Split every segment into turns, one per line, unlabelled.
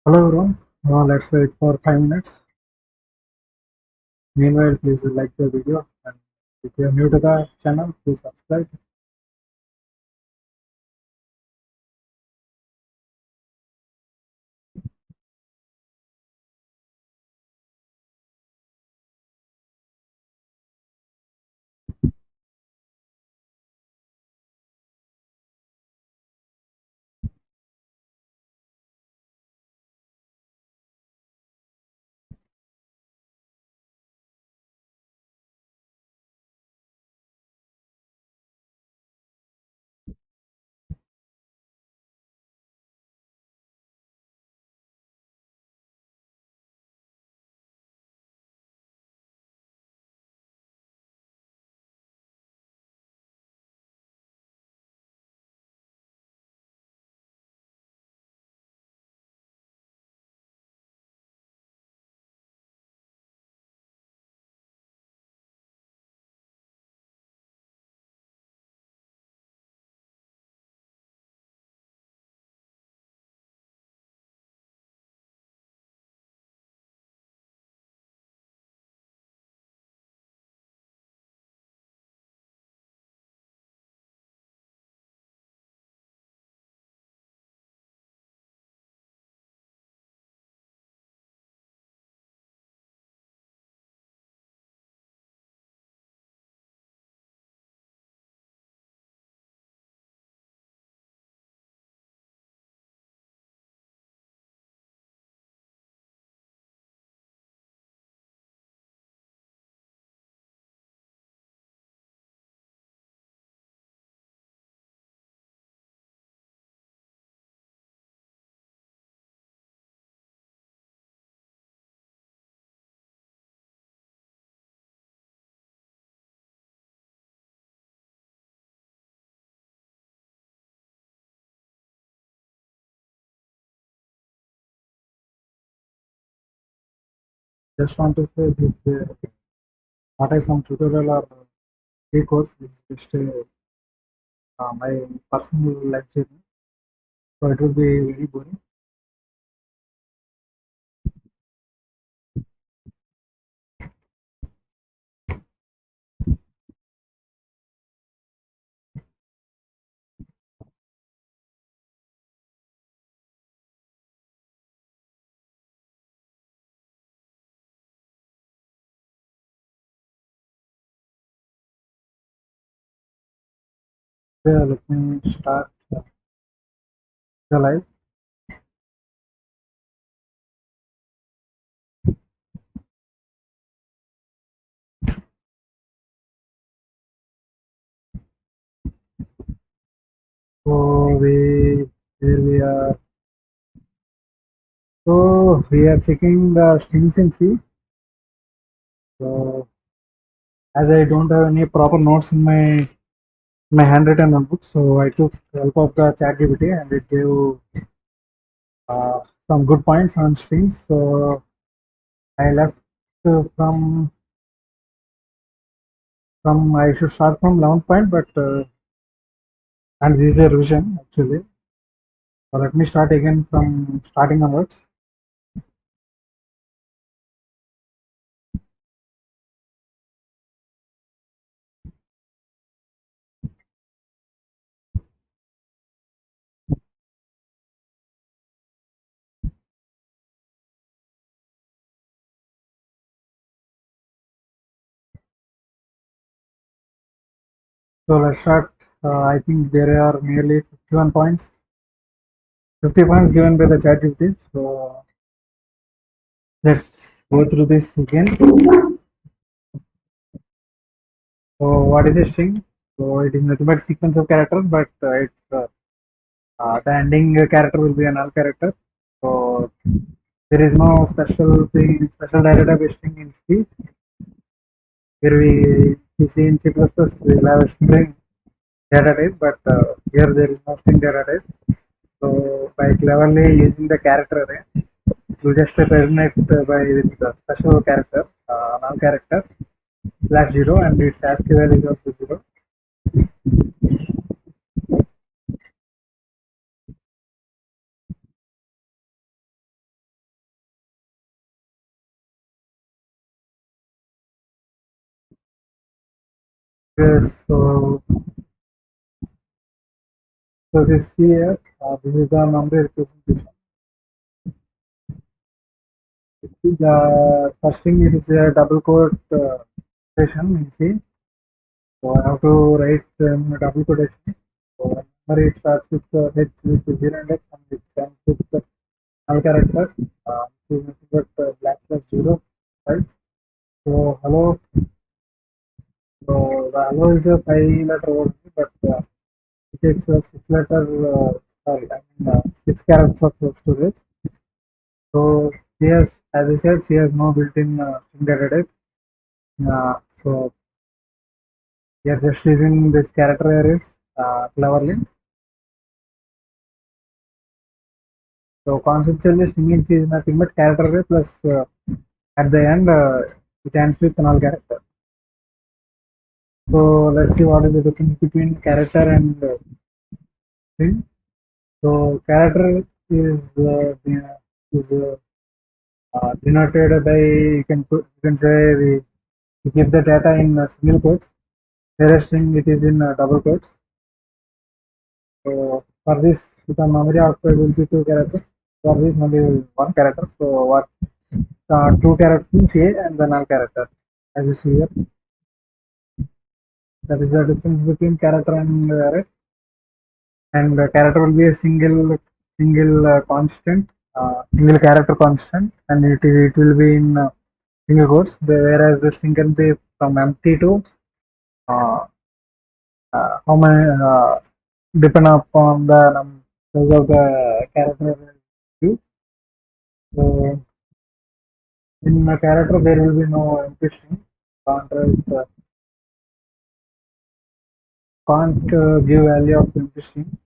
Hello everyone. Let's wait for 5 minutes. Meanwhile, please like the video, and if you are new to the channel, please subscribe. Just want to say this not a some tutorial or free course. It's just my personal life journey, so it will be very boring. Let me start the live. So here we are. So we are checking the strings in C. So as I don't have any proper notes in my handwritten notebook, so I took help of the ChatGPT and it gave uh, some good points on strings. So I left from I should start from 11 point, but and this is a revision actually. So let me start again from starting onwards. So let's start. I think there are nearly 51 points, 50 points given by the ChatGPT. So let's go through this again. So what is a string? So it is nothing but sequence of characters, but the ending character will be a null character. So there is no special data type string in C. Here we see in C++, we will have a string data type, but here there is no string data type. So by cleverly using the character array, you just terminate by with the special character, null character /0, and its ASCII value is also 0. Yes, so this here, this is the memory representation. The first thing it is a double quote expression in C. So I have to write double quotation. So memory it starts with H with zero index and it ends with null character. This is nothing but black slash zero, right? So hello. So the hello is a 5 letter word, but it takes a 6 letter. Sorry, I mean 6 characters of storage. So she has, as I said, she has no built-in string data type. So we are just using this character arrays cleverly. So conceptually, string is nothing but character array plus at the end it ends with null character. So let's see what is the difference between character and string. So character is denoted by you can say we give the data in single quotes. Whereas string it is in double quotes. So for this, the memory output will be 2 characters. For this, only 1 character. So what 2 characters means A and the null character, as you see here. That is the difference between character and array. And the character will be a single constant, single character constant, and it will be in single quotes. Whereas the string can be from empty to uh, how many depend upon the size of the character view. So in a character there will be no empty string. Can't give value of empty string.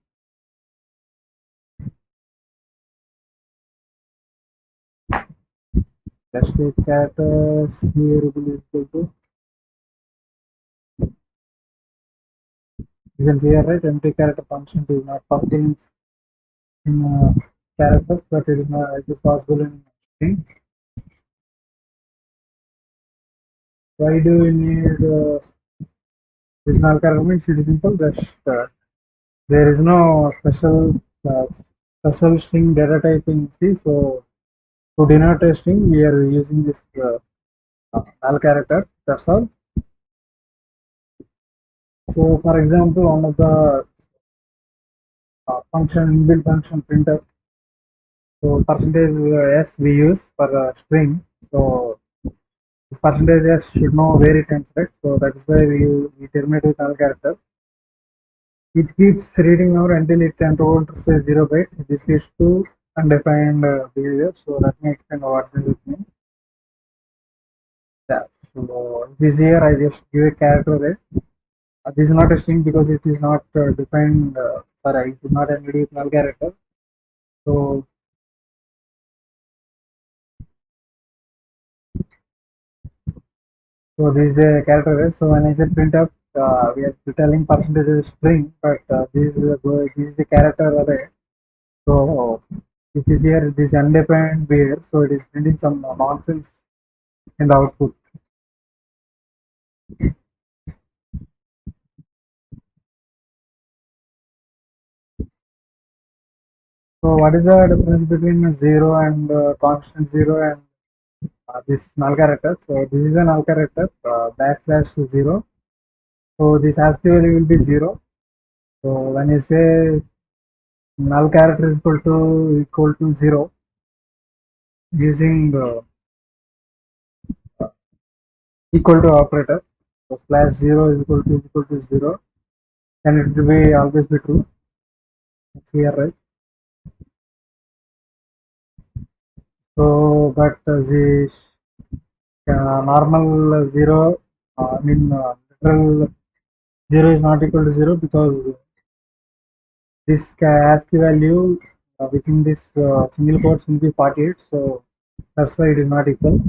Let's take characters here will be equal to, you can see here, right, empty character function is not possible in characters, but it is possible in string. Why do we need this null character? Means it is simple, just there is no uh, special string data type in C. So to denote a string, we are using this null character. That's all. So for example, one of the function inbuilt function printf. So percentage s we use for string. So this percentage s should know where it ends, right? So that is why we terminate with null character. It keeps reading out until it encounters a 0 byte. This leads to undefined behavior. So let me explain what this means. Yeah. So this here I just give a character array. This is not a string because it is not defined. Sorry, it is not ended with null character. So this is a character array. So when I say printf, we are telling percentage is string, but this is the character array. So if you see here, this undefined behavior, so it is printing some nonsense in the output. So what is the difference between 0 and constant 0 and this null character? So this is a null character backslash 0. So this ASCII value will be 0. So when you say null character is equal to 0 using equal to operator, so slash 0 is equal to 0, and it will be always be true. It's here, right? So but the normal 0, I mean literal 0 is not equal to 0 because this ASCII value within this single quotes will be 48. So that's why it is not equal.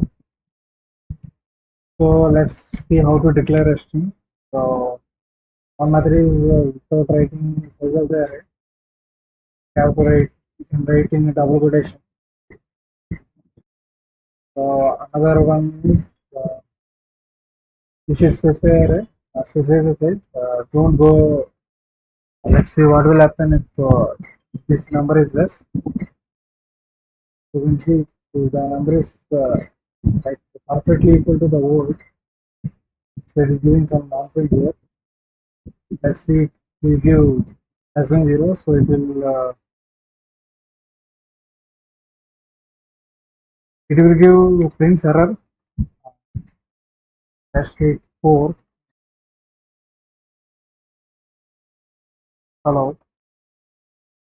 So let's see how to declare a string. So one method is without writing size of the array, have to write, you can write in double quotation. So another one is you should specify array. So don't go. Let's see what will happen if this number is less. So we see if the number is like perfectly equal to the old. So it is giving some nonsense here. Let's see if we give less than 0, so it will give prints error hashtag 4 hello,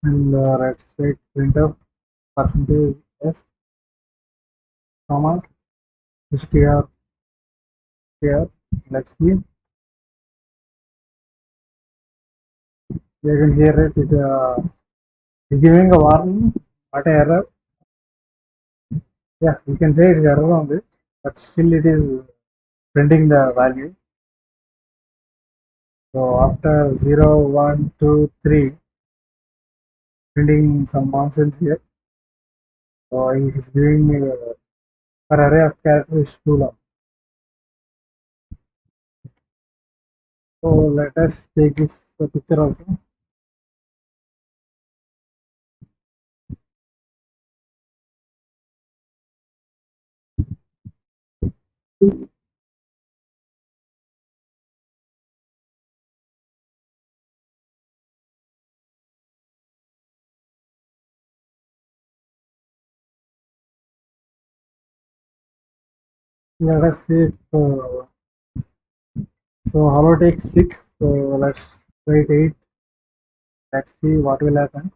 and right side printf percentage s comma str here. Let's see. You can hear it. It's giving a warning. What a error. Yeah, you can say it's error on this, but still it is printing the value. So after 0, 1, 2, 3, printing some nonsense here. So it is giving me per array of characters is too long. So let us take this picture also. Let us see if, so hello takes 6. So let's write 8. Let's see what will happen.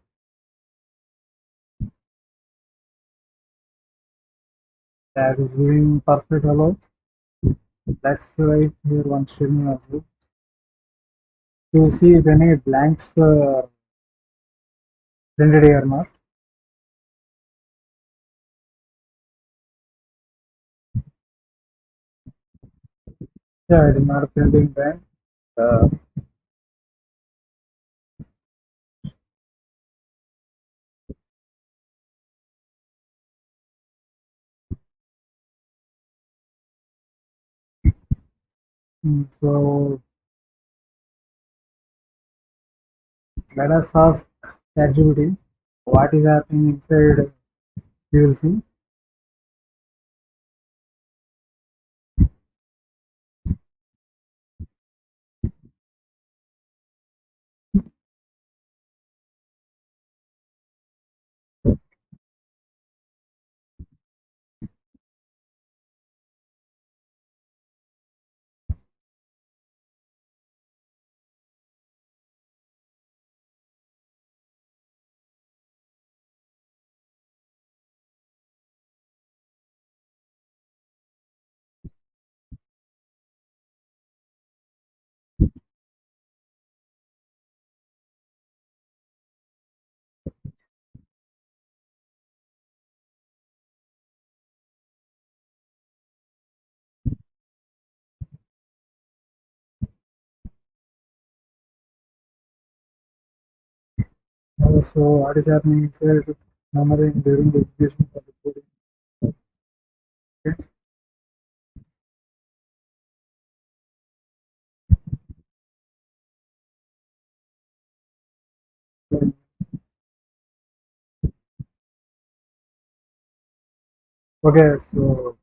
That is giving perfect hello. Let's write here one string also to see if any blanks printed here or not. Yeah, it is not a printing blank. Uh, so let us ask ChatGPT what is happening inside. You will see. So what is happening inside memory during the execution of the coding. Okay. Okay, so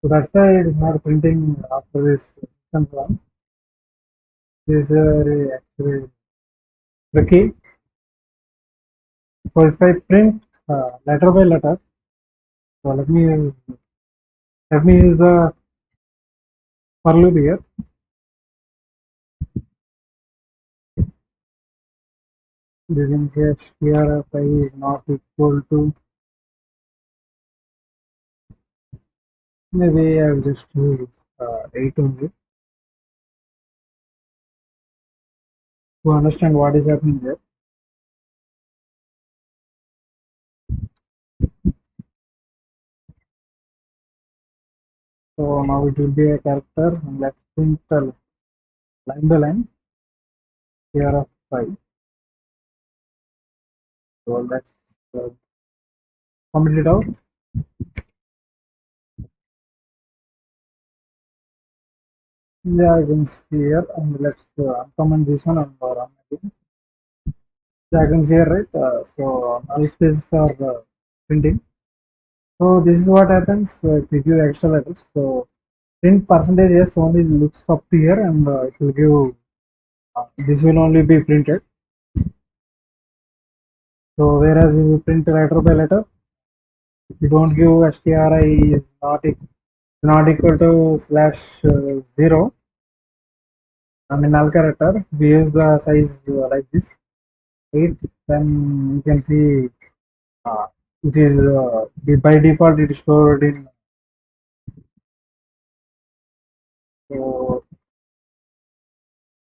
that's why it is not printing after this system run. This is very actually tricky. So if I print letter by letter, so let me use the for loop here. You can say strfi is not equal to, maybe I'll just use 8 only to understand what is happening there. So now it will be a character, and let's print line by line here of 5. So let's uh, comment it out. So, Yeah, I can see here, and let's uncomment this one and run again. Yeah, I can see here, right? So null spaces are printing. So this is what happens if you give extra letters. So print percentage yes only looks up here, and it will give this will only be printed. So whereas if you print letter by letter, if you don't give stri is not equal to slash 0. I mean null character. We use the size like this 8. Then you can see it is by default it is stored in. So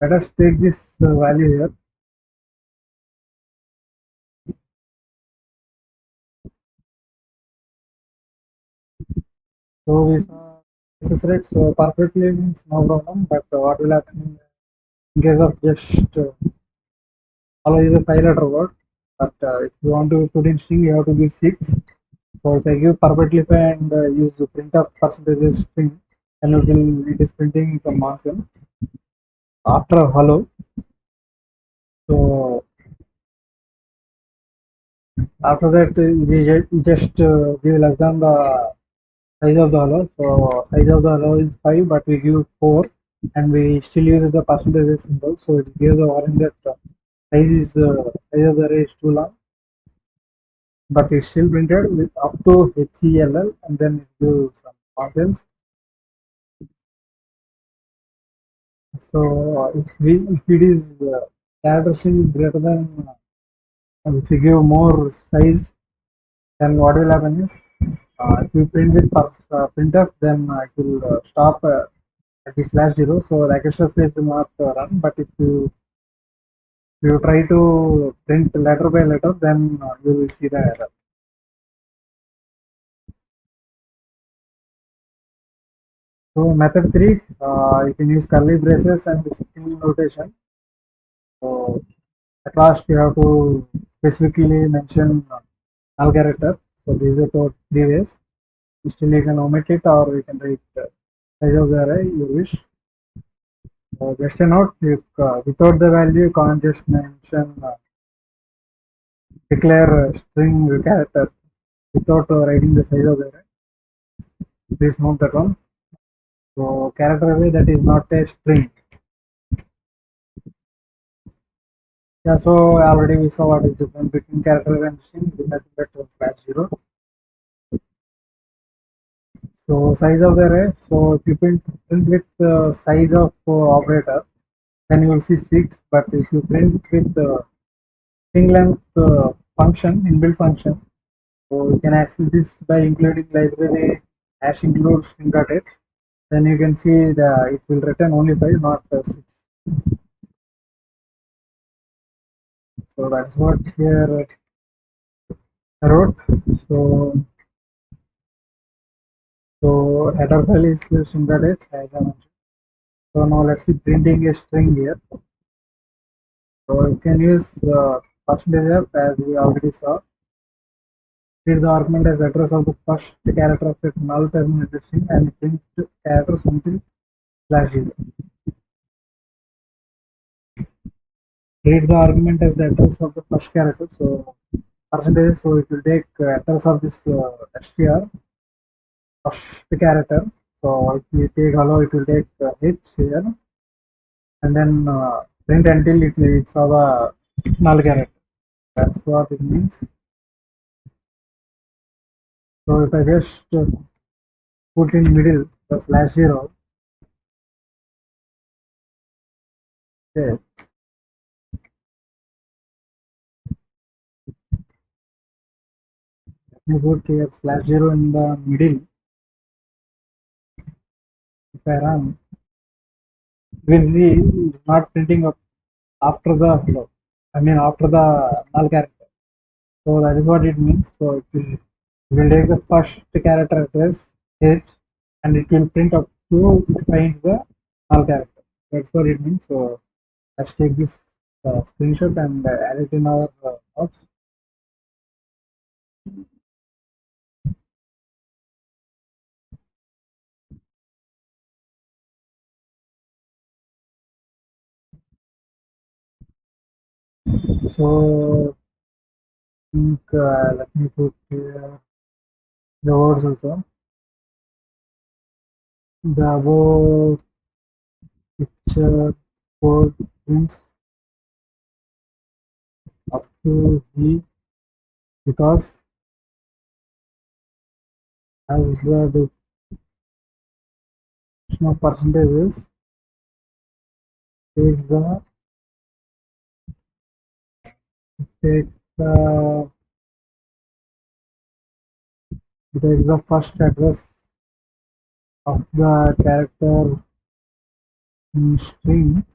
let us take this value here. So we saw success rate. So perfectly means no problem. But what will happen in case of just follow is a 5 letter word. But if you want to put in string, you have to give 6. So if I give perfectly and use the printf percentage string, and it is printing some margin after hello. So after that, you just give less than the size of the hello. So size of the hello is 5, but we give 4, and we still use the percentage symbol. So it gives the warning that size of the array is too long, but it's still printed with up to HELL, and then it gives some margins. So if it is character string is greater than if you give more size, then what will happen is if you print with printf, then it will stop at the slash 0. So the extra space will not run. But if you try to print letter by letter, then you will see the error. So method 3, you can use curly braces and the string notation. So at last you have to specifically mention null character. So these are the 3 ways. Still you can omit it, or you can write size of the array you wish. Just a note, if without the value you can't just mention declare string character without writing the size of the array. Please note that one. So character array that is not a string. Yeah, so already we saw what is the difference between character array and string. Nothing but slash 0. So size of the array. So if you print with size of operator, then you will see 6. But if you print with string length function, inbuilt function, so you can access this by including library hash include string.h. Then you can see it will return only 5, not 6. So that's what here I wrote. So header file is string.h as I mentioned. So now let's see printing a string here. So you can use percentage f as we already saw. Treat the argument as address of the first character of a null terminated string and print character something slash 0. Treat the argument as the address of the first character. So percentage, so it will take address of this str first character. So if we take hello, it will take h here, and then print until it's our null character. That's what it means. So if I just put in middle the slash 0, okay, let me put here slash 0 in the middle. If I run, you will see it's not printing up after the hello. I mean after the null character. So that is what it means. So it will take the first character address H, and it will print up to find the null character. That's what it means. So let's take this screenshot and add it in our notes. So think let me put here the words also. The above picture code prints up to V because as the definition of percentage is takes the takes the takes the first address of the character in string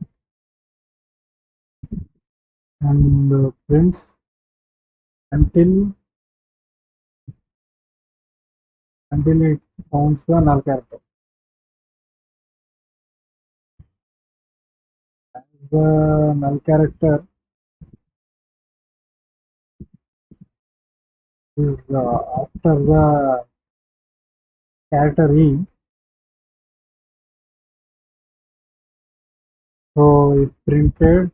and prints until it founds the null character. The null character is after the character E, so it printed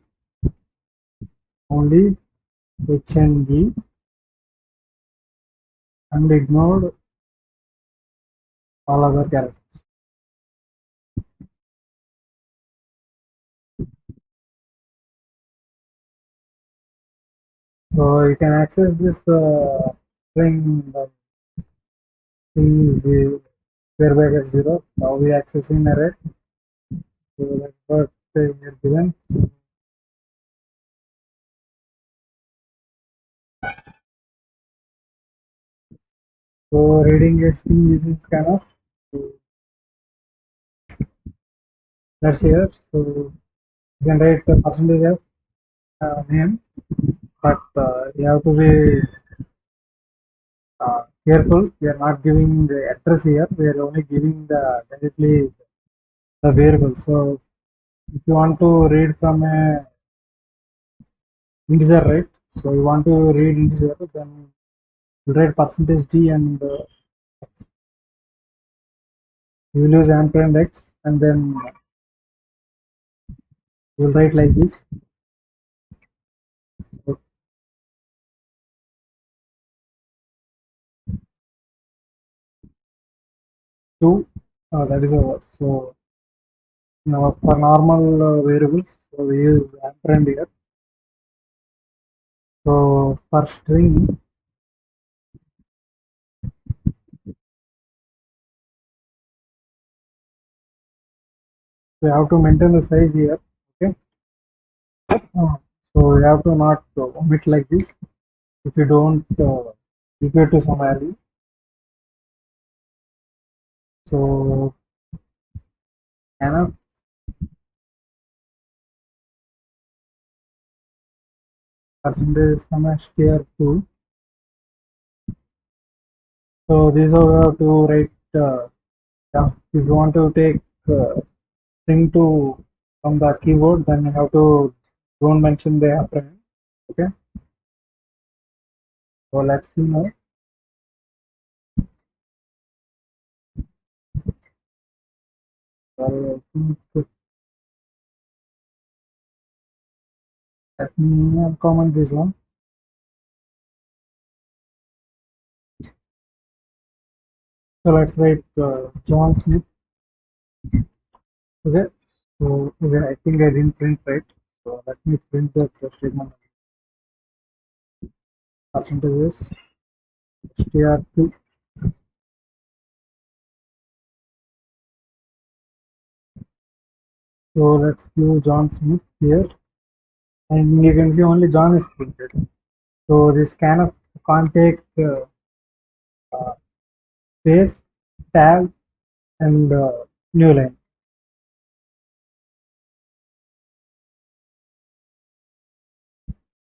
only H and G and ignored all other characters. So you can access this string is square bracket 0. Now we accessing array. So that's what here given. So reading a string using scanf. So that's here. So you can write the percentage of name, but you have to be careful. We are not giving the address here. We are only giving the directly the variable. So if you want to read from a integer, right? So you want to read integer, then you write percentage d and you will use ampersand x, and then you will write like this. So 2, that is over. So now for normal variables, so we use ampersand here. So for string, we have to maintain the size here. Okay. So you have to not omit like this. If you don't equate to some value, so enough percentage str2. So this is how we have to write. Yeah, if you want to take string to from the keyboard, then you have to don't mention the ampersand. Okay. So let's see now. So let me comment this one. So let's write John Smith. Okay. So okay, I think I didn't print right. So let me print the statement. Percentages str2. So let's do John Smith here, and you can see only John is printed. So this scanf can't take uh, space, tab, and new line.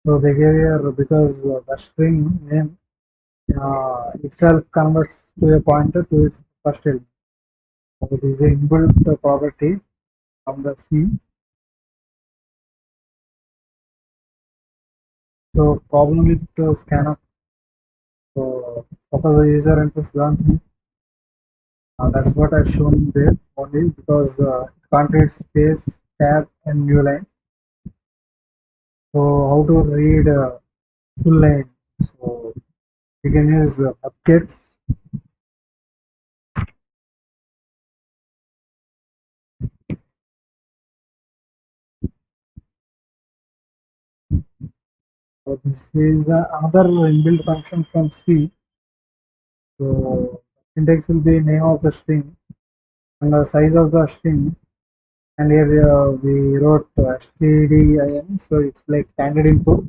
So they gave here because the string name itself converts to a pointer to its first element. So it is a inbuilt property from the C. So problem with scanf. So suppose the user enters John Smith. That's what I've shown there only because it can't read space, tab, and new line. So how to read full line? So you can use updates. So this is another inbuilt function from C. So index will be name of the string and the size of the string. And here we wrote stdin, so it's like standard input.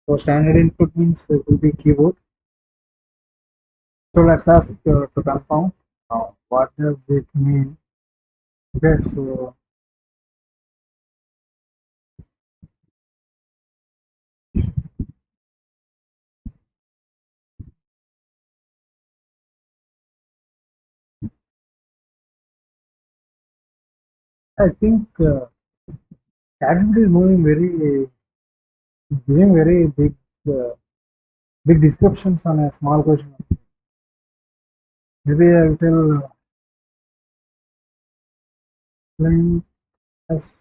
So standard input means it will be keyboard. So let's ask to confirm what does it mean. Okay, so I think ChatGPT is moving very, giving very uh, big descriptions on a small question. Maybe I will tell plain as,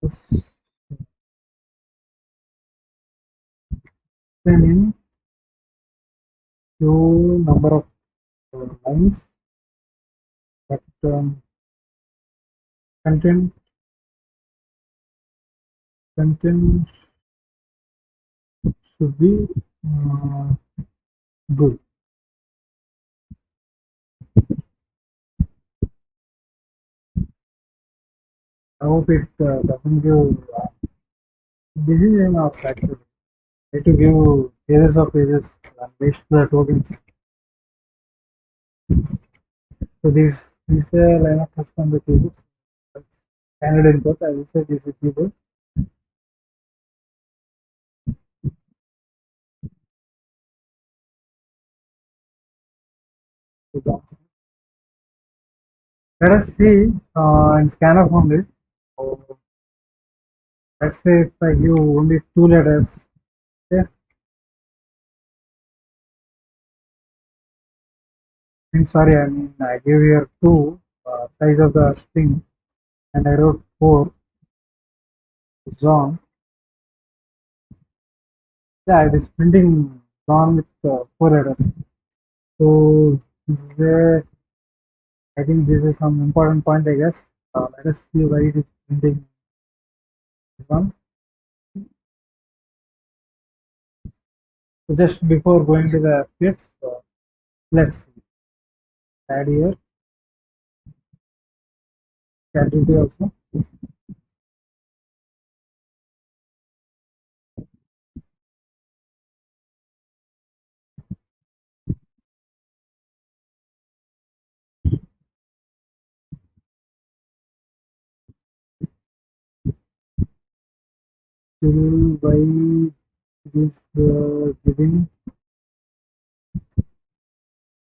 as plain in few number of lines that content content should be uh, good. I hope it doesn't give. This is enough actually. Try to give pages of pages and waste the tokens. So this line of text on the keyboard. That's standard input. As I said, this is keyboard. So let us see in scanner only. So let's say if I give only two letters. Okay. Sorry, I mean I give here two size of the string and I wrote four. Zone. Yeah, it is printing zone with four letters. So there, I think this is some important point, I guess. Let us see why it is printing this one. So just before going to the scripts, let's see. Add here, ChatGPT also. Still, why it is giving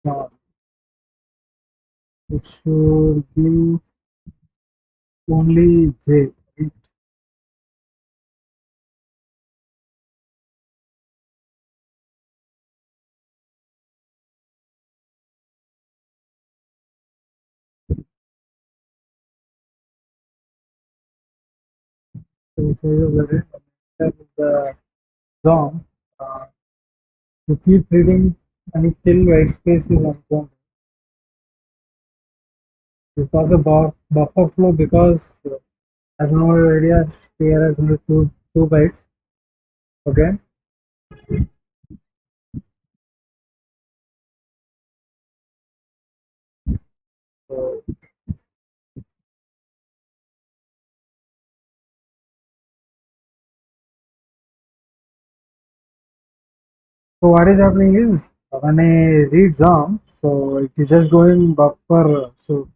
uh, it should give only J. Right? So the size of the red, the zone. Uh, to keep reading until white space is unbounded. This was a buffer flow because as no idea here has only two bytes. Okay. So, so what is happening is when I read ZOM, so it is just going buffer. So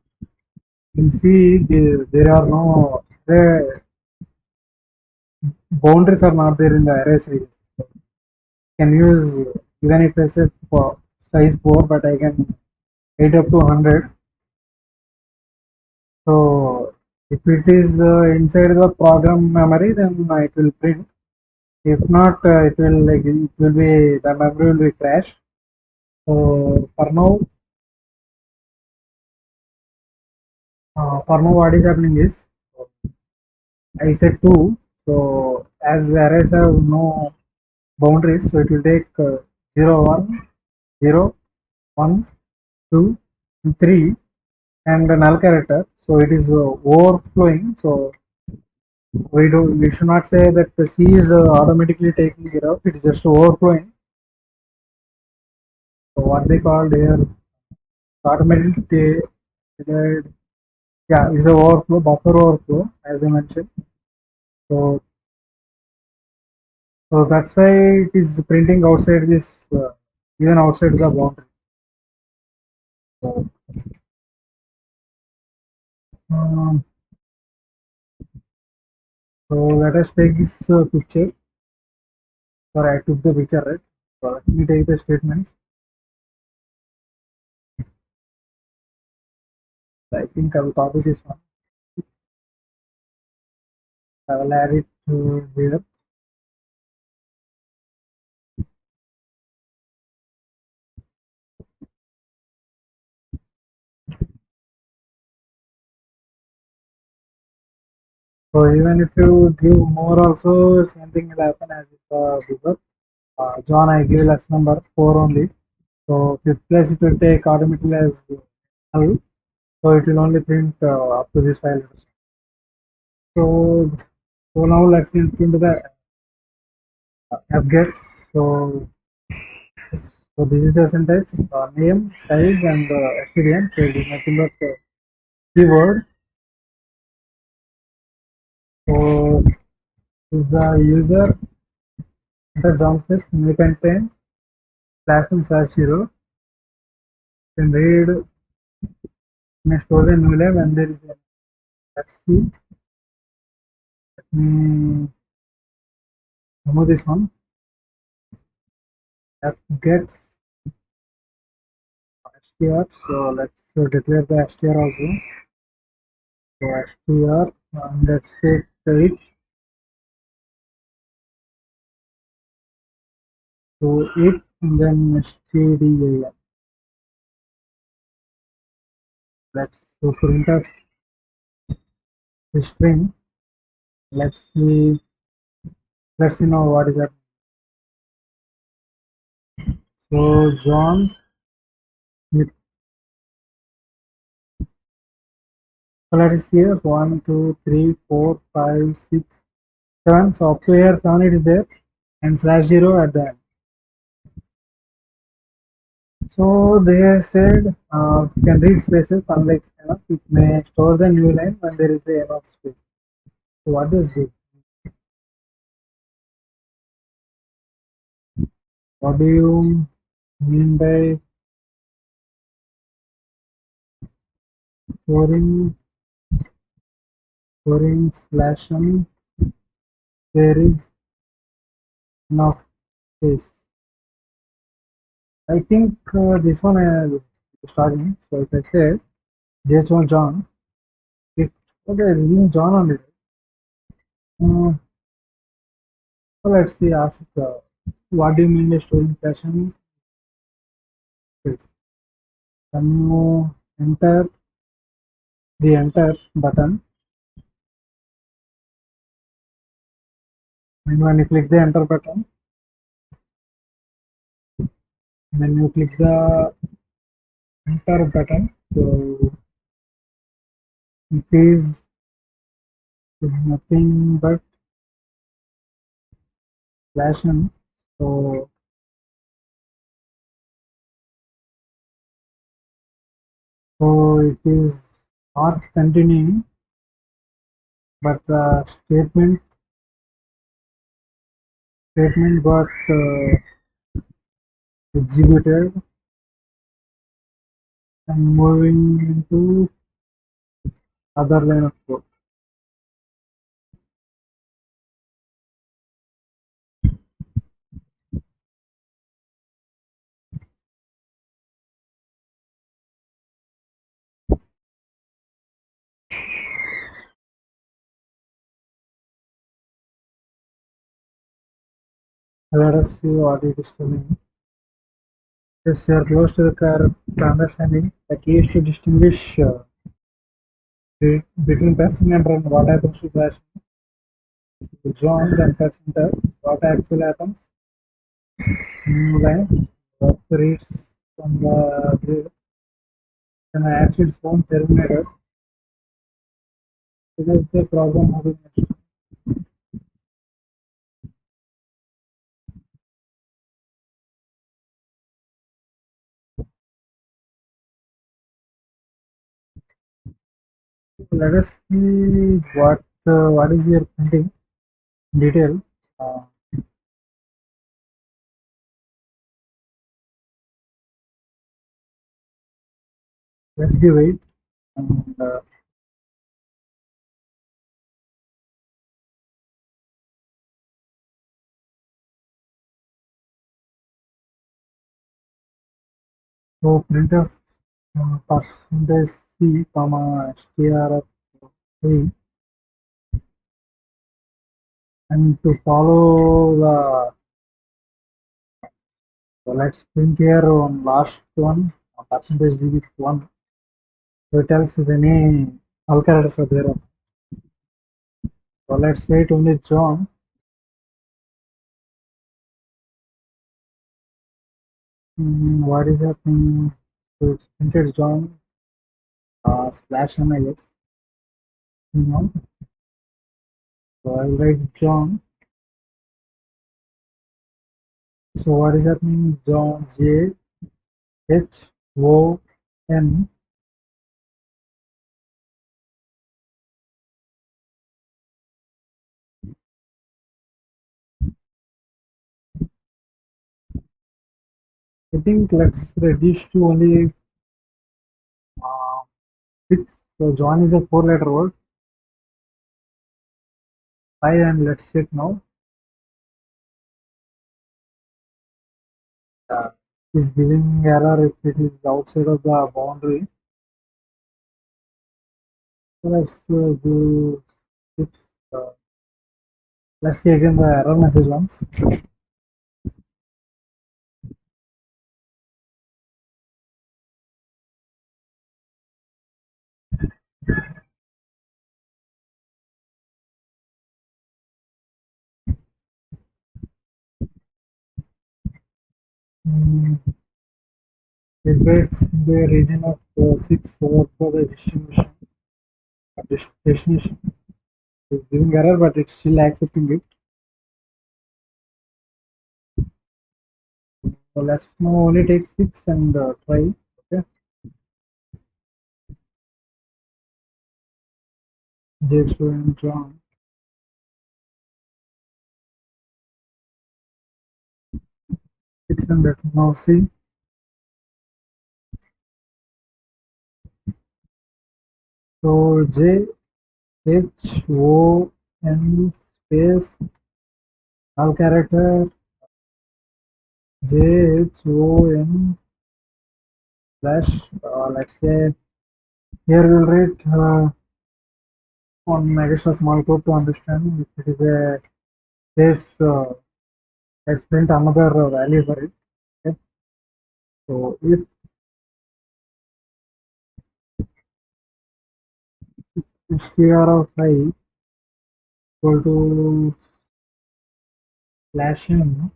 you can see there are no boundaries are not there in the array series. So can use even if I say for size 4, but I can 8 up to 100. So if it is inside the program memory, then it will print. If not, it will be the memory will be crash. So for now, what is happening is I said 2. So as arrays have no boundaries, so it will take 0, 1, 0, 1, 2, and 3 and a null character. So it is overflowing. So we should not say that the C is automatically taking care of. It is just overflowing. So what they called here automatically yeah, is a overflow, buffer overflow, as I mentioned. So that's why it is printing outside this, even outside the boundary. So, um, so let us take this picture. Or I took the picture, right? So let me take the statements. I think I will copy this one. I will add it to here. So even if you give more also, same thing will happen as before. John, I give less number 4 only. So fifth place it will take automatically as null. So it will only print up to this file. So now let's get into the app gets. So this is the syntax, name, size, and string. So it is nothing but keyword. So is the user the JavaScript new content //0 can read may store the new line when there is a let's see. Let me remove this one. App gets str. So let's declare the str also. So str and let's take it to it and then stdio. Let's print up the string. Let's see. Let's see now what is that. So John with so let us see here 1, 2, 3, 4, 5, 6, 7. So up to here 7 it is there and /0 at the end. So they have said can read spaces unlike enough. It may store the new line when there is a enough space. So what does this? What do you mean by storing slash n? There is enough space. I think this one starting. So if I say JSON John, it okay, it's using John on it. So let's see. Ask what do you mean by storing slash n? Space. Can you enter the enter button? And when you click the enter button, when you click the enter button, so it is nothing but slash n. So it is not continuing, but the statement got executed and moving into other line of code. Let us see what it is doing. Yes, you are close to the correct understanding. The key is to distinguish between passing and run. What happens to slash? So John, then press enter. What actually happens? New line. What reads from the then I actually phone terminated. This is the problem having next. Let us see what is your printing detail. Uh, let's give it and so printf percentage c comma str of a, and to follow the, so let's print here on last one percentage d with one. So it tells if any all characters are there. So let's wait only John. What is happening? So it's printed John slash n, I guess. No. So I'll write John. So what is happening? John J H O N. I think let's reduce to only uh, 6. So John is a 4-letter word. 5, and let's check now. Is giving error if it is outside of the boundary. So let's do 6. Uh, let's see again the error message once. It breaks in the region of 6 over for the distribution. Destination is giving error, but it's still accepting it. So let's now only take 6 and try. Okay. J student John. 600. Now see. So J H O N space all character J H O N slash let's say here we'll write on extra small code to understand if it is a case. Let's print another value for it. Okay. So if str of I equal to slash n,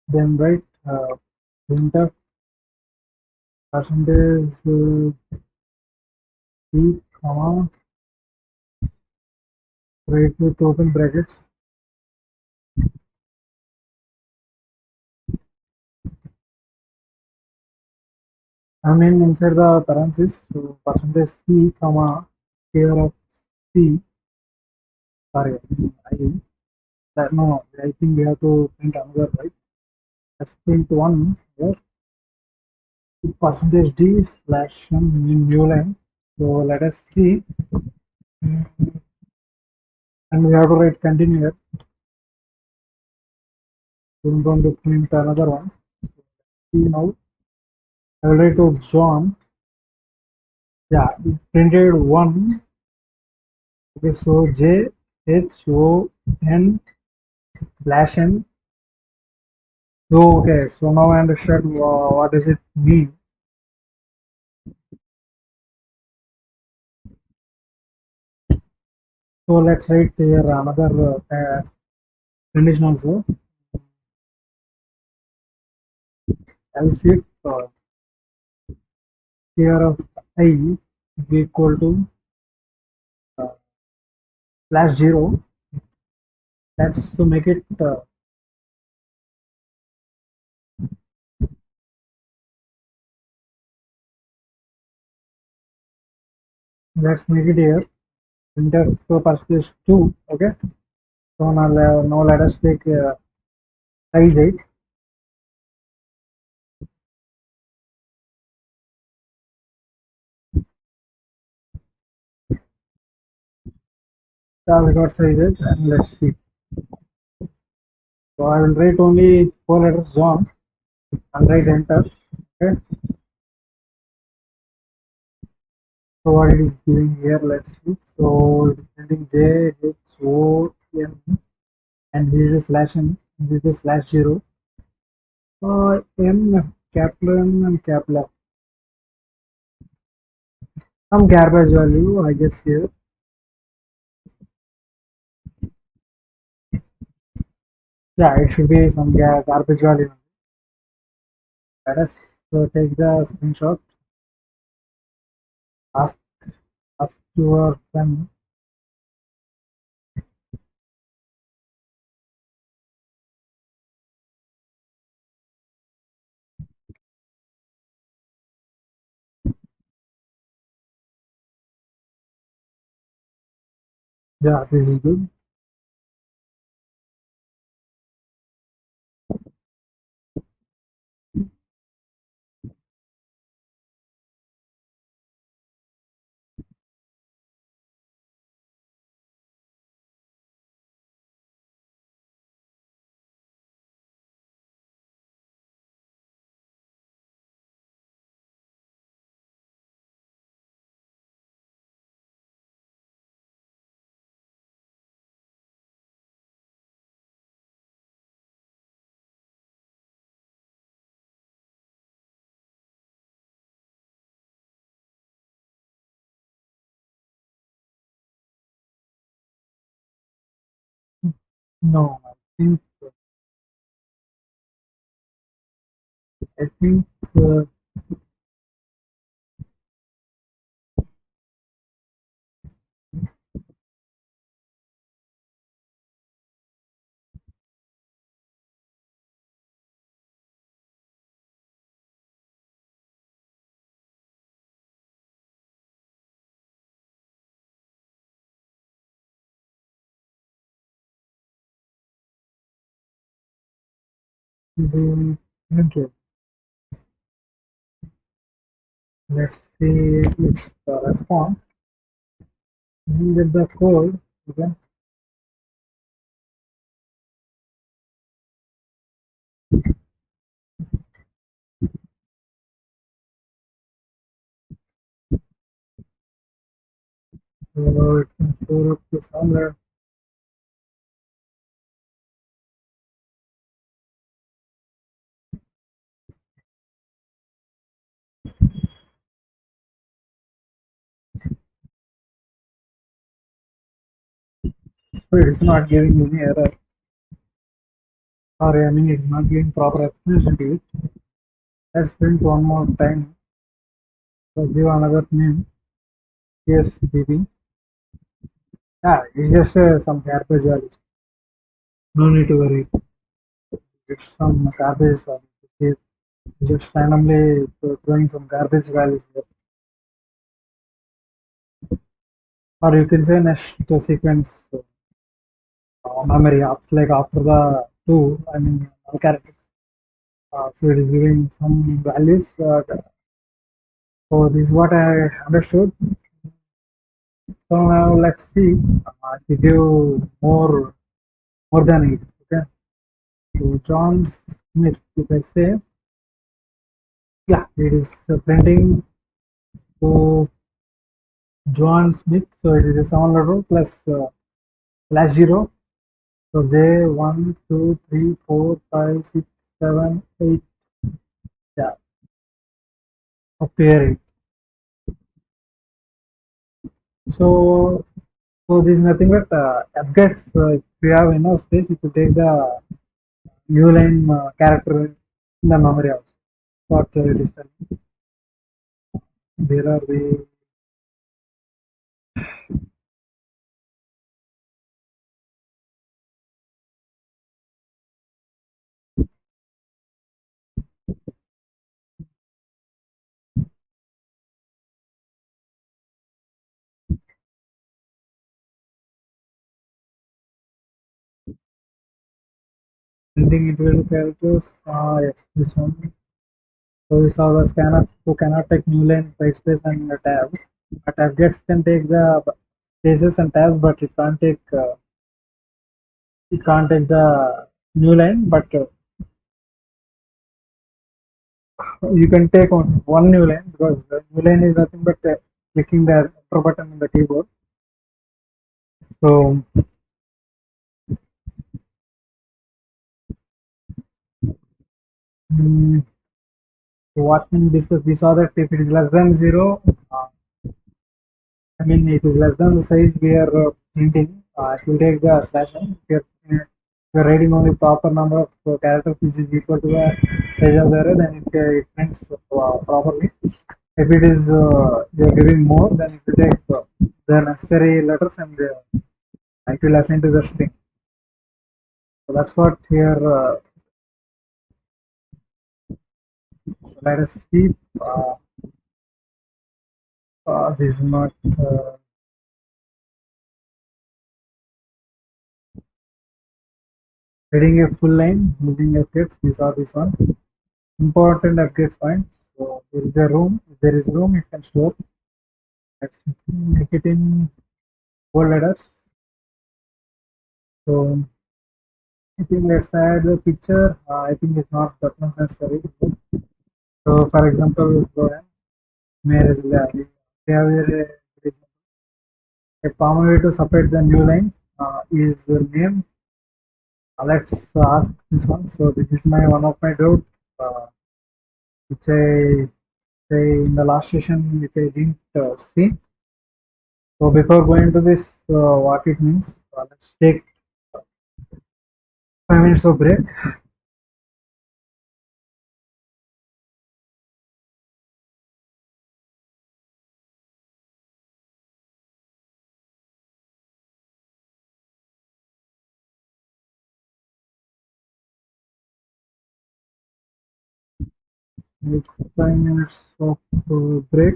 then write printf percentage c comma write with open brackets. I mean inside the parentheses, so percentage c comma str of c. Sorry, I that no, I think we have to print another, right? Let's print one here. Percentage d slash n in new line. So let us see. And we have to write continue here. I'm going to print another one. See now, I will write to John. Yeah, it printed one. Okay, so J H O N slash N. So okay, so now I understand what does it mean. So let's write here another condition also. Else if here of I is equal to uh, slash 0, let's to make it let's make it here printf percentage 2. Okay, so now let us take size 8. So we got size 8 and let's see. So I will write only 4 letters John and write enter. Okay, so what it is giving here, let's see. So it is printing J H O N and this is a slash n, this is a slash 0. M capital M and capital F. Some garbage value I guess here. Yeah, it should be some garbage value. Let us take the screenshot. Ask ask your friend. Yeah, this is good. No, I think uh, the okay. Let's see its response. We get the code. Okay, so it can store up to somewhere. So it's not giving any error. Or I mean, it's not giving proper explanation to it. Let's print one more time. So give another name. Yes, BB. Yeah, it's just some garbage values. No need to worry. It's some garbage values. Just randomly throwing some garbage values here. Or you can say next sequence memory like after the two, I mean characters. So it is giving some values. So this is what I understood. So now let's see. To give more than it. Okay. So John Smith, if I say, yeah, it is printing to John Smith. So it is a 7 letter plus slash 0. So J 1, 2, 3, 4, 5, 6, 7, 8. Yeah, up to here 8. So So this is nothing but updates. If you have enough space, you could take the new line character in the memory also. What it is telling. There are the printing individual characters. Yes, this one. So we saw the scanner who cannot take new line, white space, and a tab. But updates can take the spaces and tabs, but it can't take the new line. But you can take on one new line because the new line is nothing but clicking the enter button on the keyboard. So mm, what we discussed, we saw that if it is less than zero, I mean it is less than the size we are printing. It will take the slash n. If you're writing only proper number of characters which is equal to the size of the array, then it prints properly. If it is you're giving more, then it will take the necessary letters and it will assign to the string. So that's what here. Let us see. Uh, this is not reading a full line using updates. We saw this one. Important updates points. So there is a room. If there is room, it can store. Let's make it in bold letters. So I think let's add the picture. I think it's not that much necessary. So for example, marriage we have a common way to separate the new line is the name. Let's ask this one. So this is my one of my doubt, which I say in the last session, which I didn't see. So before going to this, what it means, let's take 5 minutes of break. Take 5 minutes of break.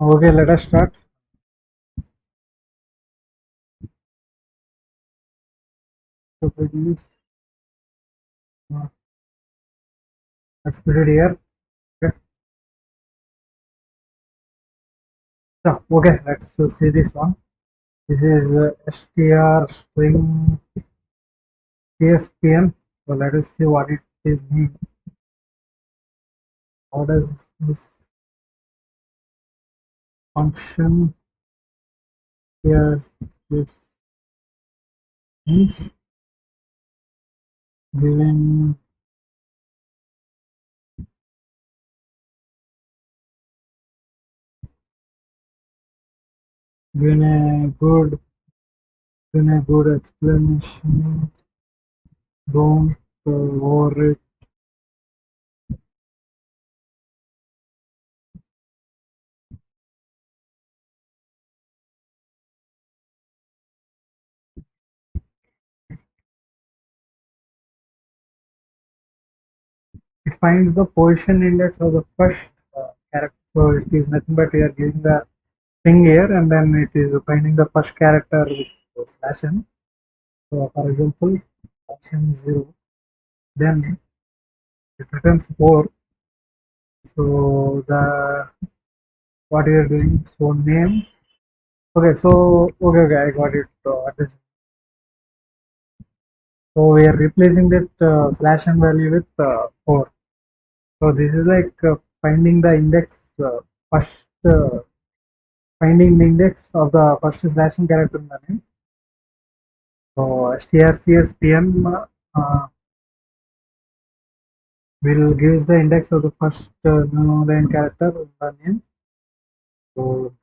Okay, let us start. To produce, uh, let's put it here. Okay, so, okay, let's see this one. This is str string CSPN. So let us see what it is mean. How does this function here? This means given given a good given a good explanation. Don't over it. It finds the position index of the first character. So it is nothing but we are giving the string here, and then it is finding the first character with slash n. So for example, slash n 0. Then it returns 4. So the what we are doing? So name. Okay, so okay, I got it. So we are replacing that slash n value with 4. So this is like finding the index first. Finding the index of the first slashing character in the name. So strcspm will give the index of the first new line character in the name. So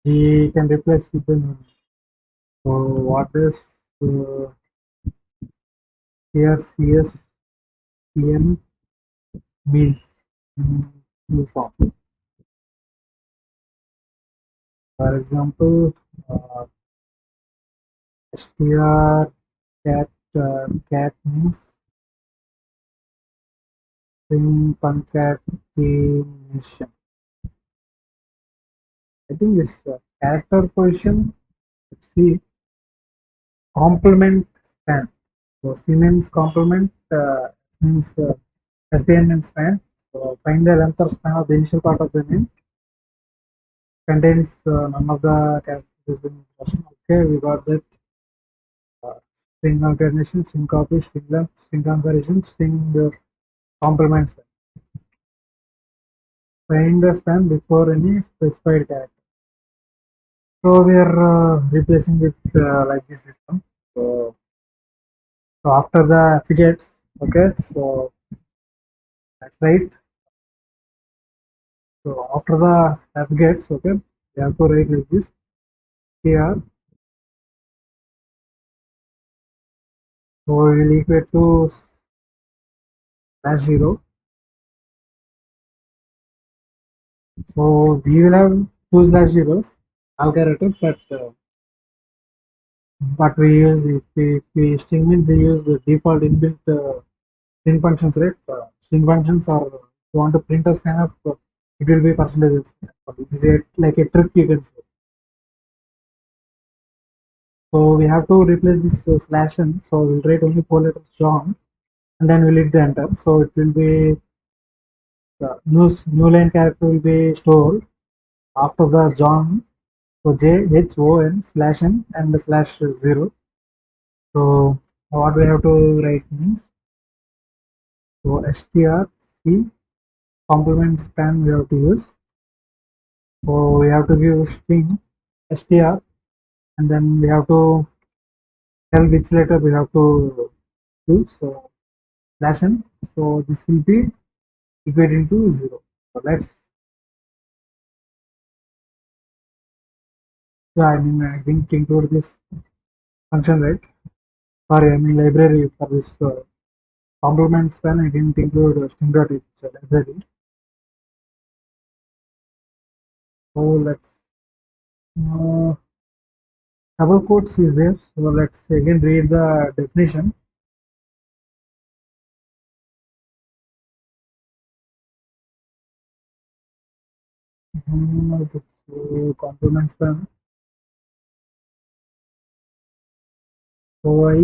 we can replace with the name. So what is strcspm means in new form? For example, str cat means string concatenation. I think this character position. Let's see, complement span. So C means complement, means SBN means span. So find the length or span of the initial part of the name. Contains none of the characters in instruction. Okay, we got that. String concatenation, string copy, string length, string comparison, string complement span. Find the span before any specified character. So we are replacing it like this system. So, so after the affiliates, okay, so that's right. So after the affiliates, okay, we have to write like this here. So we will equate to slash 0. So we will have two slash zeros, all characters, but we use if we string means we use the default inbuilt string functions, right? String functions are if you want to print a kind of it will be percentages. It is like a trick you can say. So we have to replace this slash n. So we'll write only 4 letters John, and then we'll hit the enter. So it will be the new line character will be stored after the John. So JHON slash n and the slash 0. So what we have to write means, so strc complement span we have to use. So we have to give string str, and then we have to tell which letter we have to use. So slash n. So this will be equating to 0. So let's, yeah, I mean I didn't include this function, right? Sorry, I mean library for this complement span. I didn't include string.h library. So let's double quotes is there. So let's again read the definition. So complement span. So why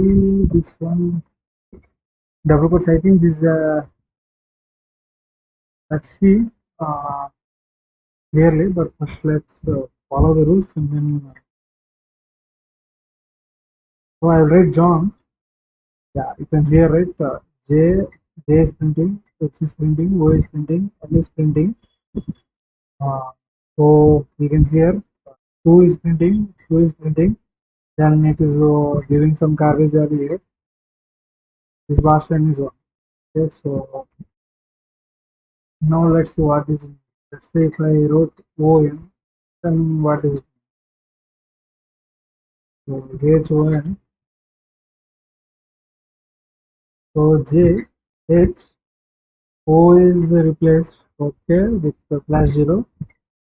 this one double quotes? I think this let's see clearly, but first let's follow the rules and then. So I'll write John. Yeah, you can see right. J J is printing, X is printing, O is printing, L is printing. Uh, so you can see here 2 is printing, 2 is printing. Then it is giving some garbage value here. This last line is 1. Okay, so now let's see what is. Let's say if I wrote ON, then what is it? So HON. So J H O is replaced. Okay, with the slash 0.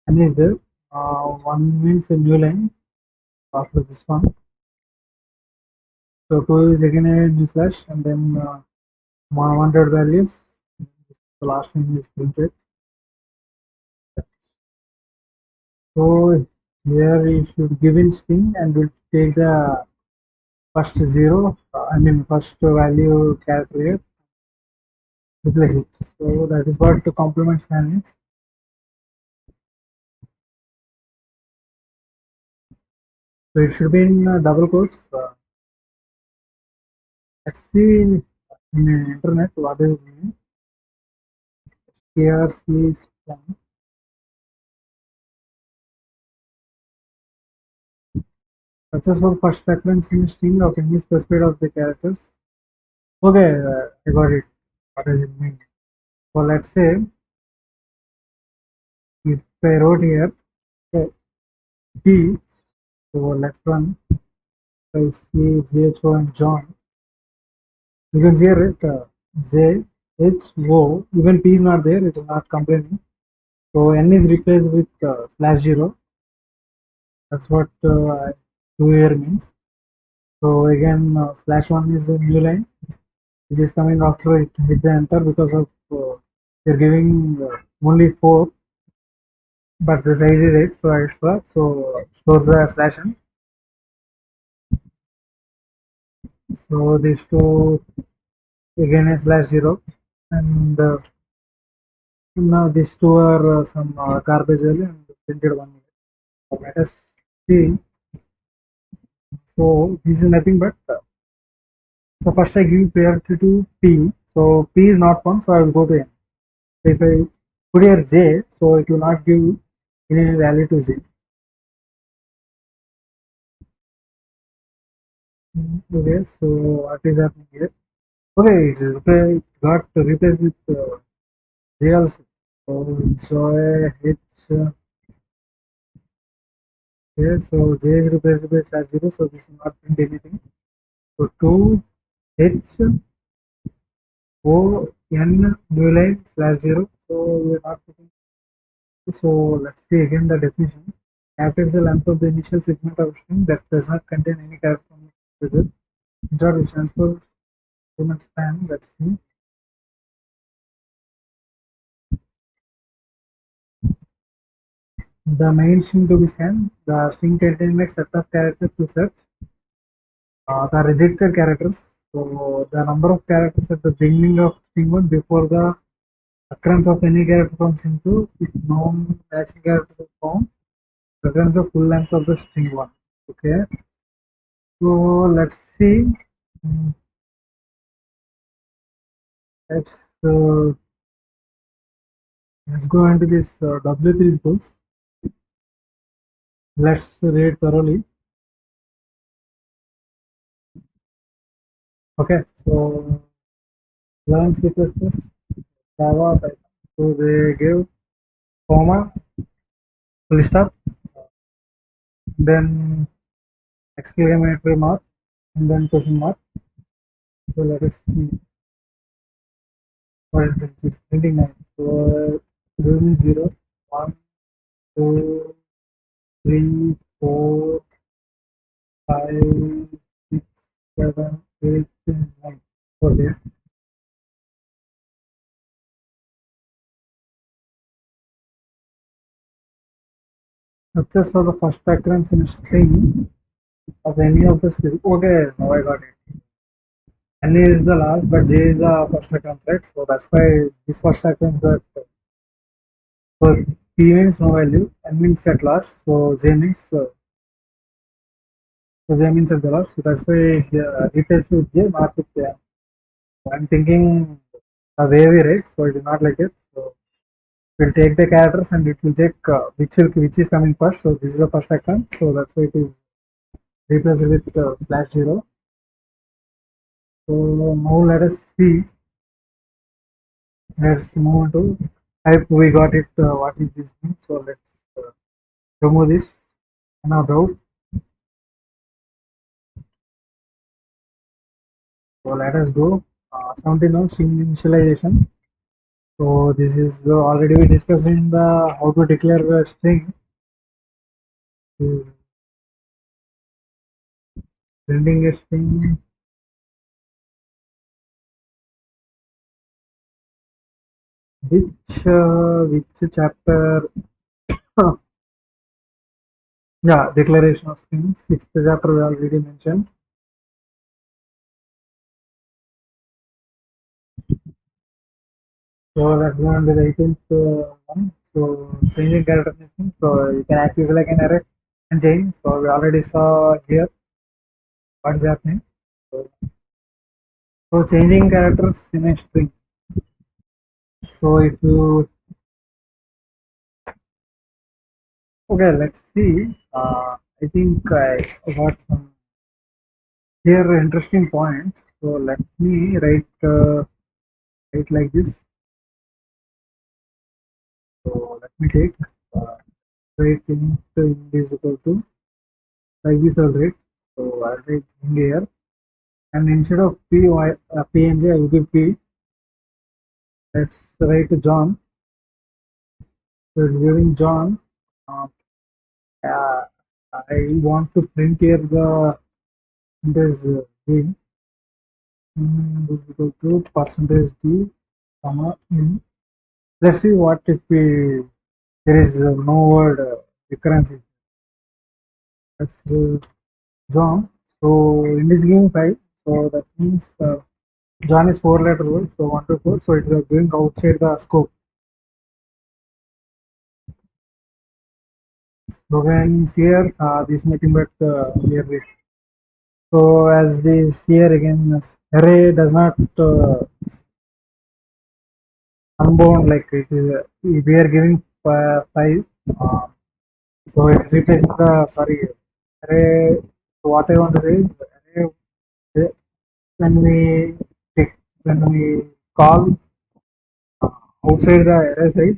N is there. 1 means a new line after this one. So 2 is again a new slash and then wanted values. The last one is printed. So here we should give in string and we'll take the first 0, I mean first value character here, replace it. So that is what the complement scan is. So it should be in double quotes. Let's see in internet what is mean. KRC scan. Successful first reference in string of any specified of the characters. Okay, I got it. What does it mean? So let's say if I wrote here P, so let's run. I see JHO and John. You can see here it J H O. Even P is not there. It is not complaining. So N is replaced with slash 0. That's what two here means. So again slash 1 is a new line. It is coming after it hit the enter because of you're giving only 4, but the size is 8, so extra. So stores the slash n. So these two again a slash 0, and now these two are some garbage value and printed one. So let us see. So this is nothing but so first I give priority to P. So P is not one, so I will go to N. So if I put here J, so it will not give any value to Z. Okay, so what is happening here? Okay, it got replaced with J also. So Joy H. Okay, so J is replaced by slash 0, so this will not print anything. So 2 H O N new line slash 0. So we are not putting. So let's see again the definition. Character is the length of the initial segment of string that does not contain any character from the result. Insert which stands for element span. Let's see. The main string to be scanned. The string containing a set of characters to search. The rejected characters. So the number of characters at the beginning of string 1 before the occurrence of any character from string 2 if known matching characters are found. Returns the full length of the string 1. Okay. So let's see. Mm, Let's uh, let's go into this W3 schools. Let's read thoroughly. Okay, so learn C++, Java, Python. So they give comma, full stop, then exclamatory mark, and then question mark. So let us see what is this printing line. So 0, 1, 2, 3, 4, 5, 6, 7, 8, 9. Okay. Success for the first occurrence in a string of any of the skills. Okay, now I got it. N is the last, but J is the first occurrence, right? So that's why this first occurrence got for P means no value, N means at last, so J means at the last. So that's why replace with J, not with J. I'm thinking the way we write, so it is not like it. So we'll take the characters and it will take which is coming first. So this is the first occurrence. So that's why it is replaced with slash 0. So now let us see. Let's move on to type. We got it. What is this thing? So let's remove this. Now doubt. So let us go. 17 now string initialization. So this is already we discussed in the how to declare a string. Printing a string. Which chapter? Yeah, declaration of strings. Sixth chapter we already mentioned. So that's going to be the 18th one. So changing character name. So you can act as like an array and change. So we already saw here what's happening. So, so changing characters in a string. So if you okay, let's see. I think I got some here interesting points. So let me write like this. So let me take write int is equal to like this I'll write. So I'll write in here and instead of png I will give p. Let's write John. So it's giving John. Uh, uh, I want to print here the percentage d is equal to percentage d comma in. Let's see what if we there is no word recurrence. That's John. So in this giving 5. So that means John is 4-letter word. So 1 to 4. So it is going outside the scope. So when here this nothing but here. So as we see here again, array does not unbound like it is. We are giving 5. Uh, so it is replacing the sorry array. So what I want to say is array when we when we call outside the array size,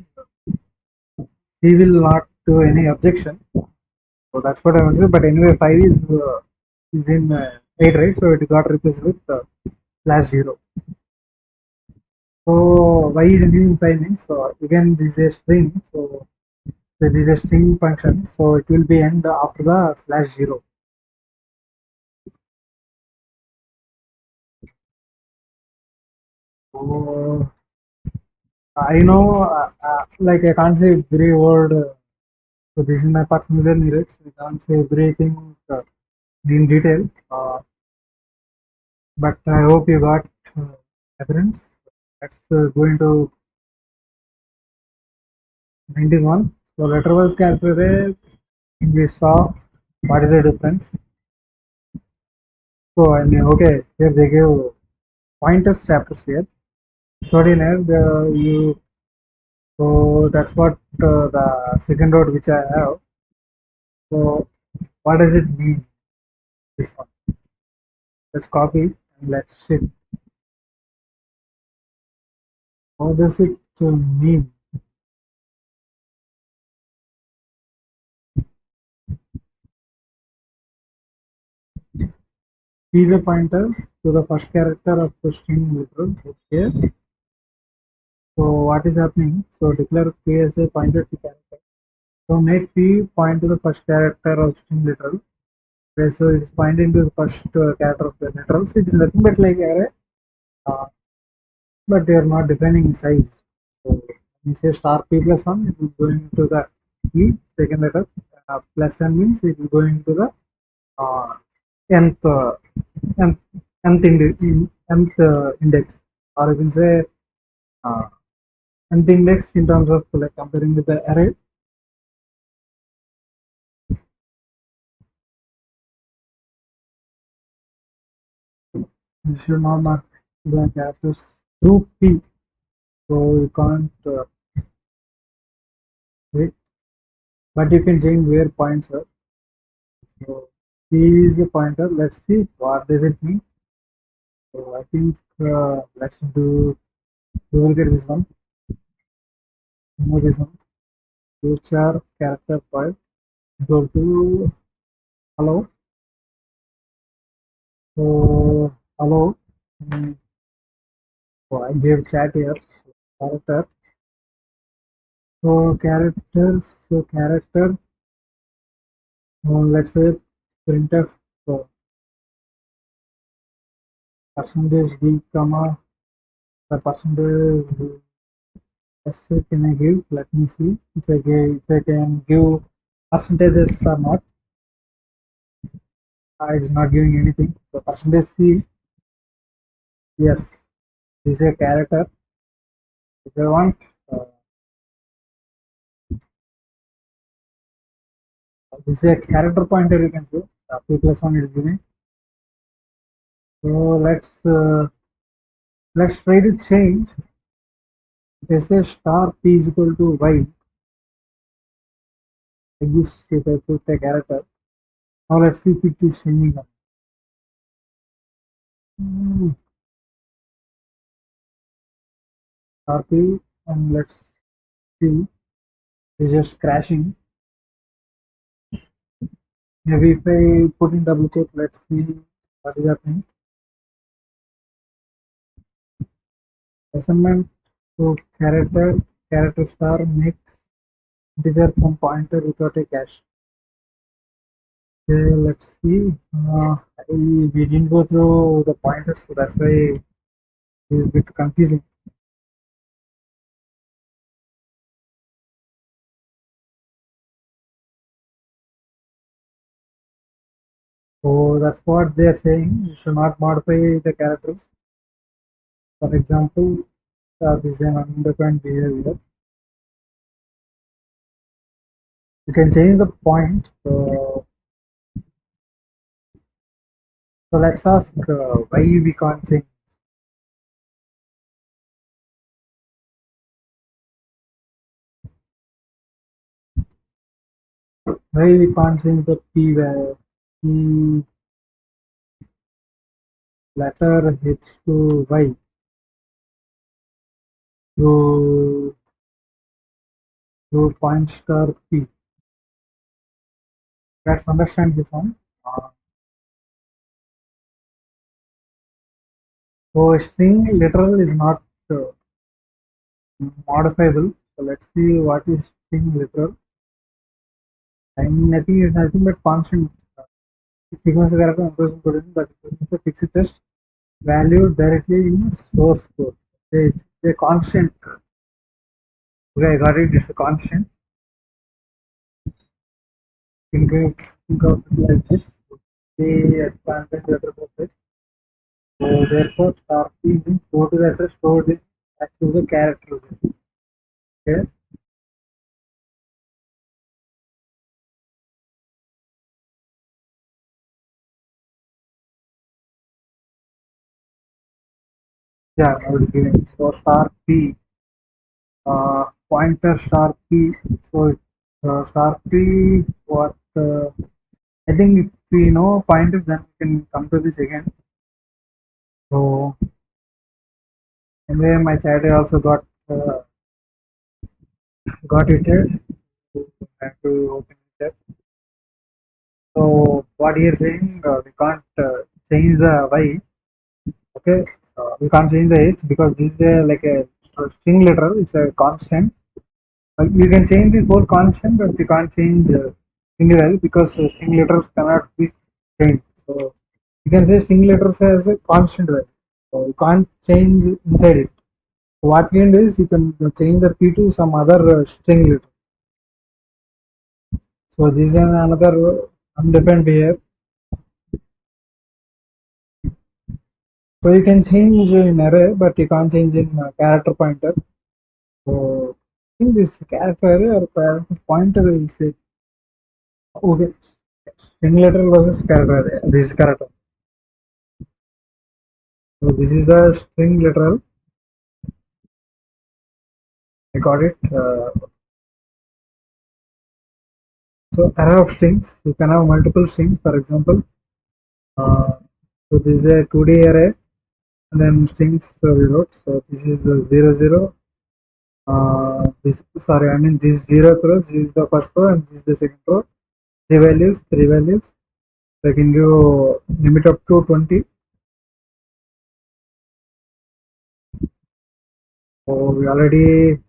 he will not do any objection. So that's what I want to say. But anyway, 5 is in 8, right? So it got replaced with slash 0. So why is using 5 means? So again, this is a string. So this is a string function. So it will be end after the slash 0. So I know, like I can't say every word. So this is my personal journey, right? So I can't say everything in detail. But I hope you got reference. Let's go into 91. So letter was calculated. We saw what is the difference. So I mean, okay, here they give pointers chapters here. So in you so that's what the second road which I have. So what does it mean? This one. Let's copy and let's shift. What does it mean? P is a pointer to the first character of the string literal. Here. So what is happening? So declare P as a pointer to character. So make P point to the first character of string literal. Okay, so it is pointing to the first character of the literal. So it is nothing but like array, uh, but they are not defining size. So when you say star P plus 1, it is going to the E second letter. plus n means it will go into the nth nth nth index, or you can say uh, nth index in terms of like comparing with the array. You should not mark the characters through p, so you can't wait, but you can change where points are. So p is the pointer. Let's see what does it mean. So I think let's do, we will get this one. Remove this one. Future character point. Go to hello. So hello. So I gave chat here. So, character. So characters. So character. Let's say printf. So percentage d comma the percentage s can I give? Let me see if I can give percentages or not. It's not giving anything. So percentage c, yes, this is a character. If I want, uh, this is a character pointer. You can do p plus one is giving. So let's try to change. They say star p is equal to y. Like this, if I put a character. Now let's see if it is changing up. Star p, and let's see. It's just crashing. Maybe if I put in double quote, let's see what is happening. Assignment to character star makes integer from pointer without a cache. Okay, let's see. We didn't go through the pointers, so that's why it's a bit confusing. So that's what they are saying. You should not modify the characters. For example, this is an undefined behavior. You can change the point. So let's ask why we can't change. Why we can't change the p value? P letter h to y through point star p. Let's understand this one. So string literal is not modifiable. So let's see what is string literal. And nothing is nothing but constant. Sequence character encoding coding, but it's a fixed test value directly in source code. It's a constant. Okay, I got it. It's a constant. Think of it like this. The expanded letter process. So therefore, star p means go to the address stored in actually the character. Okay. Yeah, I will give it. So star p, pointer star p. So star p, what? I think if we know pointers, then we can come to this again. So anyway, my chat I also got it here. So I have to open it. So what he is saying, we can't change the y. Okay, we can't change the h because this is like a string literal. It's a constant. You can change this whole constant, but you can't change string literal because string literals cannot be changed. So you can say string letters as a constant value. So you can't change inside it. So what you can do is you can change the p to some other string letter. So this is another undefined here. So you can change in array, but you can't change in character pointer. So in this character array or character pointer will say okay, string literal versus character array. This is character. So this is the string literal. I got it. So array of strings. You can have multiple strings. For example, uh, so this is a 2D array, and then strings we wrote. So this is 00. This sorry, I mean this 0th row. This is the first row, and this is the second row. Three values. So I can give limit up to 20. So we already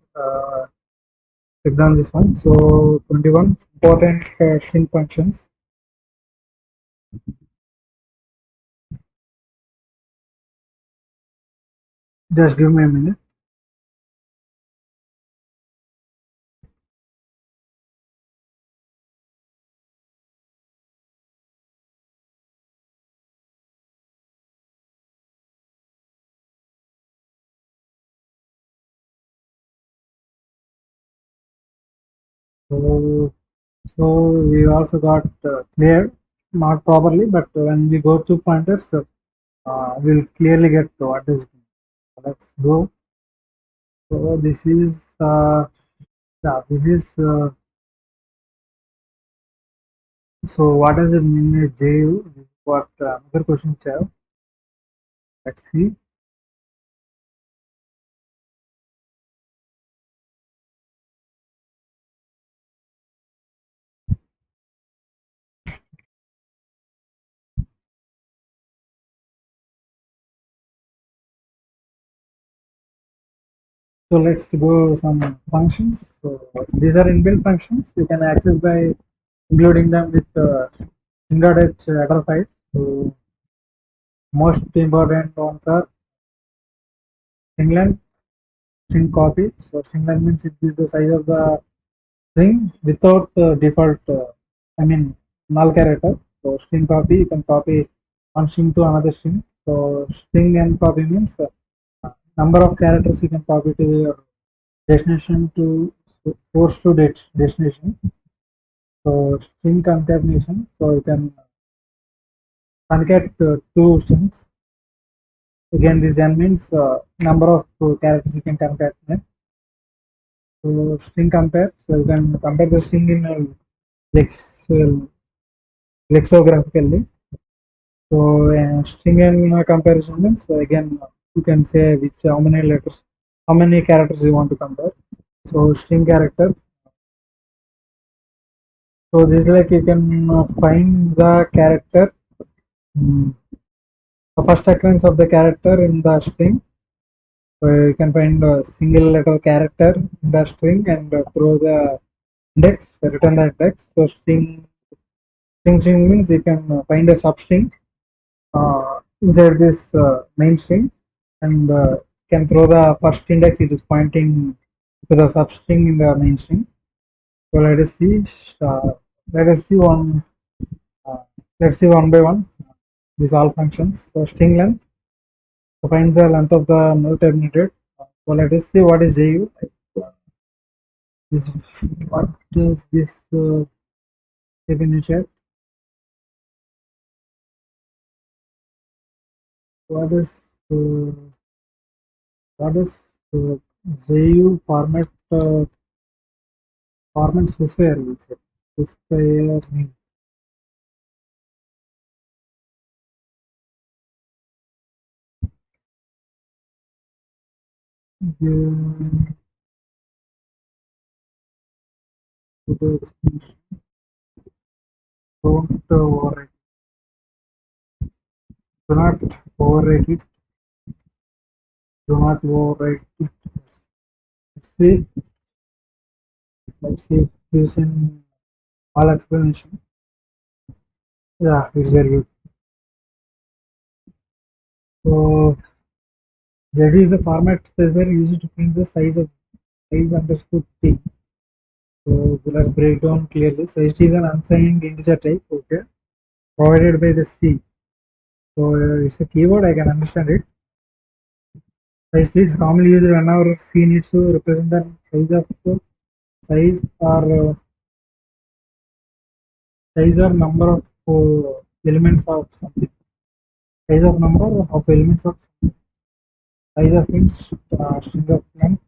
checked on this one. So 21 important string functions. Just give me a minute. So, so we also got clear, not properly, but when we go to pointers, we'll clearly get what is. Let's go. So this is yeah, this is so what does it mean with JU? This is what another question have. Let's see. So let's go some functions. So these are inbuilt functions. You can access by including them with string.h header file. So most important ones are string length, string copy. So string length means it is the size of the string without default, I mean null character. So string copy, you can copy one string to another string. So string and copy means number of characters you can copy to your destination to source to destination. So string concatenation. So you can concat two strings. Again, this n means number of characters you can concatenate. So string compare. So you can compare the string in lex, lexicographically. So string and comparison means again you can say which how many letters, how many characters you want to compare. So string character. So this is like you can find the character, the first occurrence of the character in the string. So you can find a single letter character in the string and throw the index, return the index. So string means you can find a substring inside this main string and can throw the first index. It is pointing to the substring in the main string. So let us see. Uh, let us see one. Uh, let's see one by one. These all functions. So string length. So find the length of the null terminated. So let us see what is JU. This, what is this definition? What is uh, what is uh, JU format format specifier? We say specifier means uh, don't override. Do not override it. Do not override it. Let's see. Let's see. Using all explanation. Yeah, it's very good. So that is the format specifier used to print the size underscore t. So let's break down clearly. So it is an unsigned integer type, okay, provided by the C. So it's a keyword, I can understand it. Size is commonly used whenever C needs to represent the size or size or number of elements of something. Size of number of elements of size of int, string of length.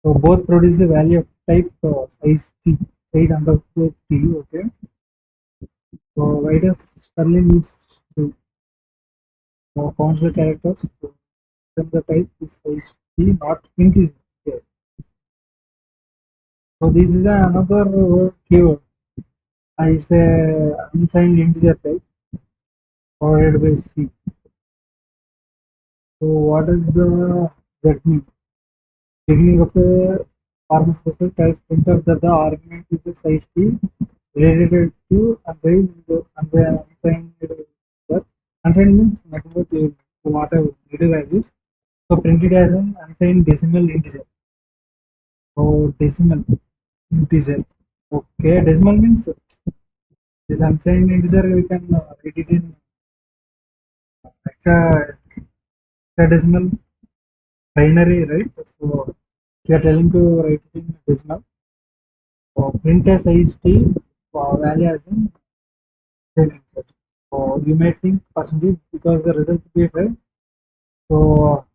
So both produce the value of type size t, size underscore t. Okay. So why does Sterling needs to count the characters? So then the type is size t, not integer. Okay. So this is another keyword. It's a unsigned integer type provided by C. So what does that mean? Beginning of the formal process tells printf that the argument is the size t related to unsigned integer. Unsigned means nothing but whatever negative values. So printed as an unsigned decimal integer. So decimal integer. Okay, decimal means this unsigned integer we can write it in hexa, hexadecimal binary, right? So we are telling to write it in decimal. So print a size t value as in string. So you may think percentage because the result will be high. So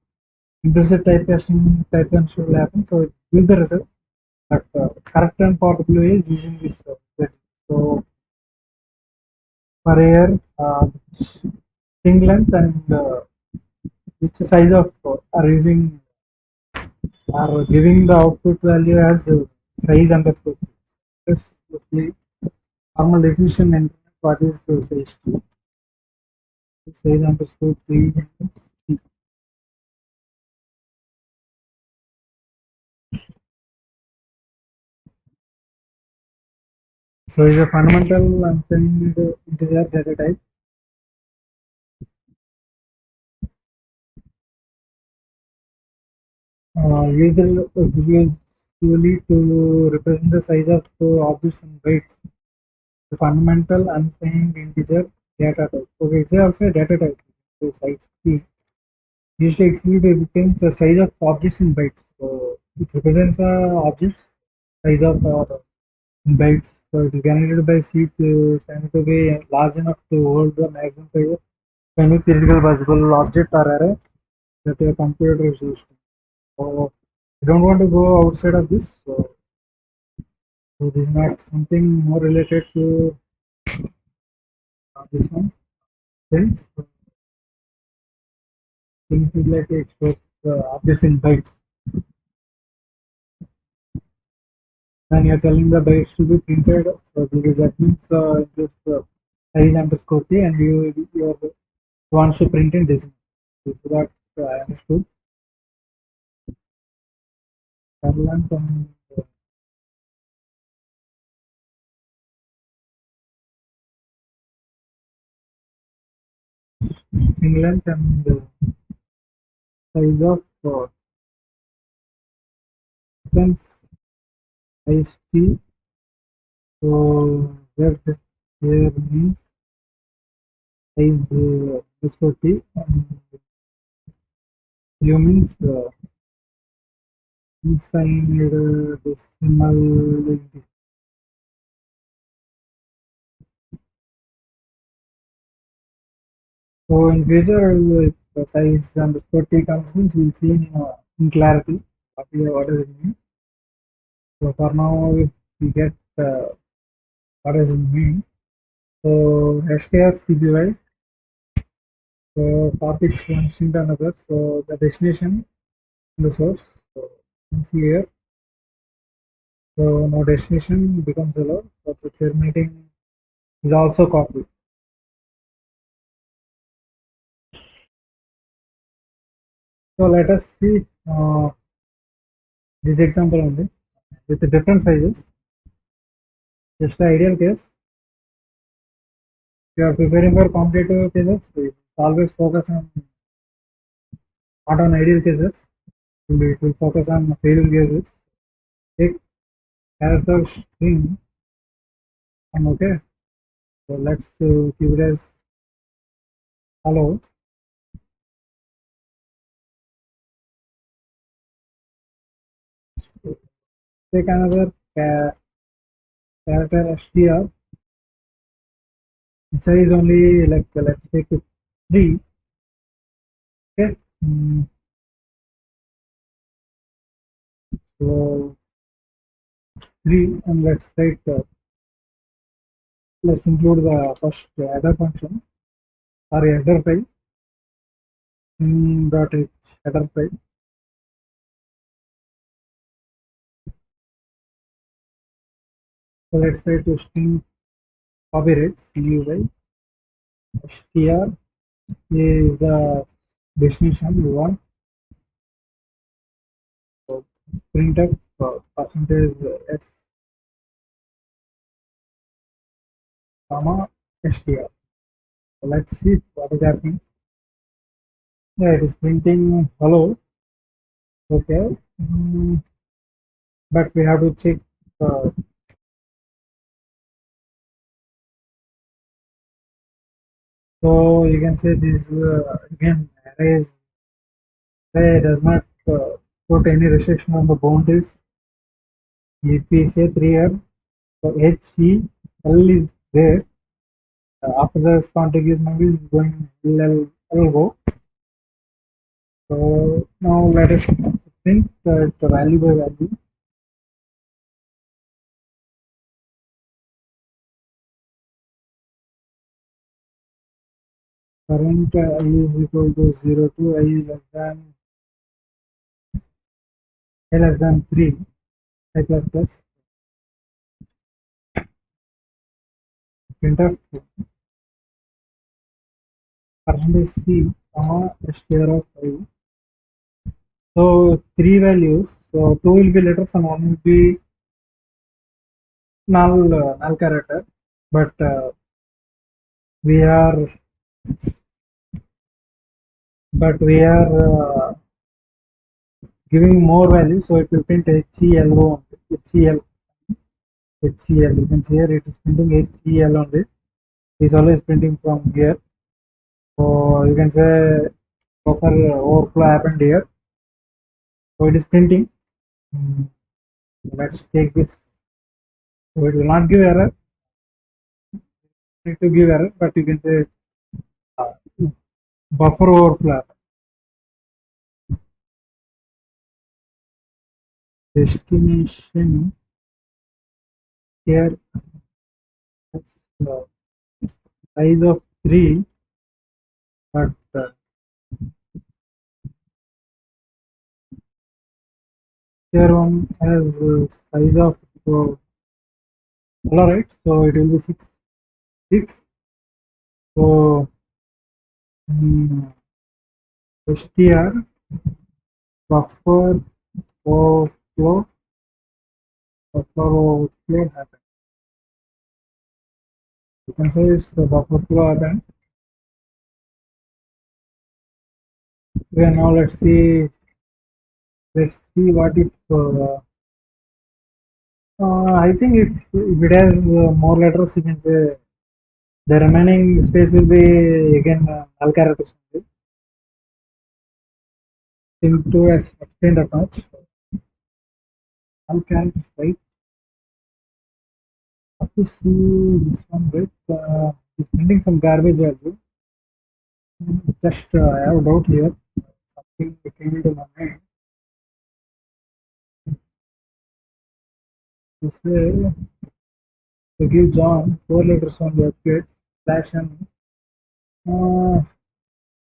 implicit typecasting will happen. So it gives the result. But correct and possible way is using this setting. So for here, string length and which size of are using are giving the output value as size underscore. This is the formal definition and what is the size underscore 3. So is a fundamental unsigned integer data type. Usually to represent the size of objects in bytes. The fundamental unsigned integer data type. Okay, it's also a data type. So size t usually represents the size of objects in bytes. So it represents objects size of in bytes. So it is generated by C to stand to be large enough to hold the maximum size of any theoretical possible object or array that a computer is used. So I don't want to go outside of this. So this is not something more related to this one. Things. Things is like express objects in bytes. When you're telling the bytes to be printed, so that means just size underscore t, and you wants to print in decimal. So that I understood. Parallel and string length and size of sequence size t. So where this here means size underscore t, and u means inside decimal. So in future, if the size underscore t comes means we'll see in clarity what does it mean. So for now, if we get what does it mean, so strcpy, so topic one string to another, so the destination and the source. So you can see here, so now destination becomes hello, but the terminating is also copied. So let us see this example only with the different sizes. Just the ideal case. If you are preparing for competitive cases, so always focus on not on ideal cases. It will focus on failure cases. Take character string. And okay, so let's keep it as hello. Take another character str. Size only like let's take it 3. Okay. So 3, and let's include the first header function or header file dot h header file. So let's try to string copyright CUI str is the destination we want. So printf percentage s comma str. So let's see what is happening. Yeah, it is printing hello. Okay. But we have to check. Uh, so you can say this again array does not put any restriction on the boundaries. If we say 3 here, so HCL is there. After the contiguous number is going L go. So now let us print the value by value. Current I is equal to 0 to I less than 3 I plus plus printf percentage C comma str of 5. So 3 values. So 2 will be letters and 1 will be null character. But we are giving more value, so it will print HELO HCL HCL. You can see here it is printing HCL only. It is always printing from here. So you can say buffer overflow happened here. So it is printing. Let's take this. So it will not give error. Need to give error, but you can say uh, buffer overflow. Destination here uh, size of 3, but here one has size of all right, so it will be 6. So str buffer overflow happened. You can say it's the buffer flow happened. Okay, now let's see what if I think if it has more letters, you can say the remaining space will be again null characters only. Think to explain that much. Null characters, right? Have to see this one, right? It's printing some garbage value. Just I have a doubt here. Something came into my mind. To say to give John 4 letters on the upgrade slash and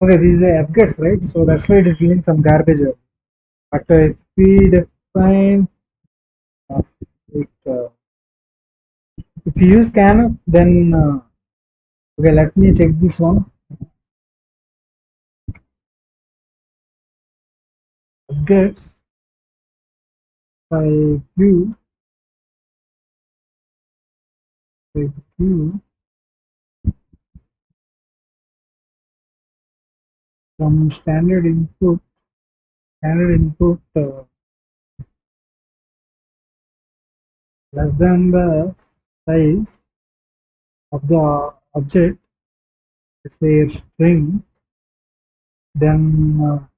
okay, this is a upgrades, right? So that's why it is giving some garbage value. But if we define it, if you use scanf, then okay, let me check this one. Upgrades by view by view from standard input less than the size of the object, let's say string, then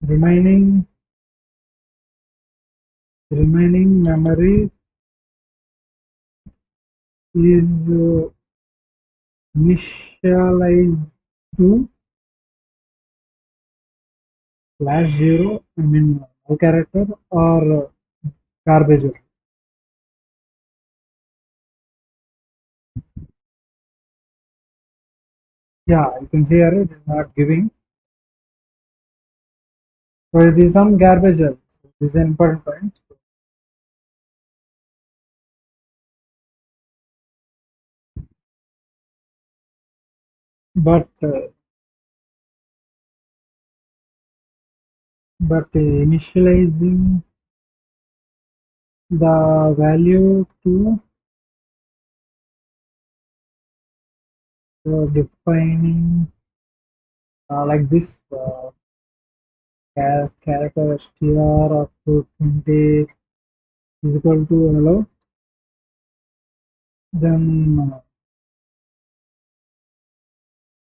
remaining memory is initialized to /0, I mean null character or garbage. Yeah, you can see here it is not giving. So it is some garbage. This is an important point. But initializing the value to defining like this character str of 20 is equal to hello, then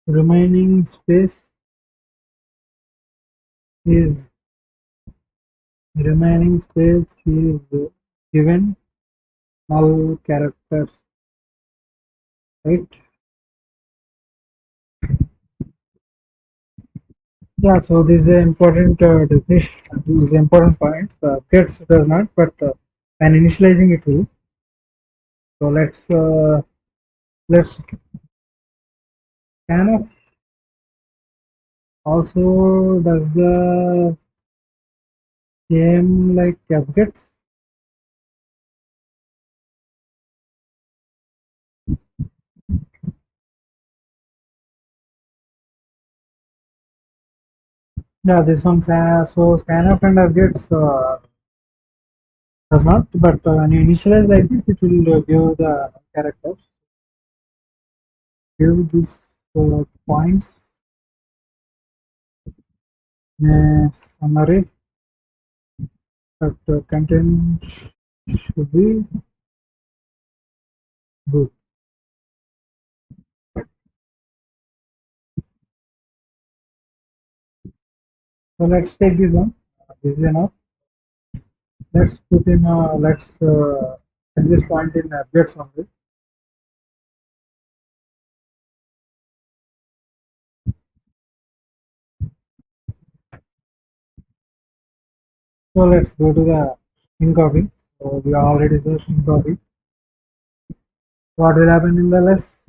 remaining space is given null characters, right? Yeah, so this is an important definition. This is an important point. Gets does not, but when initializing it will. So let's scan of also does the same like objects. Yeah, this one so scanf and objects does not, but when you initialize like this, it will give the characters, give this points in a summary, but content should be good. So let's take this one. This is enough. Let's put in at this point in objects only. So let's go to the string copy. So we already do string copy. What will happen in the less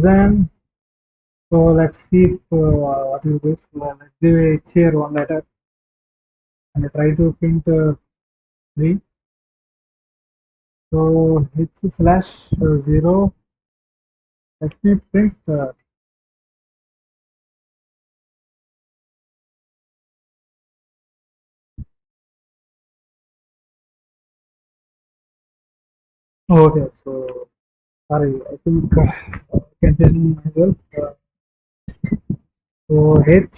than? So let's see if, what is this. Let's give a here one letter and try to print 3. So h slash 0. Let me print. Okay, so sorry, I think continue myself. So h,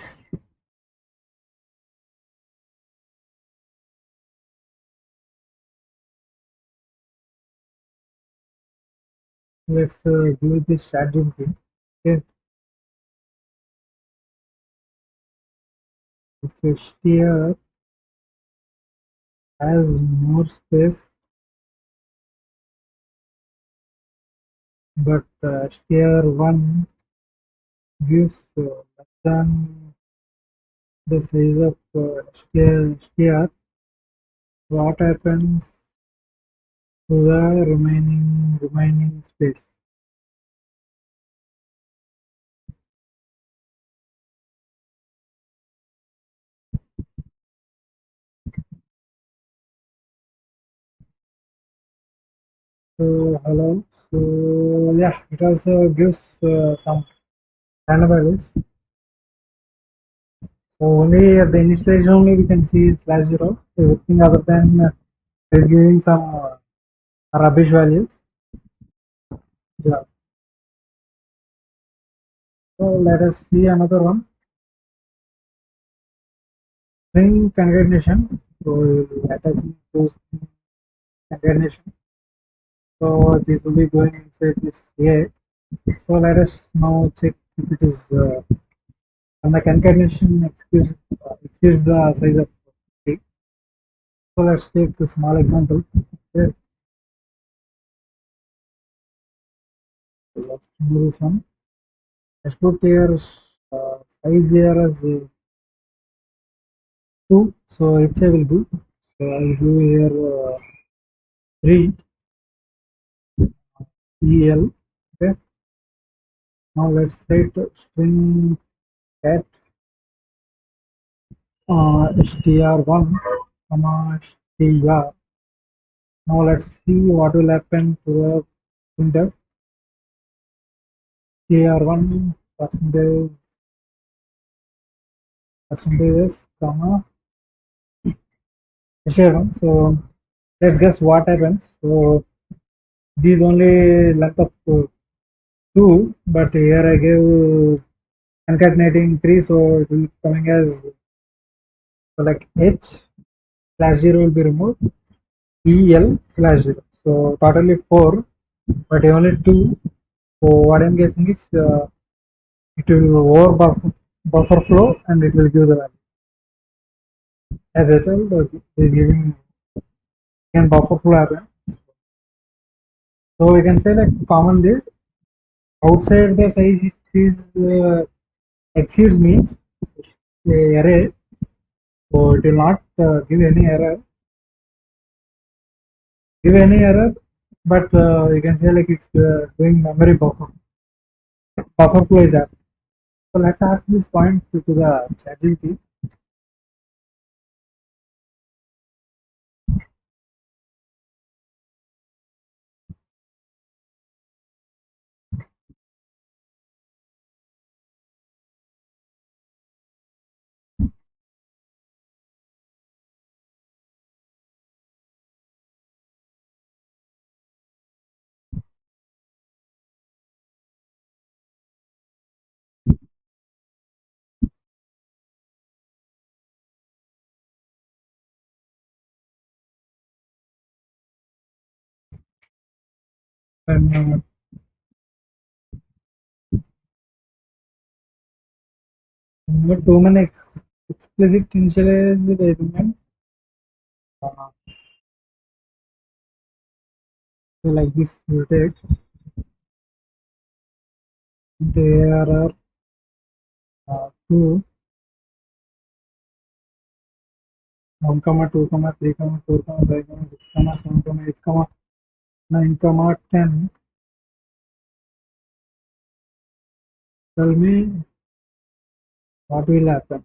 let's do this strategy. Okay, if here has more space, but here one gives less than the size of here, what happens to the remaining space? So hello. So yeah, it also gives some random values. So only at the initialization only we can see /0. Everything other than is giving some rubbish values. Yeah. So let us see another one. String concatenation. So let us use concatenation. So this will be going inside this A. So let us now check if it is and the concatenation exceeds the size of A. So let's take a small example. Okay. So let's do this one. Let's put here size here as 2. So HA will do. So I will do here 3 EL. Okay. Now let's write string cat str1 comma str. Now let's see what will happen to the printf. str1 percentages comma str1. So let's guess what happens. So these only length of 2, but here I gave concatenating 3, so it will be coming as, so like h slash 0 will be removed, el slash 0. So totally 4, but only 2. So what I'm guessing is it will over buffer flow and it will give the value. As I told, is giving can buffer flow happen. So we can say like commonly outside the size it is exceeds means array, so it will not give any error, but you can say like it's doing memory buffer flow is that. So let's ask this point to the ChatGPT. And too many explicit initialized element. Uh, so like this voltage, there are 2, 1 comma 2 comma 3 comma 4 comma 5 comma 6 comma 7 comma 8 comma 9 comma 10. Tell me what will happen.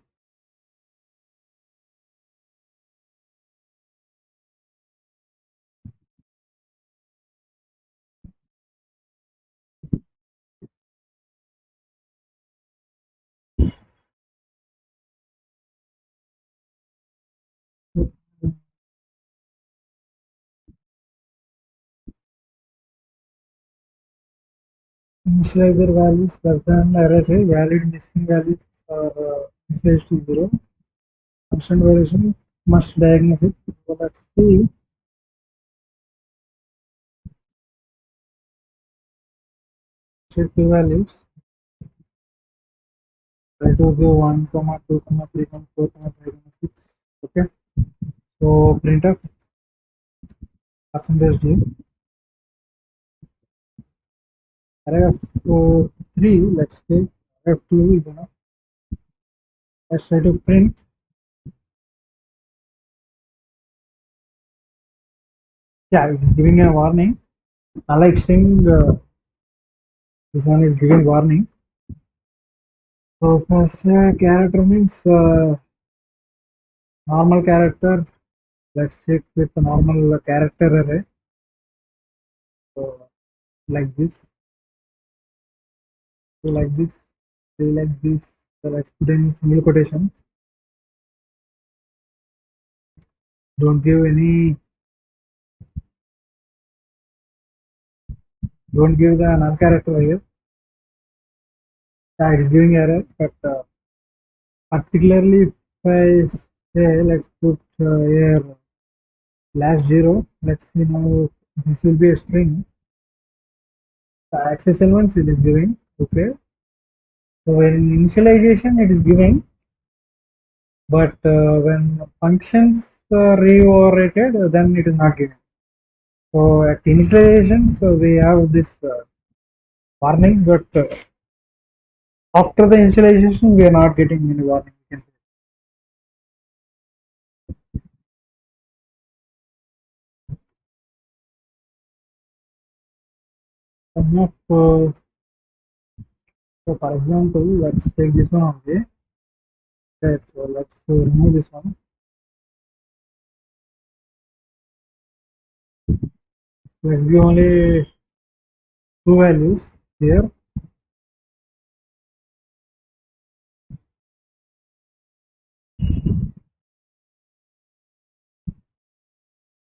Initializer values less than array say valid missing values are initialized to 0. Constant variation must diagnose it. So let's see. Check the values. Try to give 1 comma 2 comma 3 comma 4 comma 5 comma 6. Okay. So printf percentage d array of 3. Let's say array of 2 is enough. Let's try to print. Yeah, it is giving a warning. Unlike string, this one is giving warning. So first character means normal character. Let's check with the normal character array. So like this. So like this. So like this. So let's put in single quotations. Don't give any. Don't give the null character here. It's giving error, but particularly if I say let's put here last 0, let's see now this will be a string. The access elements it is giving, okay. So in initialization it is giving, but when functions re-overrated, then it is not giving. So at initialization, so we have this warning, but after the initialization, we are not getting any warning. Some of, so for example, let's take this one only. Okay, so let's remove this one. Let's give only two values here.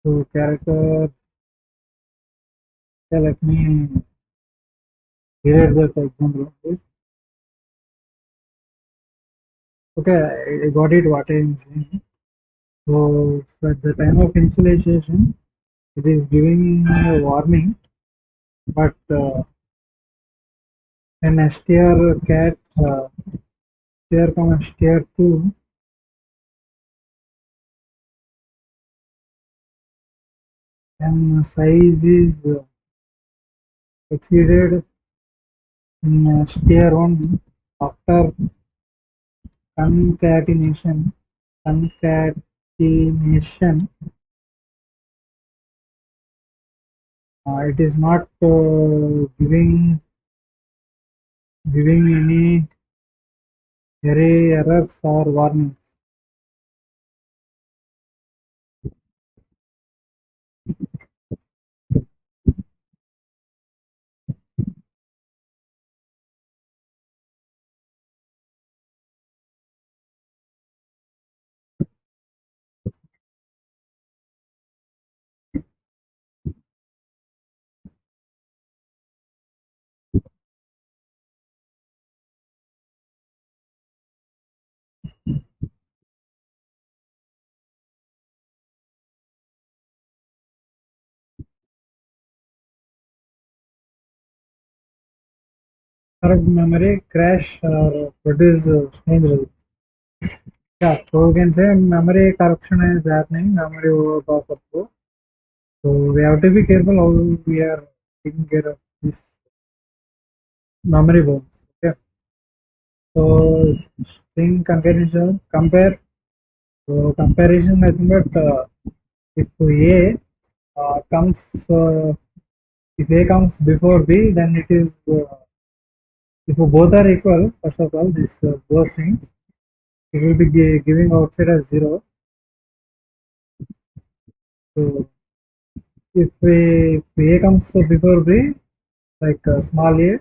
So character, okay, let me erase that example. Okay, I got it what I am saying. So at the time of initialization, it is giving a warning, but when str cat str comma str2, and size is exceeded in str1 after concatenation, it is not giving any array errors or warnings. Corrupt memory crash or produce strange results. Yeah, so we can say memory corruption is happening, memory overpass also. So we have to be careful how we are taking care of this memory bones. Okay. So string concatenation compare. So comparison nothing but if A comes if A comes before B, then it is if both are equal. First of all, this both things it will be giving outside as 0. So if A comes before B, like small a,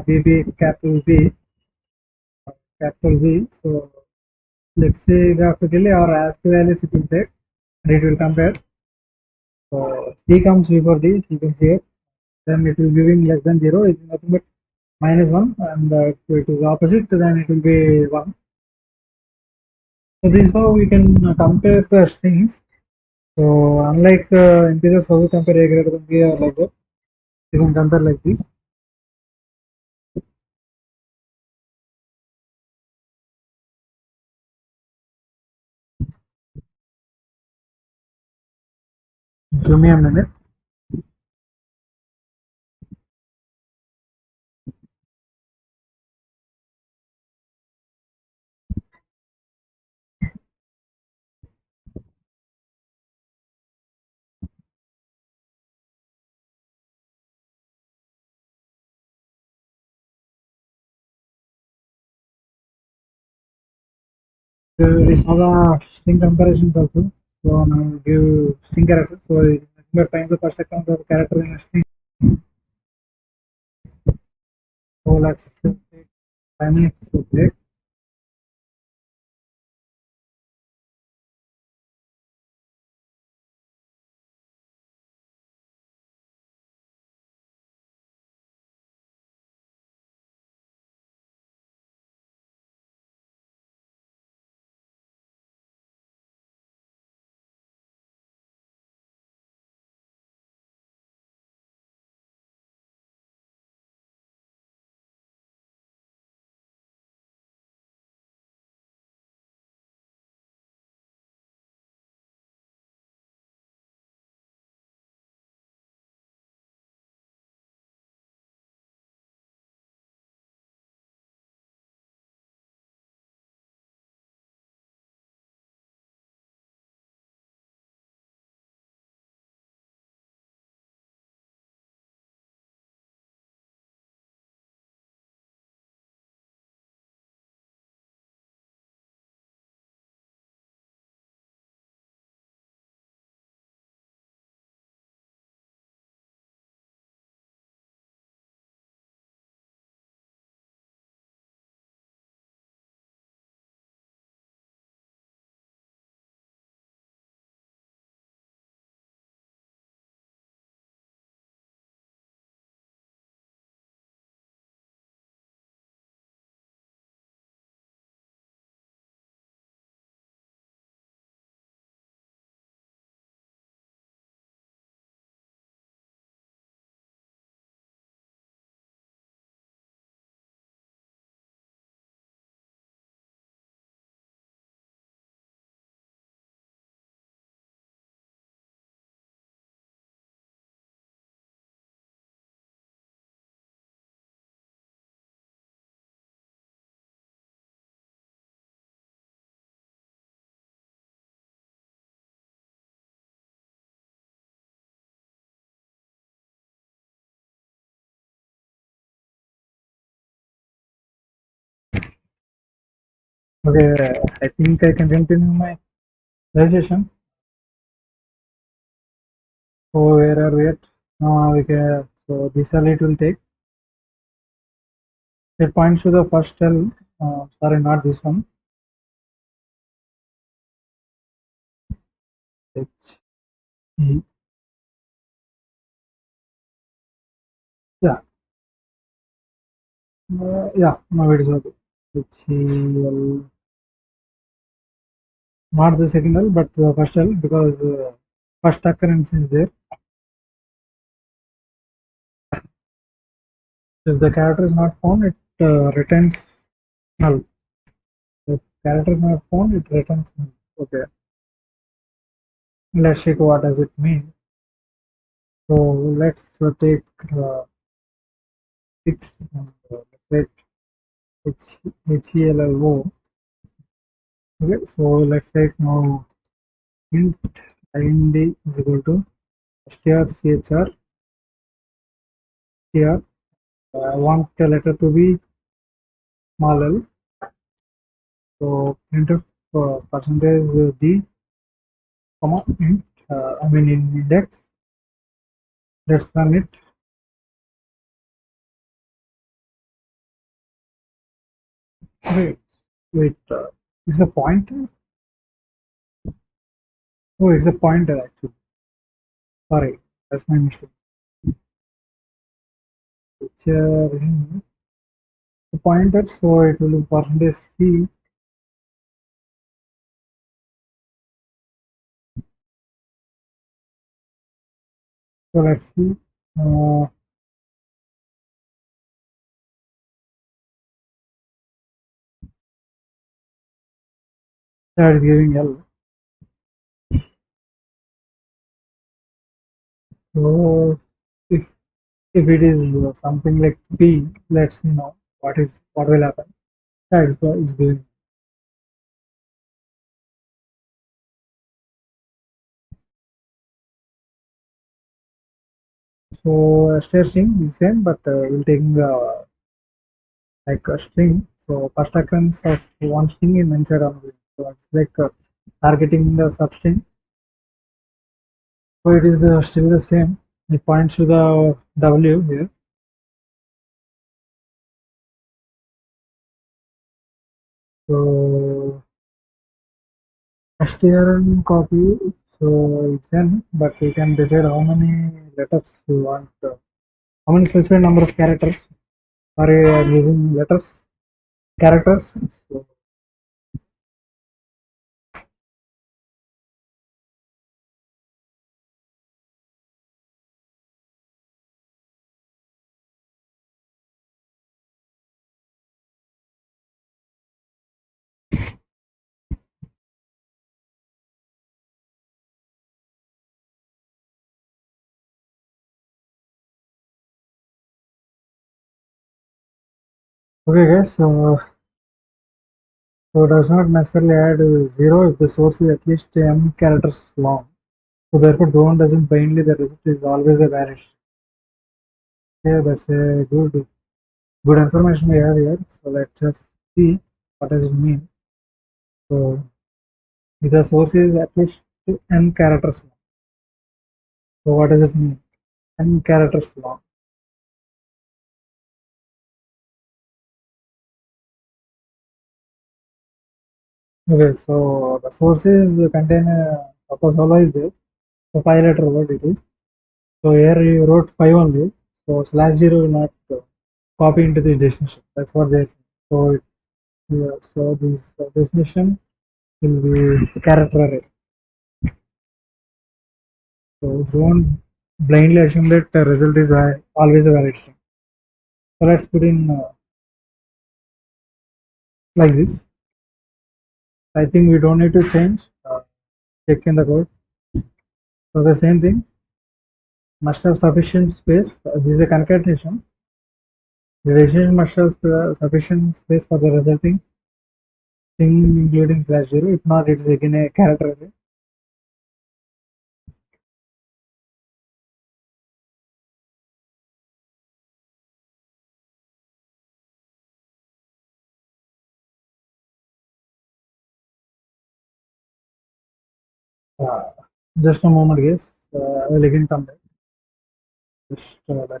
B capital B, capital B. So let's say graphically or as values it will take and it will compare. So C comes before D, you can see it. Then it will giving less than 0. It is nothing but -1, and if it is opposite, then it will be 1. So this is how we can compare the strings. So unlike integers, how we compare a greater than b or like that, you can compare like this. Give me a minute. We saw the string comparisons also. So now give string character. So remember find the first account of character in a string. So let's take 5 minutes to play. Okay, I think I can continue my session. So where are we at? We can, so this cell it will take. It points to the first cell. Sorry, not this one. H E. Yeah, yeah. Now it is okay. H E L. Not the second L, but the first L because first occurrence is there. If the character is not found, it returns null. If character is not found, it returns null. Okay. Let's check what does it mean. So let's take 6 and let's take HELLO. Okay, so let's take now int ind is equal to strchr here. I want the letter to be small l. So printf percentage d comma int I mean in index. Let's run it. Wait, it's a pointer. Oh, it's a pointer actually. Sorry, that's my mistake. It's a pointer, so it will be percentage c. So let's see. Uh, that is giving L. So if it is something like P, let's see now what will happen. That is what is giving. So string is same, but we'll taking like a string. So first occurrence of one string in inside of it. So it's like targeting the substring. So it is still the same. It points to the W here. So string copy. So it's n, but we can decide how many letters we want. How many specified number of characters? Sorry, I'm using letters, characters. So, okay, guys. So does not necessarily add 0 if the source is at least m characters long. So therefore, don't doesn't bindly the result is always a valid. Yeah, that's a good information we have here. So let's just see what does it mean. So if the source is at least n characters long. So what does it mean? N characters long. Okay, so the sources contain suppose hello is there. So 5 letter word it is. So here you wrote 5 only. So slash 0 will not copy into this destination. That's what they say. So yeah, so this definition will be character array. So don't blindly assume that the result is always a valid string. So let's put in like this. I think we don't need to change. Check in the code. So the same thing must have sufficient space. This is a concatenation. The relationship must have sufficient space for the resulting string including slash 0. If not, it's again a character array. Uh, just a moment, guys. I will again come back. Just hello, guys.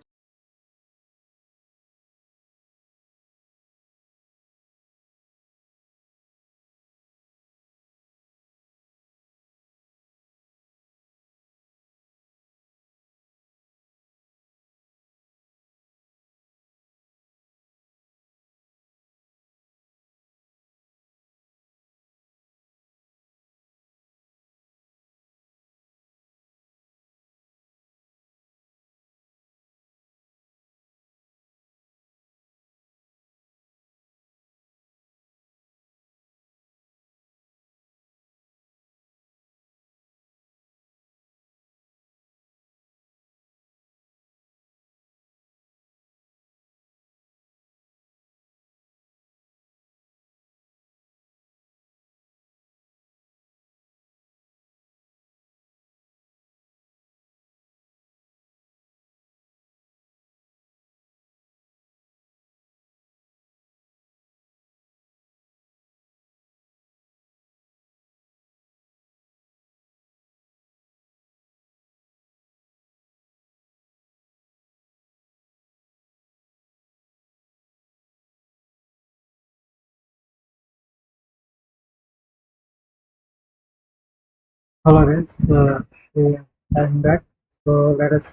I'm back. So let us.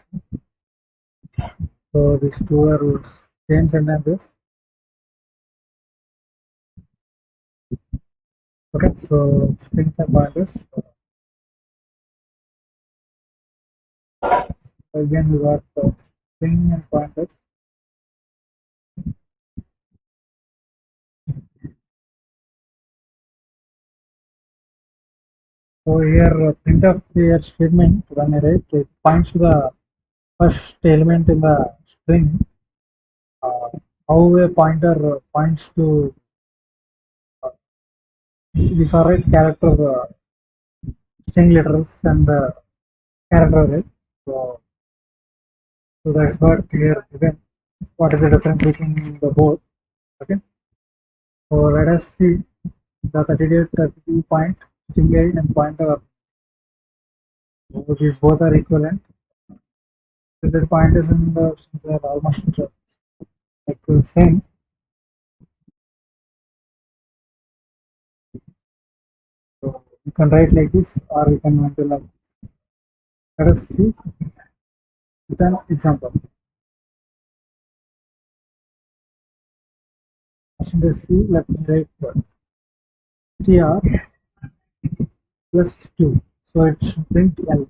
So these two are same sentences. Okay. So strings and pointers. Again, we got string and pointers. So here, printf here statement when I write it points to the first element in the string. How a pointer points to uh, these are right character string letters and character, right? So, so that's what here given. What is the difference between the both? Okay. So let us see the 32 point string age and pointer. So these both are equivalent. So the point is in the they are almost like the same. So you can write like this, or you can write like. Let us see with an example. Let C. Let me write str plus 2. So it should print L.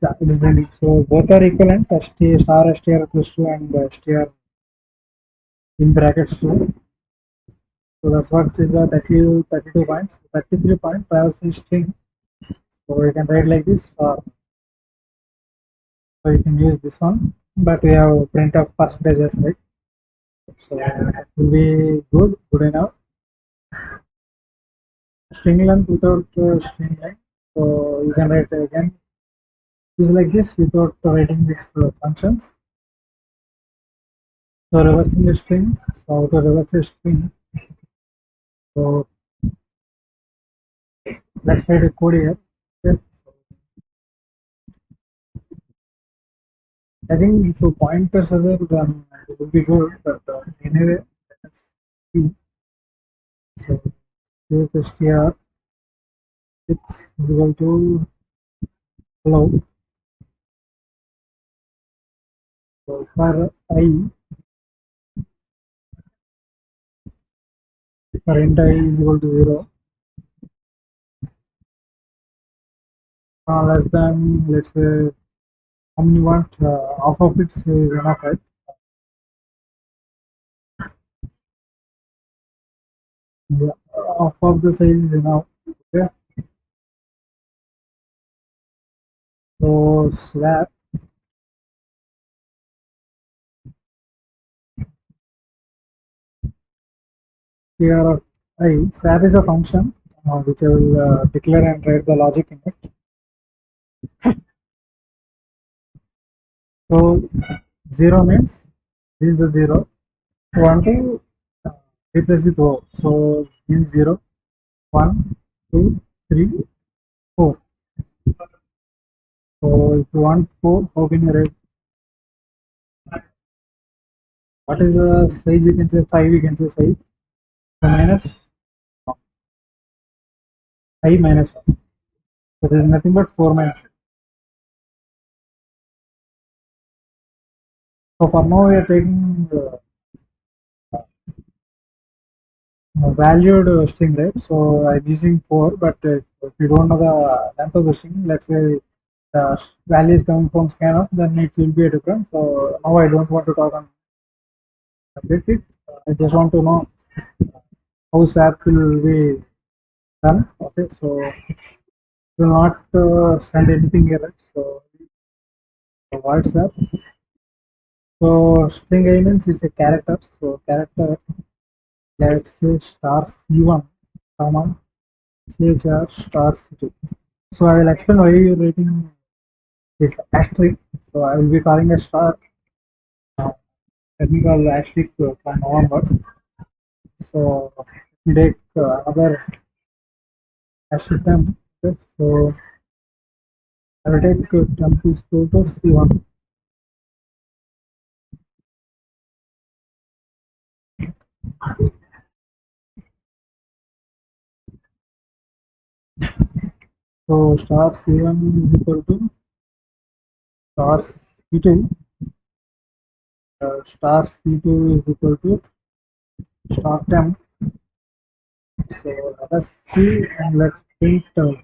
Yeah, it is printing. So both are equivalent. Str plus 2 and str in brackets 2. So that's what is the 32 points. 33 point privacy string. So you can write like this, or so you can use this one. But we have print of percentages, right? So it will be good enough. String length without string length. So you can write again. Use like this without writing these functions. So reversing the string. So to reverse the string. So let's write a code here. Okay. I think if you pointers are there, then it will be good. But anyway, let's see. So here's str. It's equal to hello. So for int I is equal to 0. Less than, let's say, how many want? Half of it is enough, right? Yeah, half of the size is enough. Okay. So slab here of I. Slab is a function which I will declare and write the logic in it. So 0 means this is the 0. You want to replace with O. So means 0, 1, 2, 3, So if you want 4, how can you write? What is the size? We can say 5. We can say size. So minus I minus 1. So there is nothing but 4 minus 1. So for now we are taking valued string, right? So I'm using 4, but if you don't know the length of the string, let's say the value is coming from scanf, then it will be a different. So now I don't want to talk on it. I just want to know how swap will be done. Okay, so will not send anything here, right? So avoid swap. So string elements is a character. So character, let's say star C1, comma CHR star C2. So I will explain why you are writing this asterisk. So I will be calling a star technical asterisk from now onwards. So we take another asterisk temp. Okay, so I will take temp is equal to C1. So star C1 is equal to star C2. Star C2 is equal to star temp. So let us see and let's print of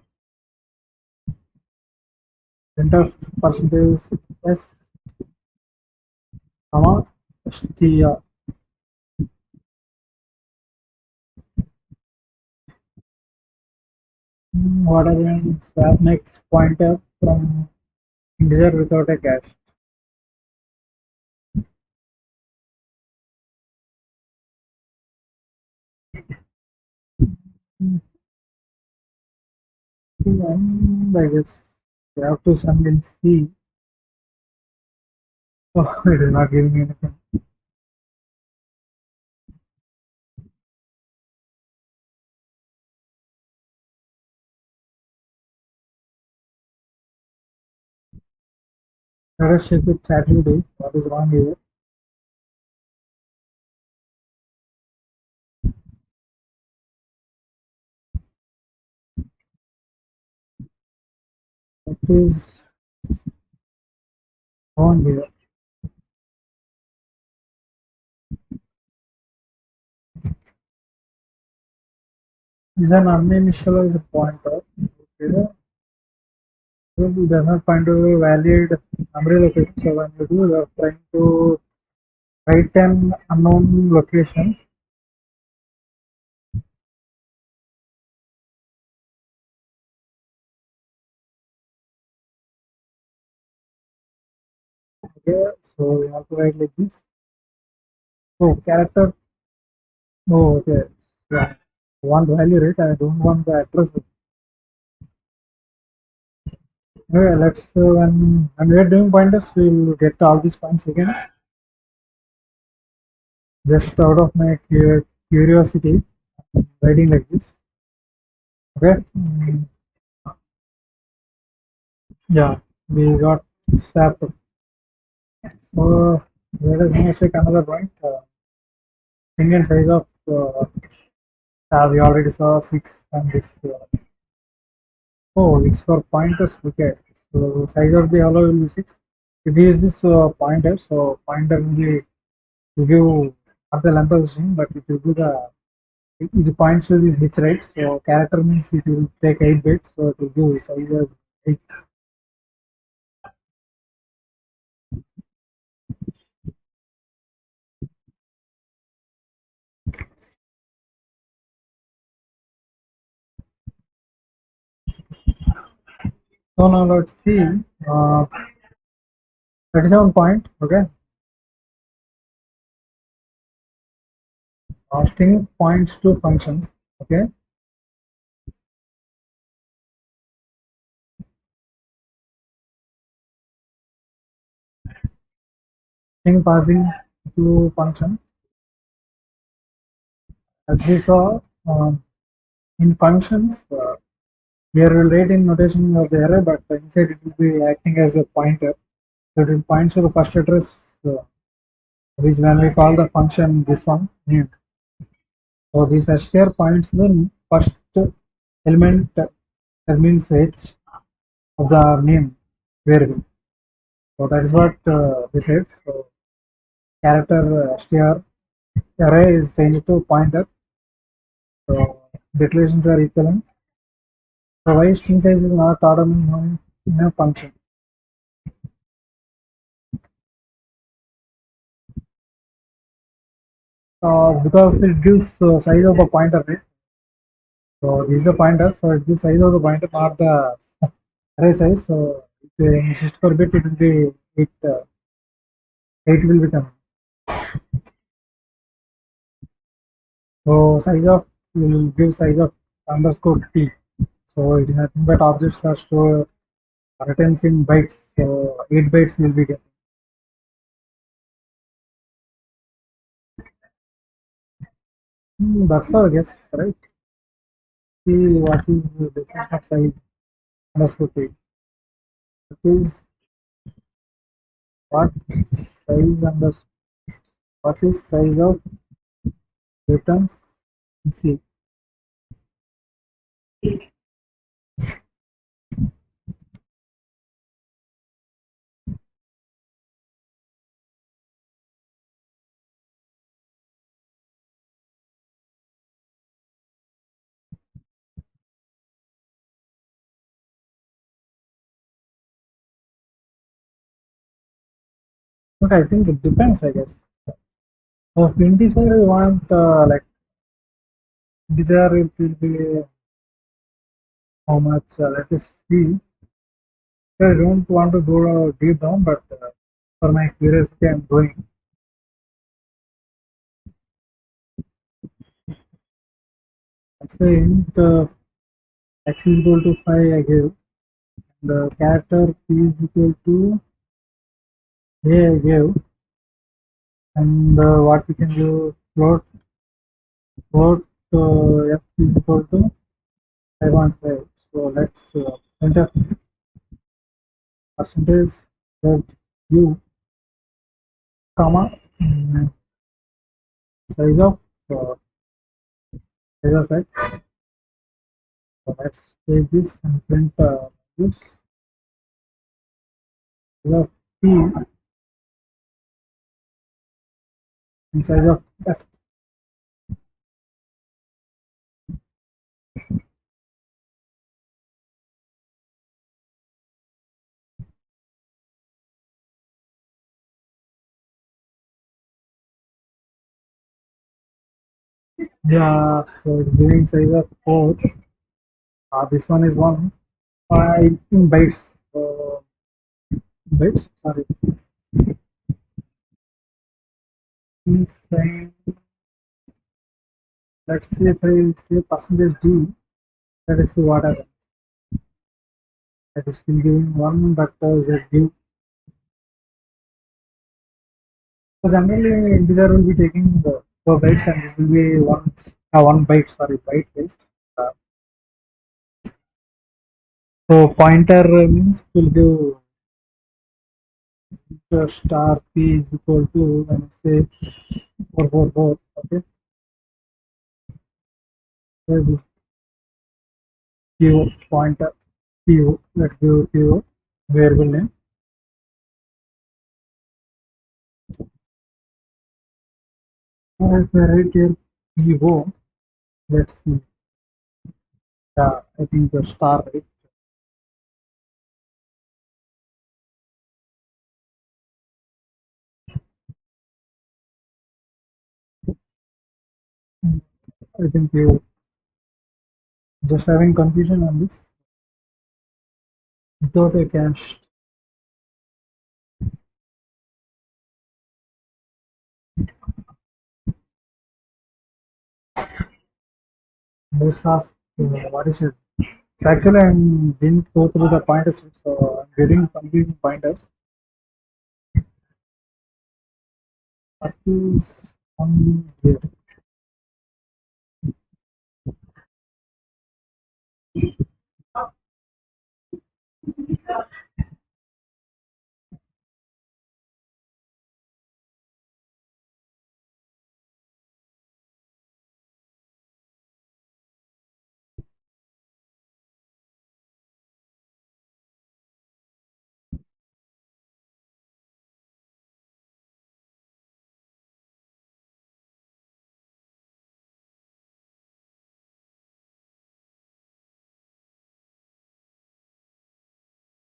percentage s comma str. What again? Swap makes pointer from integer without a cache. And I guess we have to send in C. Oh, it is not giving me anything. Let us check with ChatGPT. What is wrong here? What is wrong here? Is an uninitialized pointer. Okay. So it does not point to a valid memory location. So when you do, you are trying to write an unknown location. Okay, so you have to write like this. Oh, character. Oh, okay. Yeah. Want value, right? I don't want the address. Okay, let's when we are doing pointers, we'll get all these points again. Just out of my curiosity, writing like this. Okay. Yeah, we got swapped. So let us now check another point. Indian size of we already saw 6 and this. Oh, it's for pointers. Okay. So size of the hello will be 6. If we use this pointer, so pointer will be to give not the length of the string, but it will do the points to this h, right? So character means it will take 8 bits, so it will give size as 8. So now let's see. 37 point. Okay. String points to functions. Okay. String passing to function. As we saw in functions, Here will write in notation of the array, but inside it will be acting as a pointer. So it will point to the first address, which when we call the function this one named. So this str points the first element, that means h of the name variable. So that is what this is. So character str array is changed to pointer. So declarations are equivalent. So why string size is not ordered in a function? Because it gives size of a pointer, right? So this is the pointer, so it gives size of the pointer, not the array size. So if you insist for bit, it will be 8 will become. So size of will give size of underscore t. So it is nothing but objects are stored returns in bytes. So 8 bytes will be getting. That's all, I guess, right? See what is the definition of size underscore t. It is what size under what is size of returns in C. But I think it depends, I guess. So if integer we want like integer, it will be how much? Let us see. I don't want to go deep down, but for my curiosity, I'm going. Let's say int x is equal to 5, I give. The character p is equal to a, I give. And what we can do, float f is equal to 5.5. So let's enter percentage of u, comma, size of uh, size of x. So let's take this and print this size of p and size of f. Yeah, so it's giving size of 4. This one is 1. In bytes. Bytes, sorry. Inside, let's see if I say percentage d, let us see what happens. That is still giving 1, but z give. So generally, integer will be taking 4 bytes, and this will be 1 byte, sorry, byte based. Uh, so pointer means will give star p is equal to, let me say, 444. Okay, so this q pointer q, let's give q variable name. So if I write here q, let's see. I think the star, right? I think you just having confusion on this without a cache. Let's ask what is it? So actually, I didn't go through the pointers, so I'm getting confusing pointers. What is on here?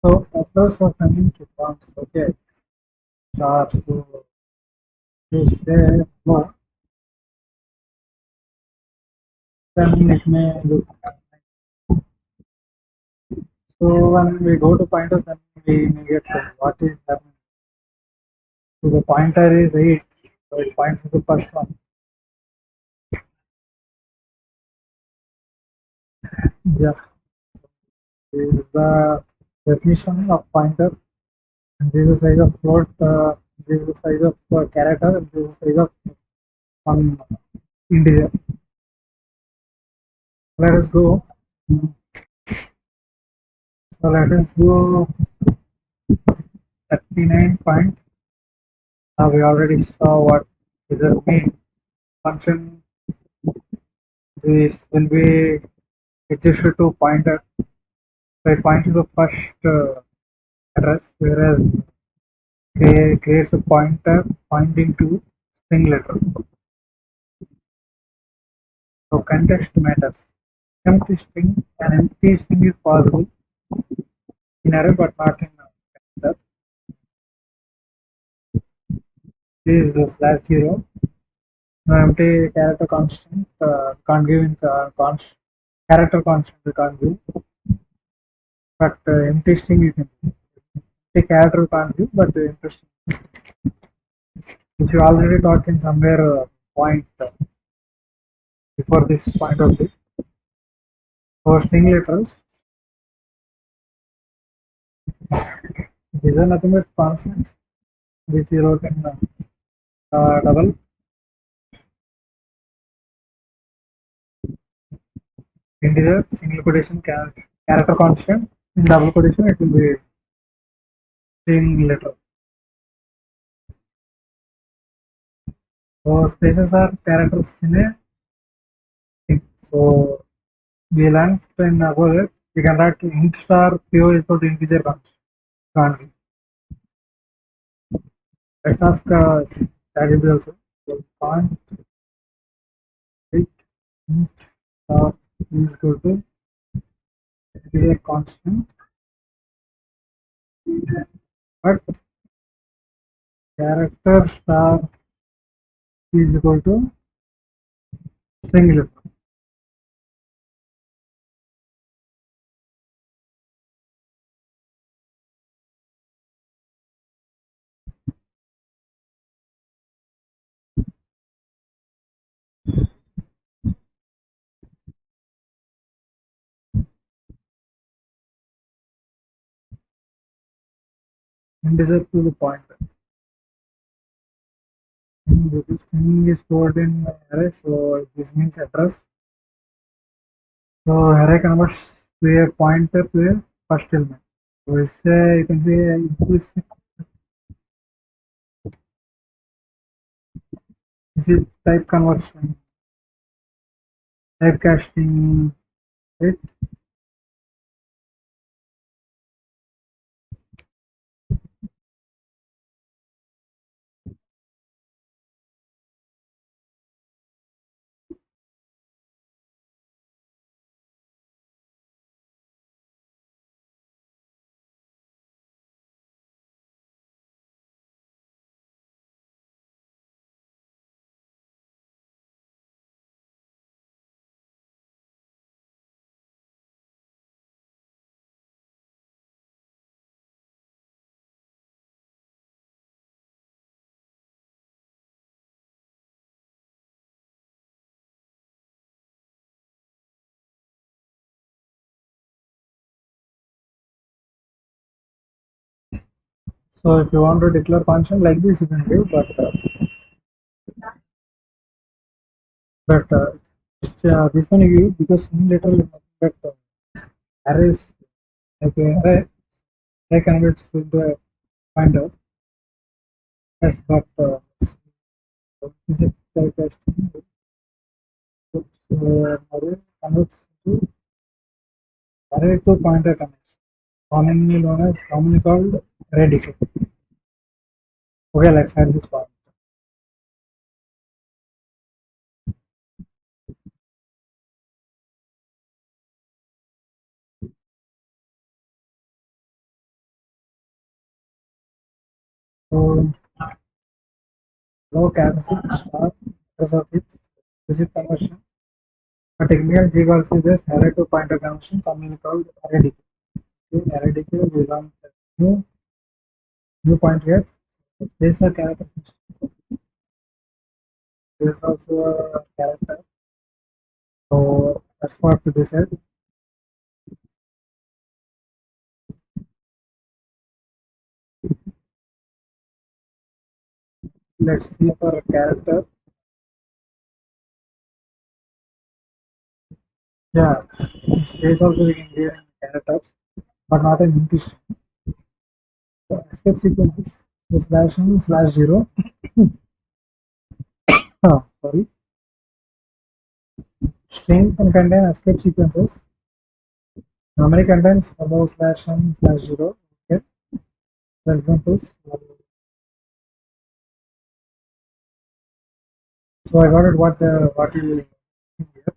So across of any two forms, okay, star. So you say no, then it may look. So when we go to pointer, then we may get what is happening. So the pointer is 8, so it points to the first one. Yeah, this is the definition of pointer. And this is the size of float. This is the size of character. And this is the size of one integer. Let us go. So let us go 39 point. We already saw what result mean. Function this will be adjusted to pointer. So it points to the first address, whereas creates a pointer pointing to string letter. So context matters. An empty string is possible in array but not in character. This is the slash zero. No empty character constant can't give in character constant we can't give, but empty string you can give. Empty character can't give, but the empty string, which you already taught in somewhere point before this point of this. For string letters, these are nothing but constants which you wrote in double integer single quotation character constant. In double quotation it will be string letter. So spaces are characters in a string. So we learned in above that we can write int star po is equal to integer constant. Let's ask variable also. So can't int star is equal to integer constant, but character star is equal to string letter. Integer to the pointer. This string is stored in array, so this means address. So array converts to a pointer to a first element. So it's you can say implicit. This is type conversion, typecasting, right? So if you want to declare function like this, you can do, but this one you use because in later is nothing but arrays like a array. array converts into a pointer. Yes, but is it like array converts to array to pointer connection, commonly called array decay. Okay, let's add this part. So low capacity star because of its visit conversion. A technical G calls is this array to pointer conversion, commonly called array decay. Okay, array decay we learn new point here. This is a character system. This is also a character. So that's what to be said. Let's see for a character. Yeah, in space also we can give in characters, but not in English. So escape sequences. So slash one slash zero. Sorry. String can contain escape sequences. Memory contains hello slash one slash zero. Okay. For examples. So I got it. What you here.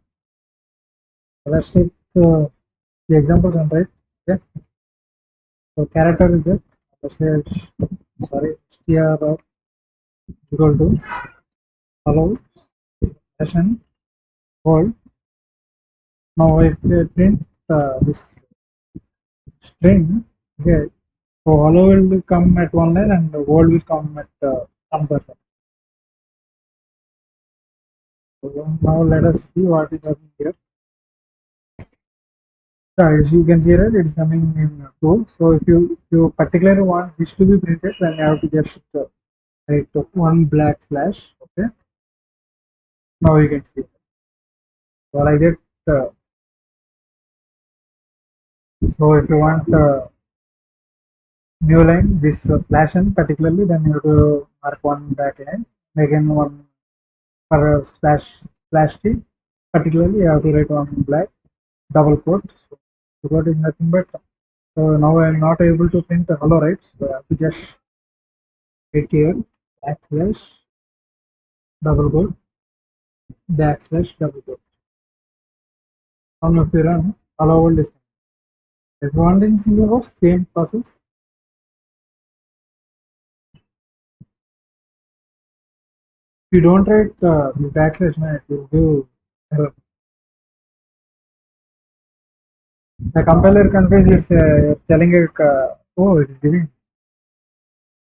Let's take the examples and write. Okay. So character is it. Let's say sorry str equal to hello session hold. Now if we print this string, okay, so hello will come at one line and the world will come at another line. So now let us see what is happening here. As you can see that it's coming in two. So if you particularly want this to be printed, then you have to just write one black slash. Okay. Now you can see. So I get. So if you want new line, this slash n particularly, then you have to mark one back line. Again one for slash t. Particularly, you have to write one black double quote. So the quote is nothing but. So now I am not able to print the hello, right? So I have to just write here backslash double quote backslash double quote. Now if you run hello world is if you want in single quote, same process. If you don't write the backslash, it will give error. The compiler config is telling it, oh, it is giving.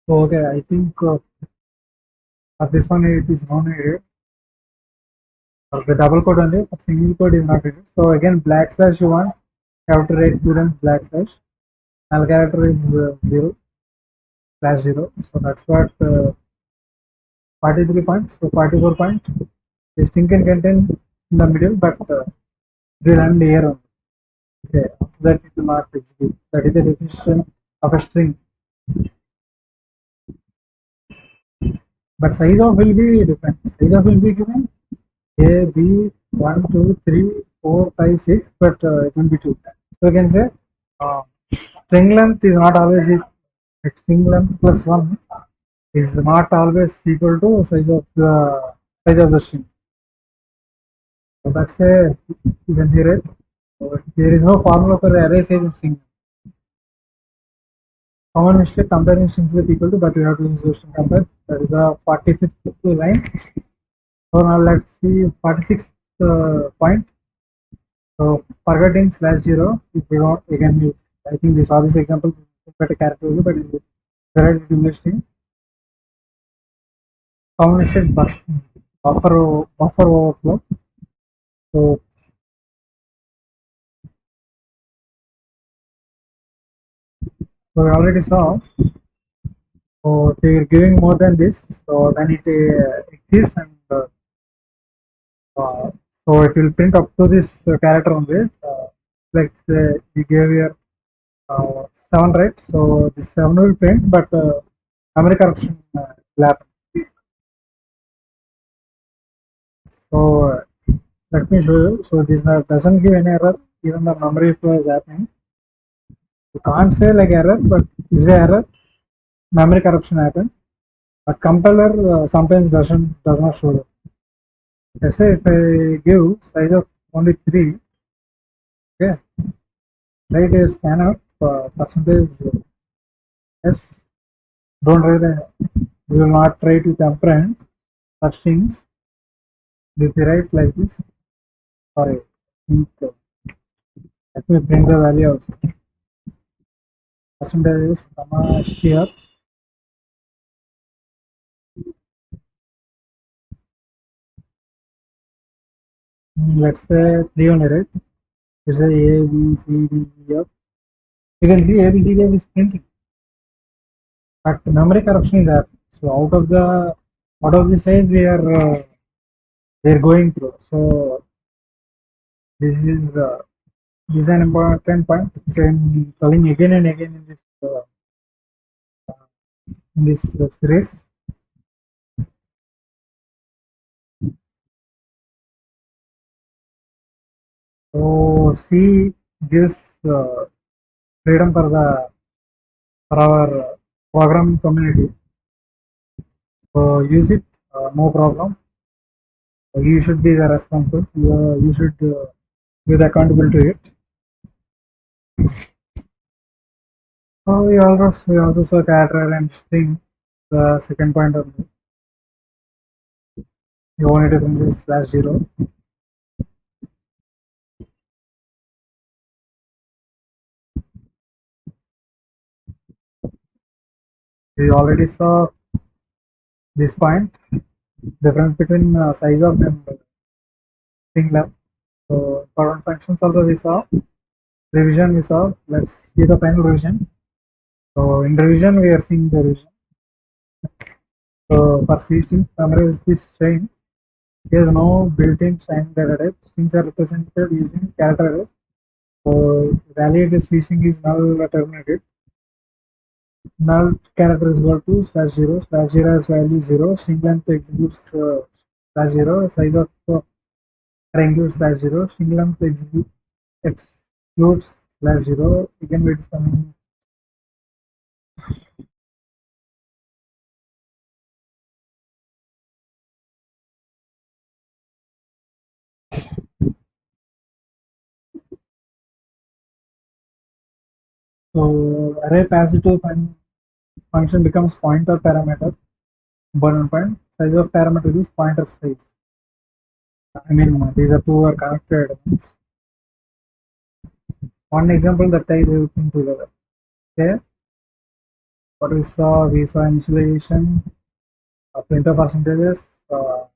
So, okay, I think for this one it is non needed. For the double quote only, for single quote is not needed. So, again, black slash you want, you have to write student black slash. Null character is 0 slash 0. So, that's what 43 points. So, 44 points. The string can contain in the middle, but it will end here only. Okay, after that it will not execute. That is the definition of a string. But size of will be different. Size of will be given A, B, 1, 2, 3, 4, 5, 6, but it will be 2. So you can say uh, string length is not always string length plus 1 is not always equal to size of the string. So that's a you can see right. So there is no formula for array size in string. Common mistake comparing strings with equal to, but we have to use string compare. That is the 45th line. So now let's see 46th point. So forgetting slash 0. If you don't again, I think we saw this example. Better character, but it's very interesting. Common mistake buffer overflow. So we already saw. So if you are giving more than this, so then it exceeds and so it will print up to this character only. Like we gave here 7, right? So this 7 will print, but memory corruption will happen. So let me show you. So this doesn't give any error, even the memory flow is happening. You can't say like error, but is a error. Memory corruption happens. But compiler sometimes does not show that. Let's say if I give size of only 3, okay, write a scanner percentage s. Don't write we will not write with ampersand for strings. If we write like this, sorry, let me print the value also. Percentage is comma str. Let's say 3 only, right? Let's say A, B, C, D, E, F. You can see A, B, C, D, F is printing. But memory corruption is there. So out of the size we are going through. So this is an important point which I am telling again and again in this series. So C gives freedom for our program community. So use it, no problem. You should be the responsible. You should be the accountable to it. So we also saw character and string. The second point of the only difference is /0. We already saw this point, difference between size of and string length. So important functions also we saw. Revision we saw. Let's see the final revision. So in revision we are seeing the revision. So for C string, summarize this string. There is no built-in string data type. Strings are represented using character arrays. So valid C string is null terminated. Null character is equal to /0. /0 has value 0. String length executes /0. Size of triangle /0. String length excludes /0. Again, with some. So array pass to function becomes pointer parameter. Important point. Size of parameter is pointer size. I mean, these are two are connected. One example that ties everything together. Okay, what we saw initialization, printf percentages, how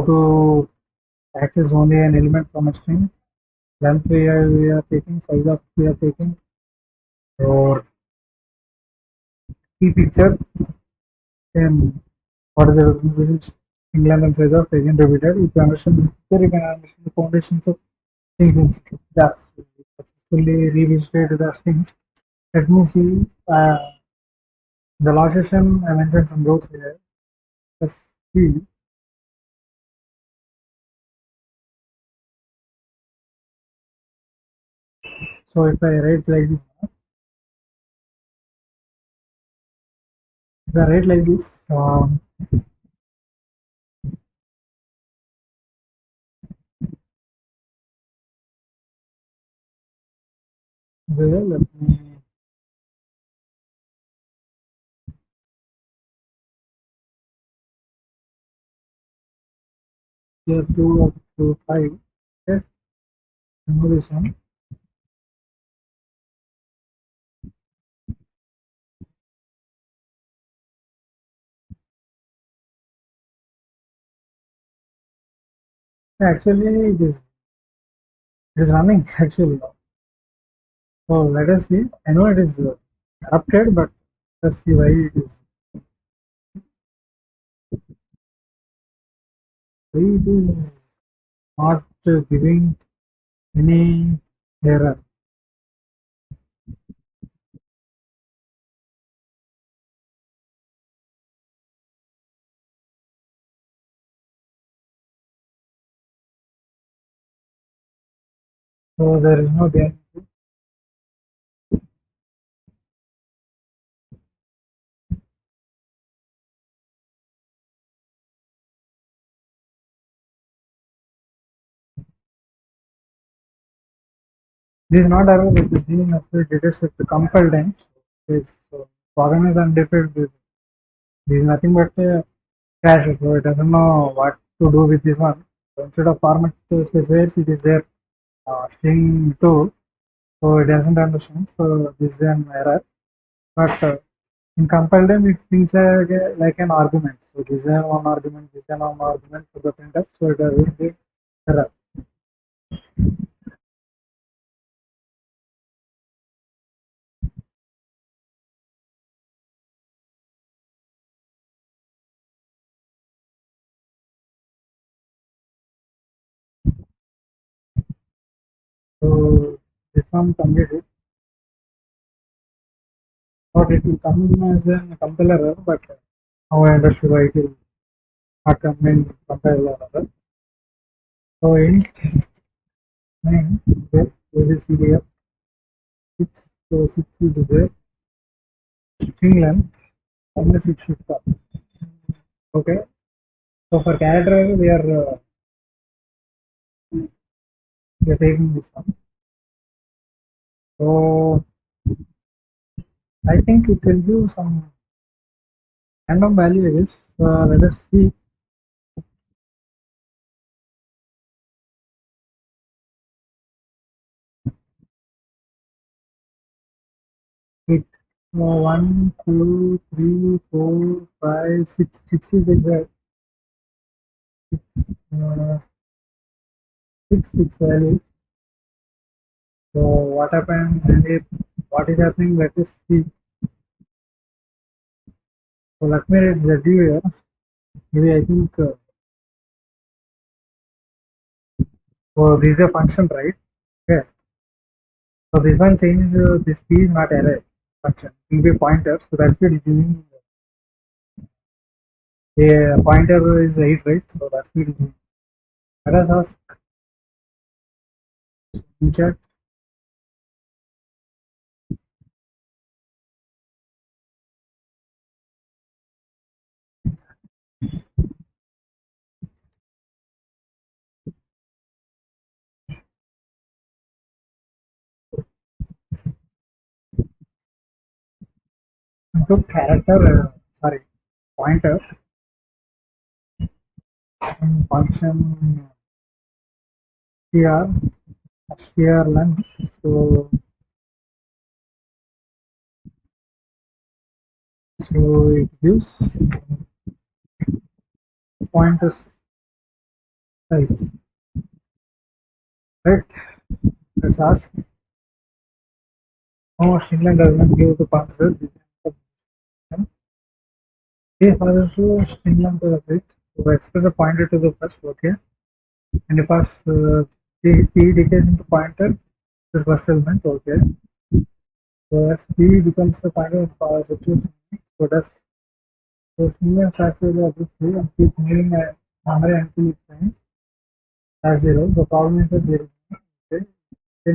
to access only an element from a string, length we are taking, size of we are taking, or key picture, and what is the string length and size of taken repeated. If you understand this picture, you can understand the foundations of things. That's successfully revisited the strings. Let me see the last session I mentioned some rows here. Let's see. So if I write like this, if I write like this, well, let me here 2 up to 5. Okay, remove this one. Actually, it is running actually. So let us see. I know it is corrupted, but let's see why it is not giving any error. So there is no gain. This is not error, it is being associated with the compile time. So program is undefeated. This is nothing but a crash, so it doesn't know what to do with this one. So instead of format specifiers, it is there string 2, so it doesn't understand. So this is an error. But in compile time, it thinks like an argument. So this is one argument, this is one argument for the printf. So it will be error. So this one completed. Thought it will come as a compiler error, but now I understood why it will not come in compiler error. So int name there is CDF 6, so 6 is there. String length unless it should come. Okay. So for character we are taking this one. So I think it will give some random value, I guess. Let us see. It 1, 2, 3, 4, 5, 6. 6 is exact. 6, 6 values. So what happened? What is happening? Let us see. So let me read Z here. Maybe I think. So this is a function, right? Okay. So this one change this p is not array function. It will be pointer. So that's it is giving a pointer is 8, right? So that's it is giving. Let us ask in chat. Into character, sorry, pointer function str str length. So it gives pointer size, right? Let's ask. No, string length does not give the pointer. This passes to string length to the fifth. So express the pointer to the first. Okay, and if pass p decays into pointer the first element. Okay, so as p becomes the pointer of situation. So that's so string factor of this tree and keep moving a number until it finds as 0. The problem is that there is no okay,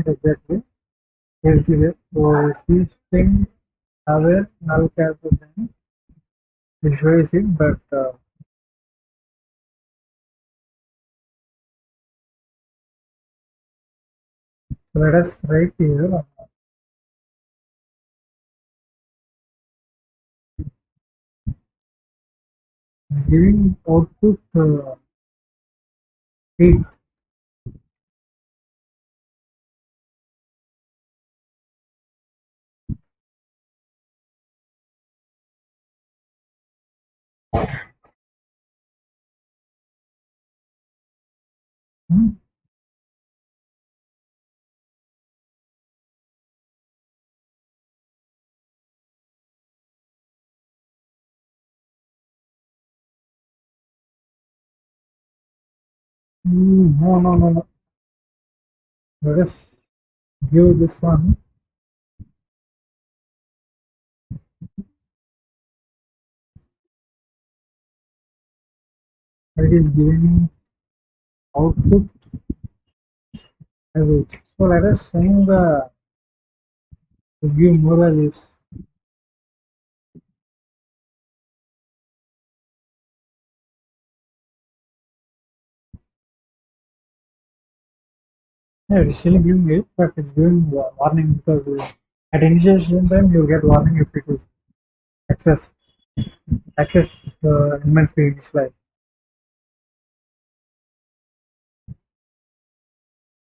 exactly here. So C string have a null character thing. It shows it, but let us write here. It's giving output 8. Hmm? No, no, no, no. Let us give this one. It is giving output as 8. So let us change the, let's give more values. Yeah, it's still giving it, but it's giving warning because at initiation time you'll get warning if it is access the element speed initialized.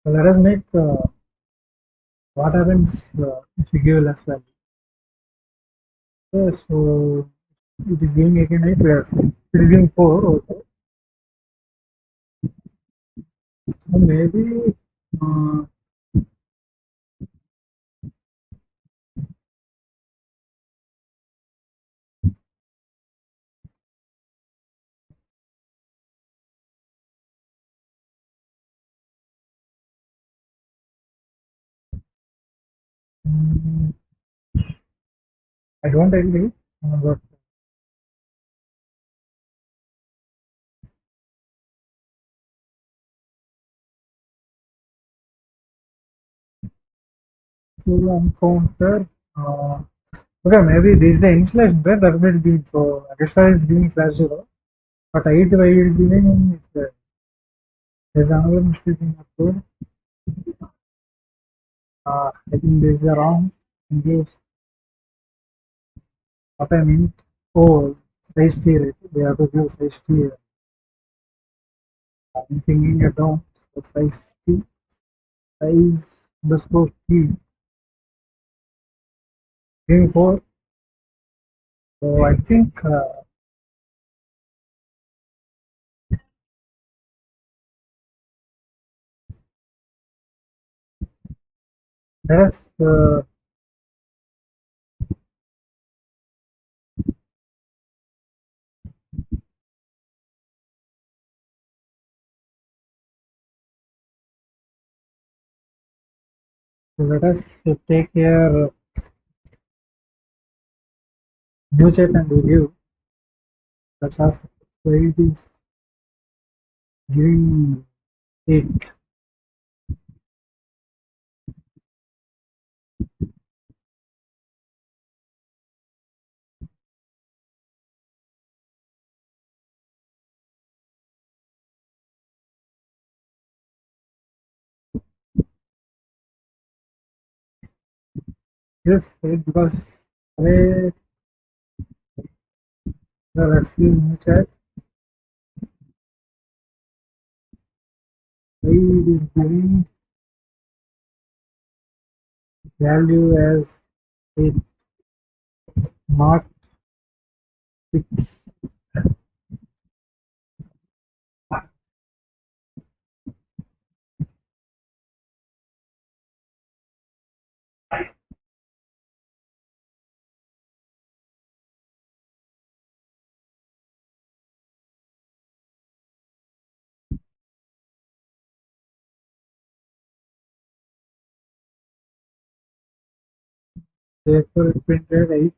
So let us make what happens if you give less value. Okay, so it is giving again 8, it is giving 4 also. So maybe uh, mm, I don't agree, but to encounter. Okay, maybe this is the initialization, right? That means being so extra is giving slash 0, but 8 by 8 is giving it's there's another mistake in the code. I think this is wrong. And gives what I mean. Oh, size T, right? We have to give size T. I'm thinking it down. So size T, size underscore T, giving 4. So I think that's so let us take here new chat and review. Let's ask why it is giving 8. Yes, 8 because array, let's see new chat. Why it is giving value as 8, not 6. Therefore, it printed 8.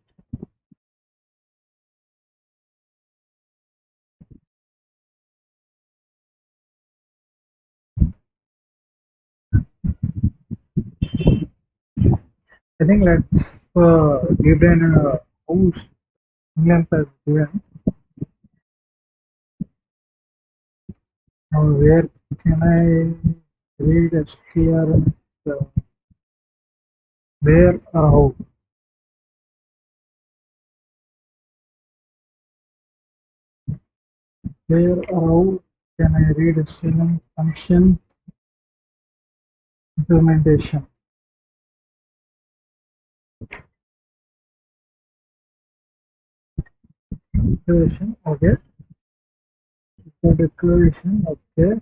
I think let's give an house length as given. Now, where can I read str? Uh, where or how? Where or how can I read string function implementation? Declaration, okay. The declaration, okay.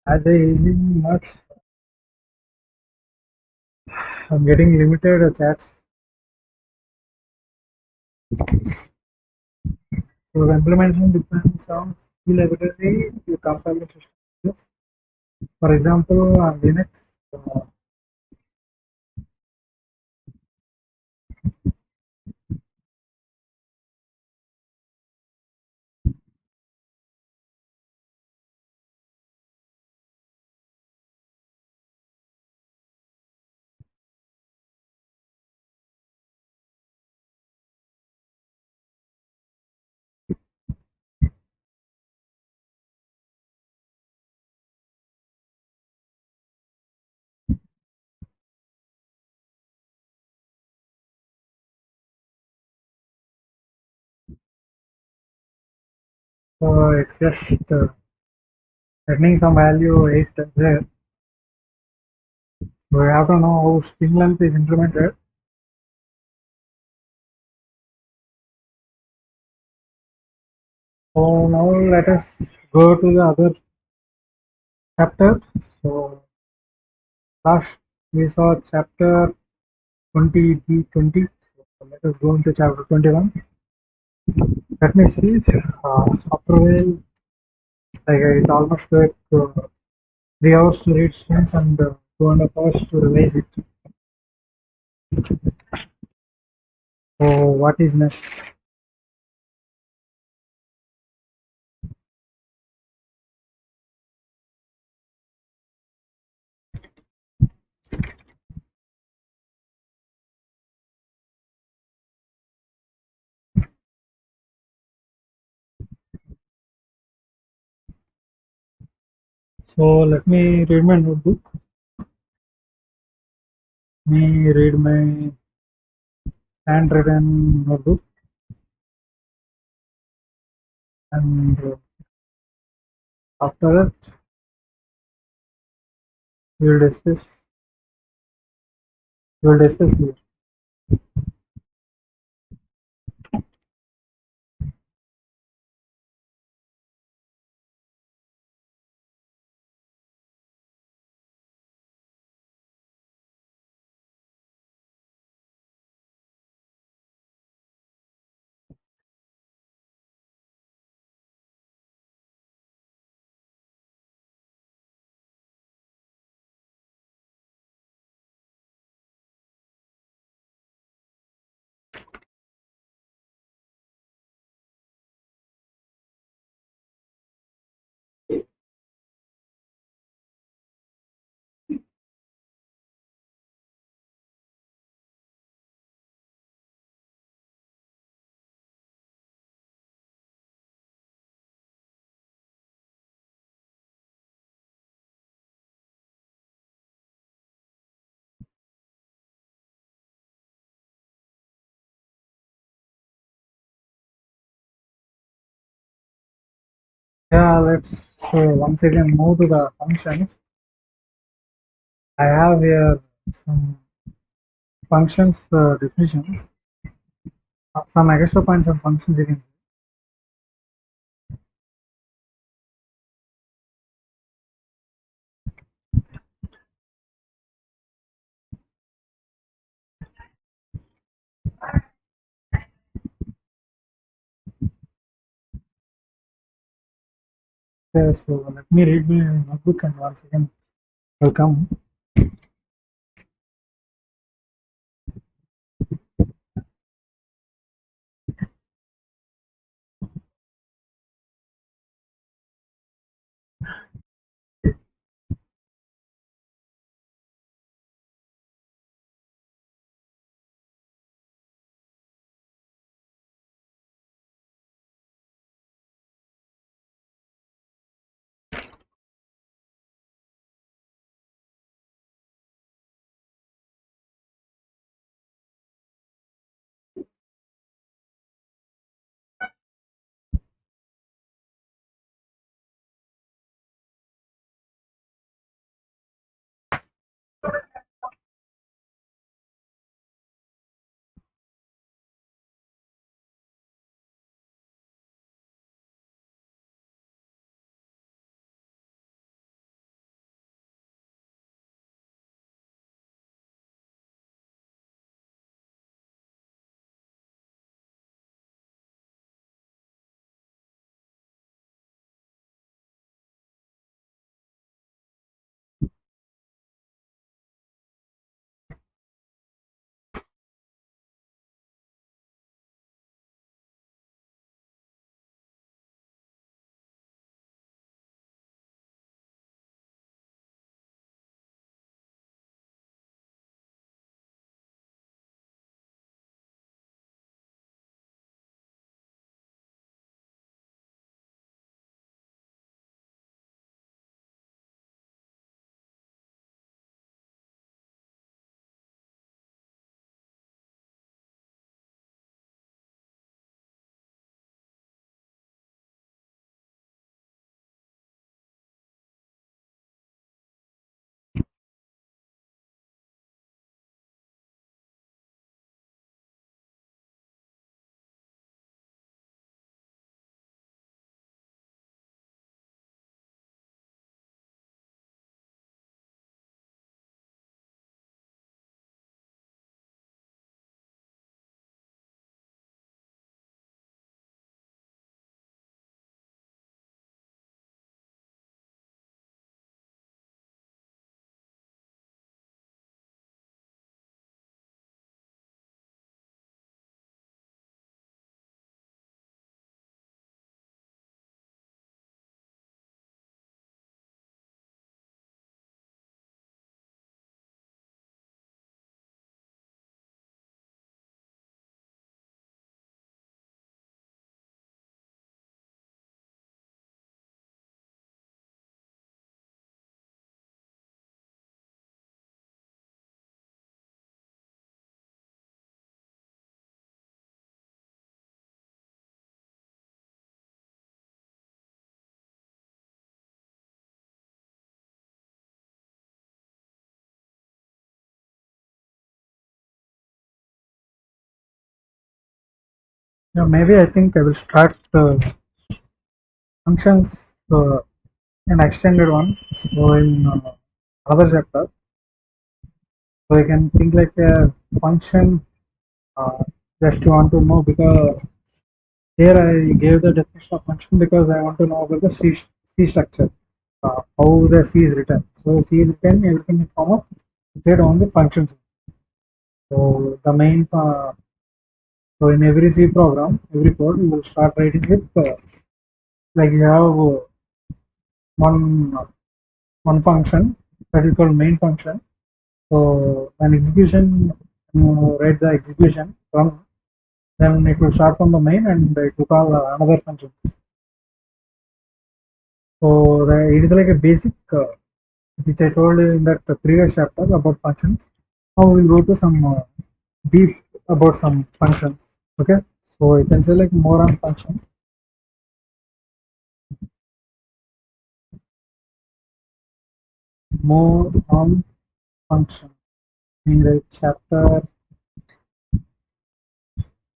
As I using much, I'm getting limited chats. So the implementation depends on skill library you compile the system. For example, on Linux, uh, So it's just returning some value 8 there. We have to know how string length is implemented. So now let us go to the other chapter. So last we saw chapter 20 D20. So let us go into chapter 21. Let me see. After a while, like it almost took 3 hours to read strings and 2.5 hours to revise it. So what is next? So let me read my notebook. Let me read my handwritten notebook, and after that we will discuss here. Yeah, let's once again move to the functions. I have here some functions definitions, some extra points and functions you can. Okay, so let me read my notebook and once again welcome. Yeah, maybe I think I will start functions an extended one. So in other chapter, so I can think like a function. Uh, just want to know because here I gave the definition of function because I want to know about the C structure, how the C is written. So C is written everything in form of Z only functions. So the main so in every C program, every code you will start writing with like you have one one function that is called main function. So an execution, write the execution from, then it will start from the main and it will call another function. So it is like a basic which I told you in that previous chapter about functions. Now we will go to some deep about some functions. Okay, so you can say like more on functions. More on functions. In the chapter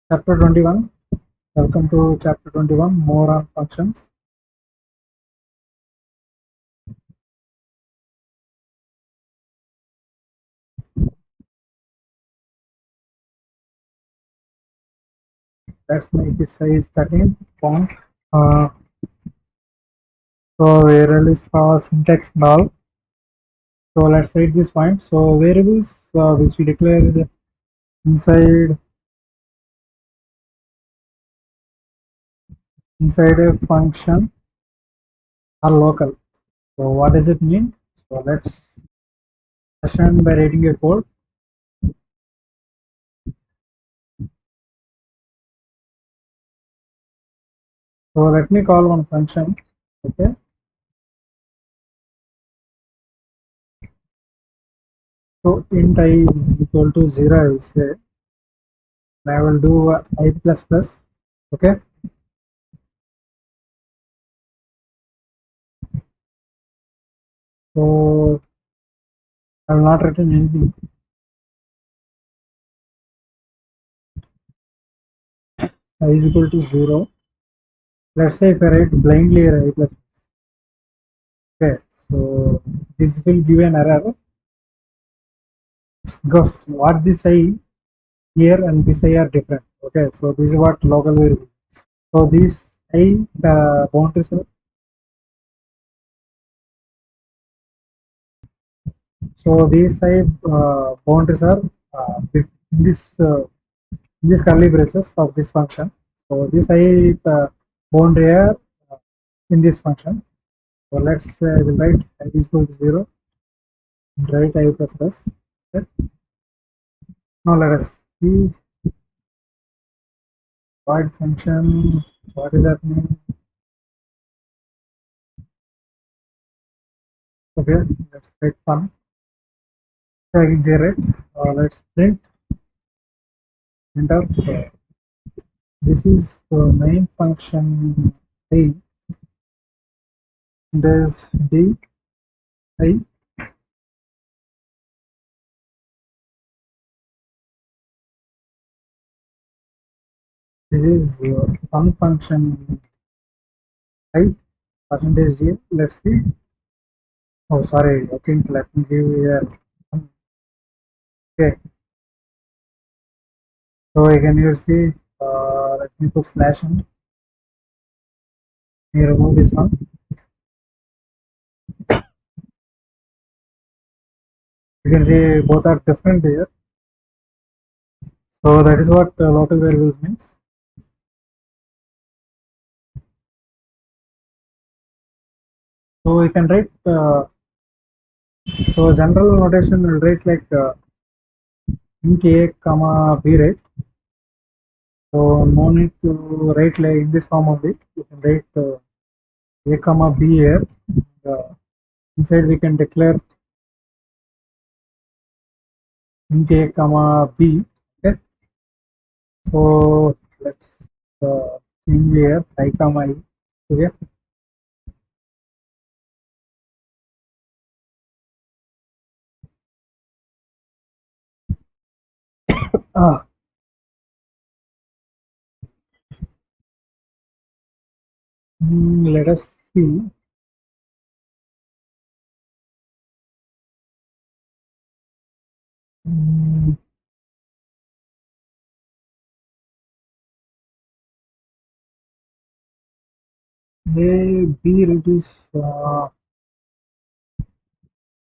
21. Welcome to chapter 21. More on functions. Let's make it size 13 font. Uh, so variables for syntax and all. So let's write this point. So variables which we declared inside a function are local. So what does it mean? So let's session by writing a code. So let me call one function. Okay. So int I is equal to 0, I will say. And I will do I plus plus. Okay. So I will not written anything. I is equal to 0. Let's say if I write blindly I plus. Okay. So this will give an error because what this I here and this I are different. Okay. So this is what local variable. So these I boundaries are. So these I boundaries are in this curly braces of this function. So this I boundary are in this function. So let's we'll write I is equal to 0 and write I plus plus. Okay. Now let us see void function. What does that mean? Okay, let's write fun. Tagging generate. Let's print out. This is the main function A. There's D I. This is fun function I percentage A. Let's see. Oh, sorry. I think let me give here. Okay. So again, you see. Let me put slash in. You remove this one. You can see both are different here. So that is what local variables means. So we can write. So general notation will write like int a comma b, right? So no need to write like in this form only. You can write a comma b here. Uh, Inside we can declare int a comma b. Okay. So let's change here I comma I. Okay. Ah, Let us see. Mm, A, B reduce.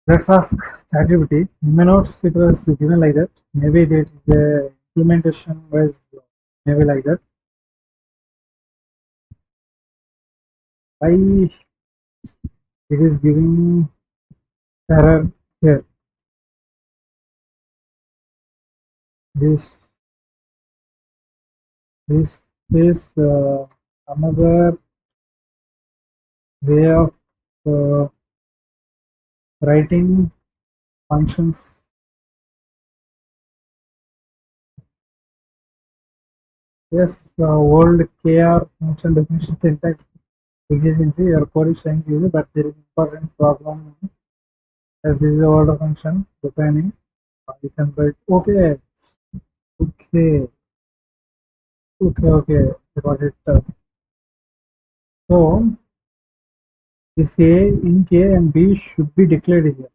Let's ask ChatGPT. In my notes, it was given like that. Maybe the implementation was maybe like that. Why it is giving error here? This this is another way of uh, writing functions. Yes, old KR function definition syntax exists in your code is trying to use it, but there is important problem as this is a order function defining. You can write okay, okay, okay. I got it. So this A in K and B should be declared here.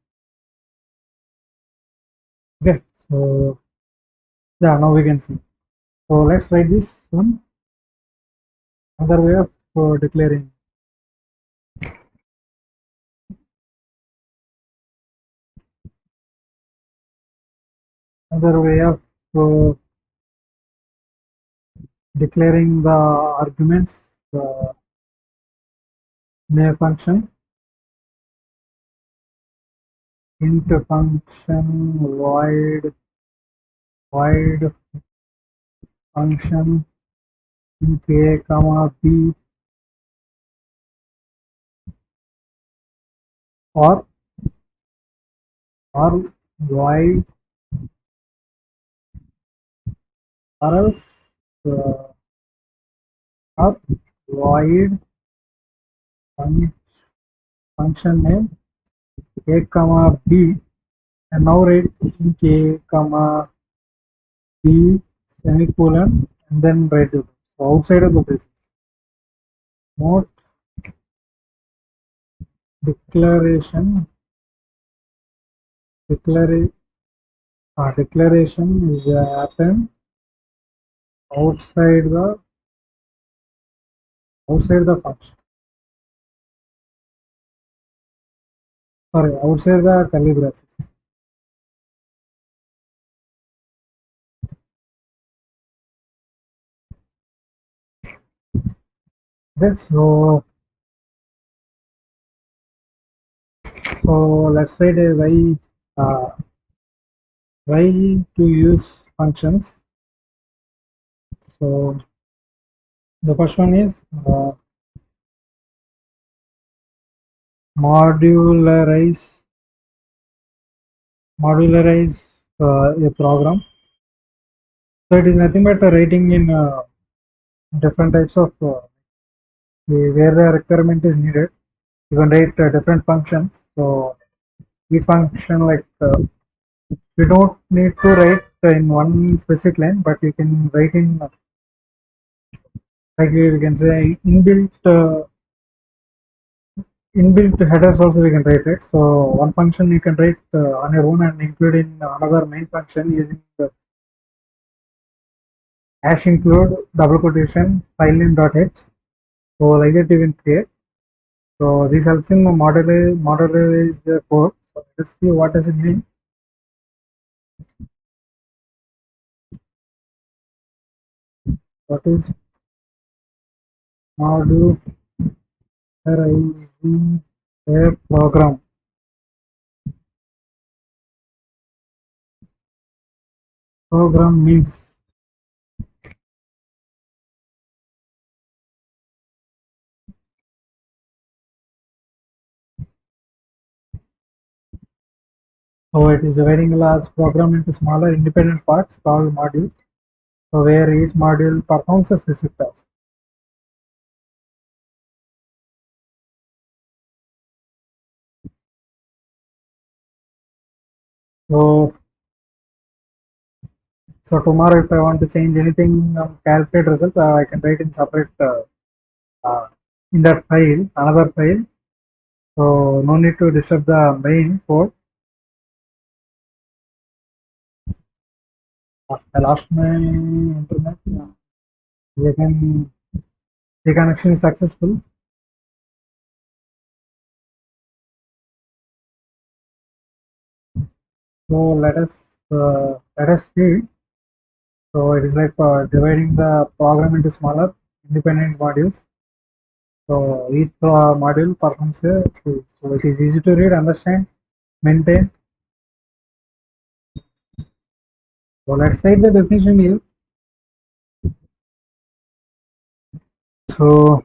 Okay, so yeah, now we can see. So let's write this one. Another way of declaring. Another way of uh, declaring the arguments in a function. Int function void function int a comma b or void or else uh, or void function name a comma b and now write int a comma b semicolon and then write it. So outside of the braces. Note declaration declaration declaration is happen outside the function. Sorry, outside the curly braces. Yes, so let's write a why to use functions. So the first one is modularize a program. So it is nothing but writing in different types of where the requirement is needed. You can write different functions. So each function like you don't need to write in one specific line, but you can write in like we can say inbuilt headers also we can write it. So one function you can write on your own and include in another main function using the hash include double quotation file name dot h. So like that you can create. So this helps in modularize the code. So let's see what does it mean. What is modularizing a program? Program means so it is dividing a large program into smaller independent parts called modules. So where each module performs a specific task. So so tomorrow if I want to change anything calculate result, I can write in separate in that file, another file. So no need to disturb the main code. I lost my internet. Again, the connection is successful. So let us see. So it is like dividing the program into smaller independent modules. So each module performs a tool. So it is easy to read, understand, maintain. So let's write the definition here. So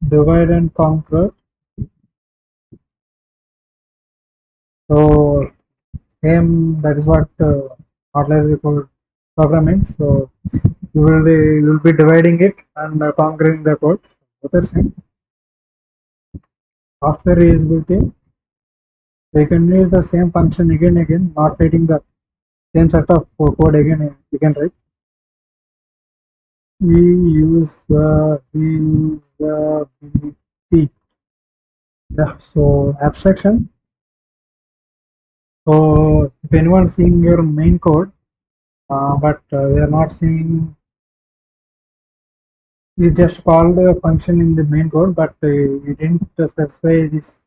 divide and conquer. So same, that is what outlier code program means. So you will be dividing it and conquering the code. Both are same. After reusability, so you can use the same function again, not writing the same set of code again. You can write. Reusability. Yeah. So abstraction. So if anyone seeing your main code, but they are not seeing, you just called a function in the main code, but you didn't specify this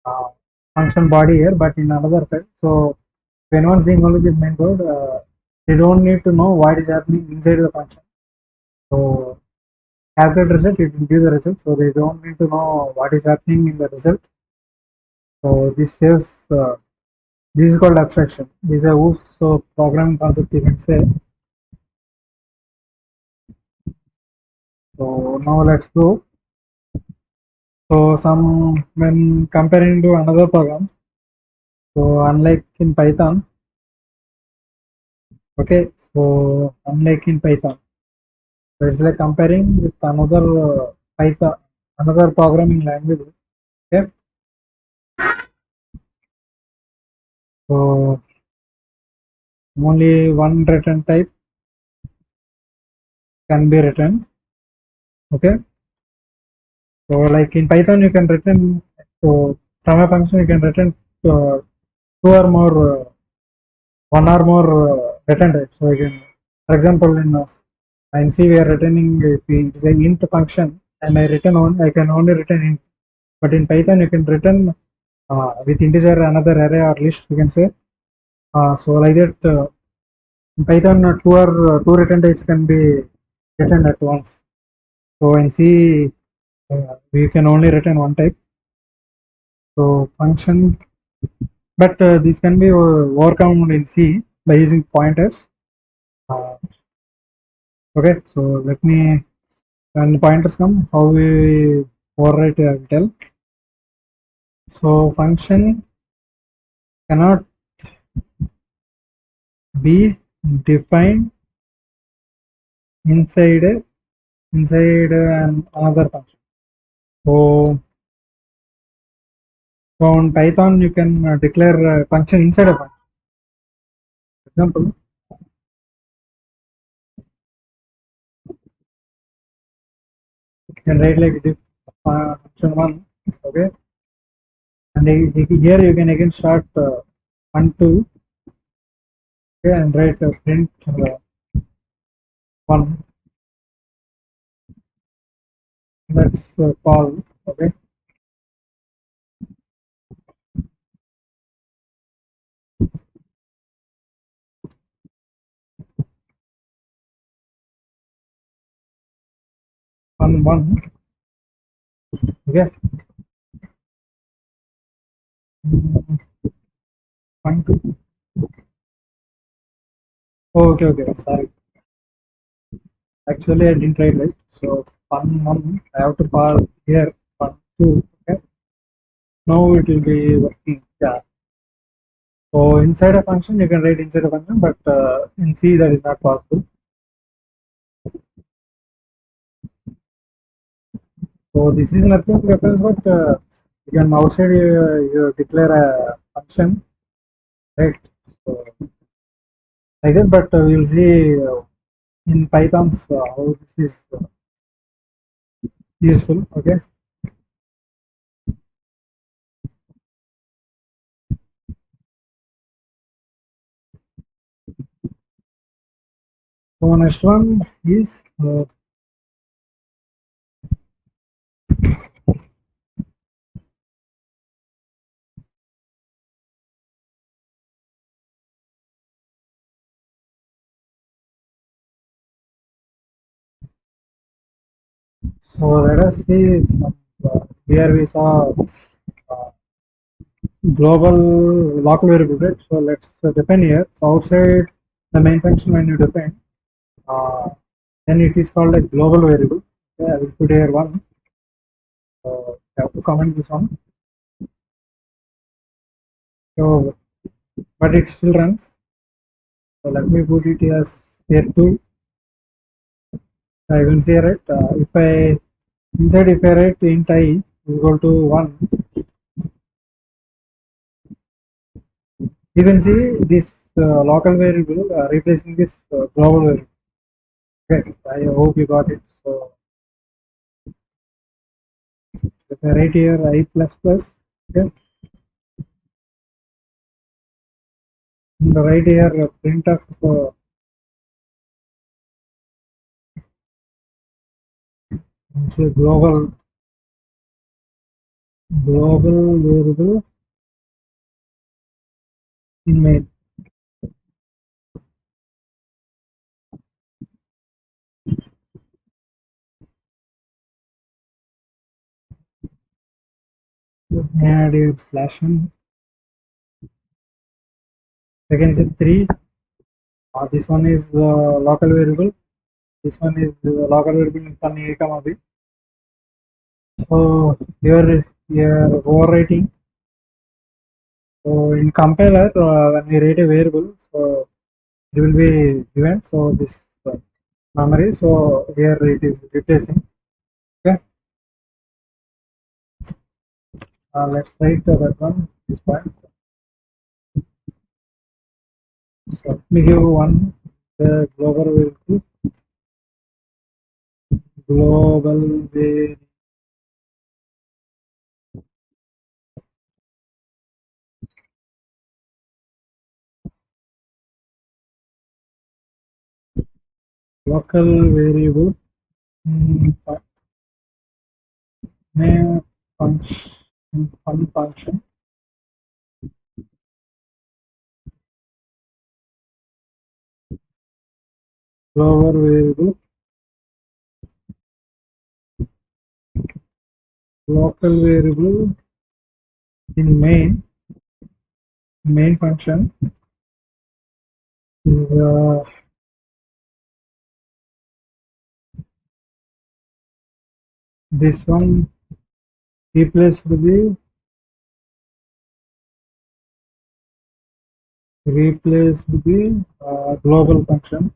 uh, function body here, but in another file. So if anyone seeing only the main code, they don't need to know what is happening inside the function. So calculate result, it will give the result. So they don't need to know what is happening in the result. So this saves. This is called abstraction. This is a OOPS, so programming concept you can say. So now let's go. So some when comparing to another program, so unlike in Python, okay. So unlike in Python, so it's like comparing with another Python, another programming language. Okay. So only one return type can be written. Okay. So like in Python, you can return, so from a function you can return uh, two or more. One or more return types. So again, for example, in C we are returning if it is an int function and I can only return int. But in Python you can return with integer another array or list you can say. So like that in Python two return types can be returned at once. So in C we can only return one type. So function, but this can be overcome in C by using pointers. Uh, okay, so let me, when pointers come, how we overwrite I will tell. So function cannot be defined inside another function. So, so in Python you can declare a function inside a function. For example, you can write like this function one, okay, and here you can again start 1 2, okay, and write print 1. That's call, okay. On 1, okay. 1 2. Oh, okay, sorry. Actually, I didn't write right. So, 1 1, I have to call here 1 2. Okay. Now it will be working. Yeah. So, inside a function, you can write inside a function, but in C, that is not possible. So, this is nothing different, but you can outside you declare a function, right? So, like that, but we will see in Python's how this is useful. Okay, so next one is so let us see some, here we saw uh, global local variable, right? So let's define here. So outside the main function, when you define, uh, then it is called a global variable. Okay, I will put here one. So I have to comment this one. So but it still runs. So let me put it as here two. I will say right. If I inside if I write int I is equal to one, you can see this local variable replacing this global variable. Okay, I hope you got it. So if I write here I plus plus, okay, and right here print of global variable in main. Add here slash n. Second is three. This one is local variable. This one is local variable in funny a comma b. So here overwriting. So in compiler, when we write a variable, so it will be given. So this memory. So here it is replacing. Okay. Let's write that one. This point. So let me give one the global variable. Global variable local variable main function global variable local variable in main function is this one replaced the global function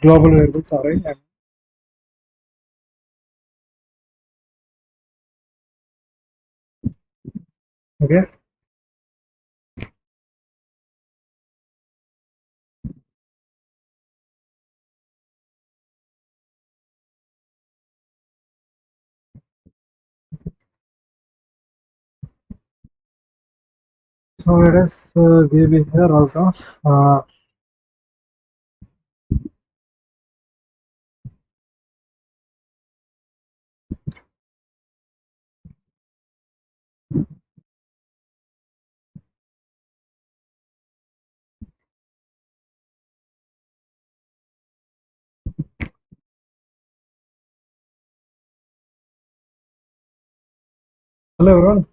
global variable, sorry. Okay, so let us give it here also. Hello everyone,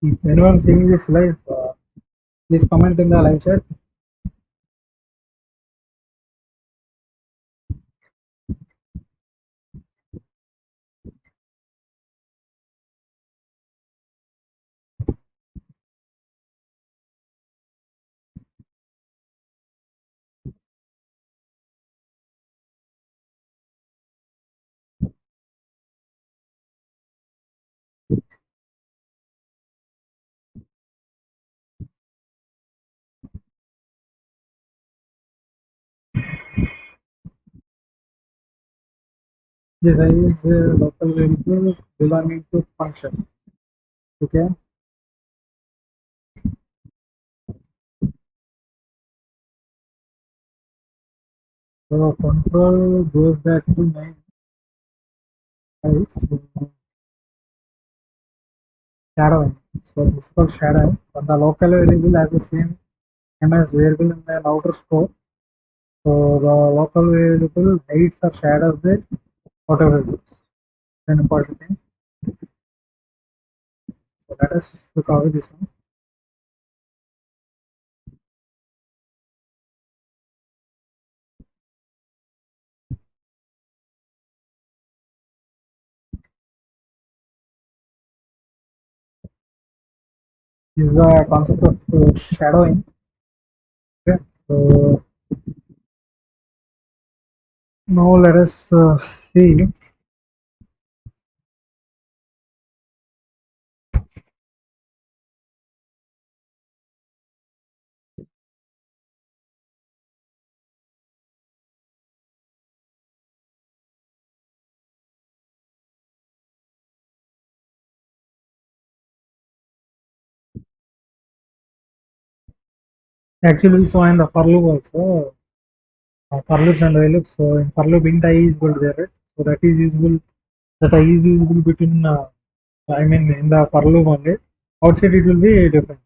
if anyone seeing this live, please comment in the live chat. This I is a local variable belonging to function. Okay. So control goes back to main. Right. So shadowing. So this is called shadowing. But the local variable has the same name as variable in the outer scope. So the local variable hides or shadows the outer variables. An important thing. So let us cover this one. This is the concept of shadowing. Okay. So now let us see. Actually, we saw in the for loop also for loops and while loops. So in for loop, int I is equal to there, right? So that is usable. That I is usable between. I mean, in the for loop only. Outside it will be different.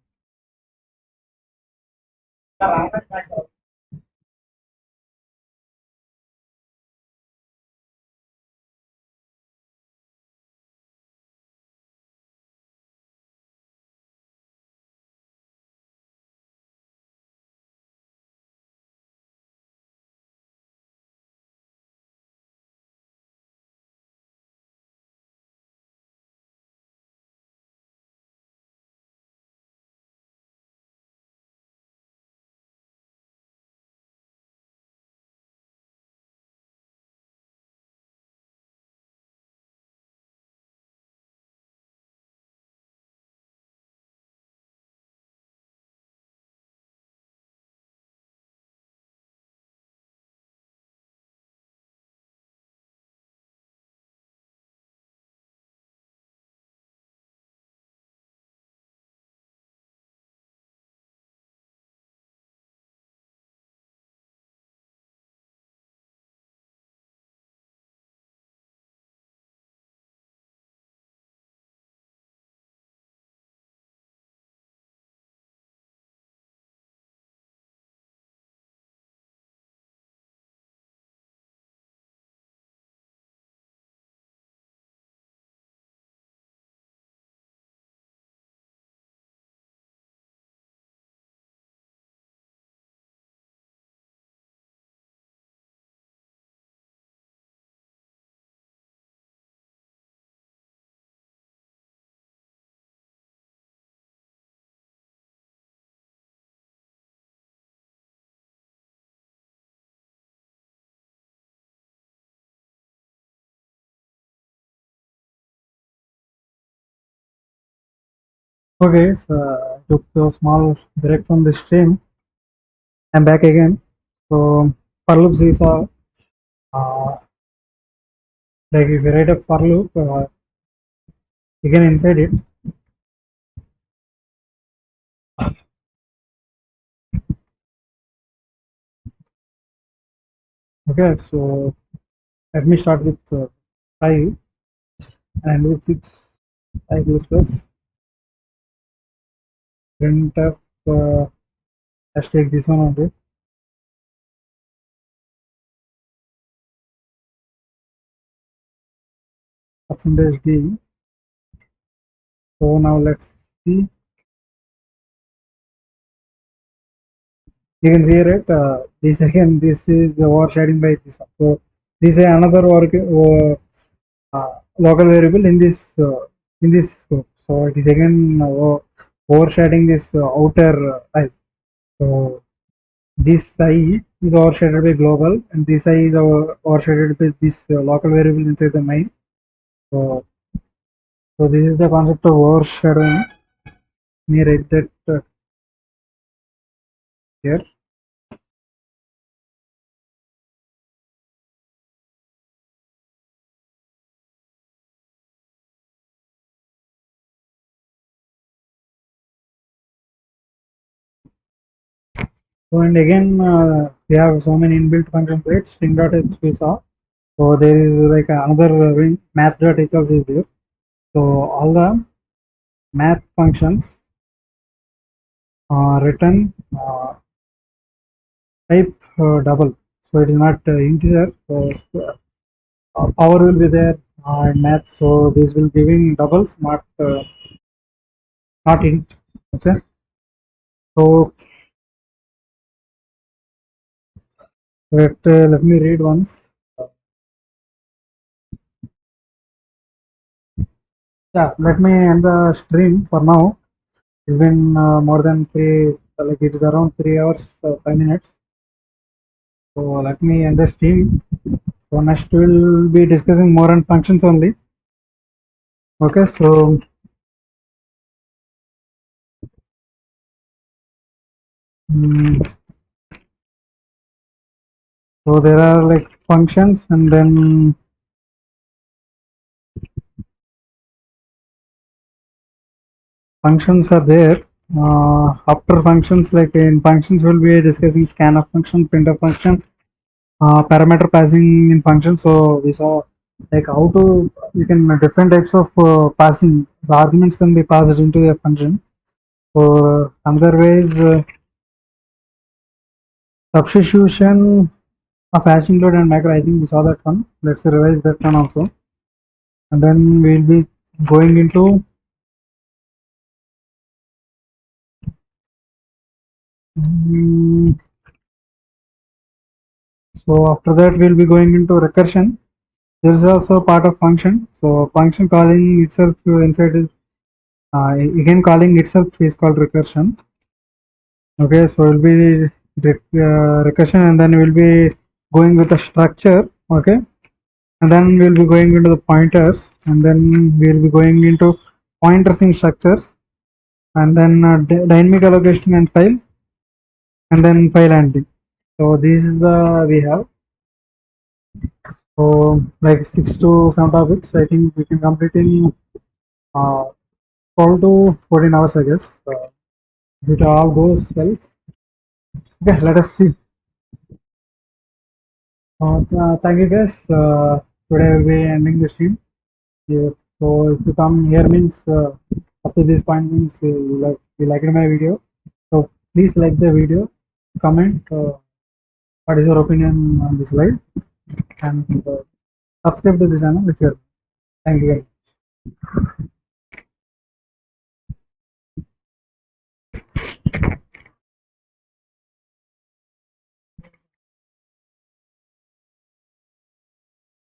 Okay, so I took a small break from the stream. I'm back again. So for loops is uh, like if you write a for loop, again inside it. Okay, so let me start with 5 and with its 5 plus printf. Let's take this one only. Percentage d. So now let's see. You can see it. This again. This is the overshadowing by this one. So this is another local variable in this scope. So it is again overshadowing this outer I. So this I is overshadowed by global, and this I is overshadowed by this local variable inside the main. So so this is the concept of overshadowing. Let me write that here. So and again we have so many inbuilt functions, right? String.h we saw. So there is like another math.equals is there. So all the math functions written type double. So it is not integer. So power will be there in math. So this will giving doubles, not int. Okay. So let me read once. Yeah, let me end the stream for now. It's been more than like it is around 3 hours, 5 minutes. So let me end the stream. So next we'll be discussing more on functions only. Okay, so mm, so there are like functions, and then functions are there. After functions, like in functions, we'll be discussing scanf function, printf function, parameter passing in function. So we saw like how to you can different types of passing. The arguments can be passed into a function. So another way is substitution of hash include and macro. I think we saw that one. Let's revise that one also, and then we'll be going into mm, so after that we'll be going into recursion. There is also part of function. So function calling itself inside is again calling itself is called recursion. Okay, so we'll be recursion, and then we'll be going with the structure. Okay, and then we'll be going into the pointers, and then we'll be going into pointers in structures, and then dynamic allocation and file, and then file handling. So this is the we have. So like 6 to 7 topics. I think we can complete in 12 to 14 hours, I guess. If it all goes well. Okay, let us see. Thank you, guys. Today I will be ending the stream. Yeah, so if you come here means up to this point means you liked my video. So please like the video, comment what is your opinion on this slide, and subscribe to the channel if you're. Thank you.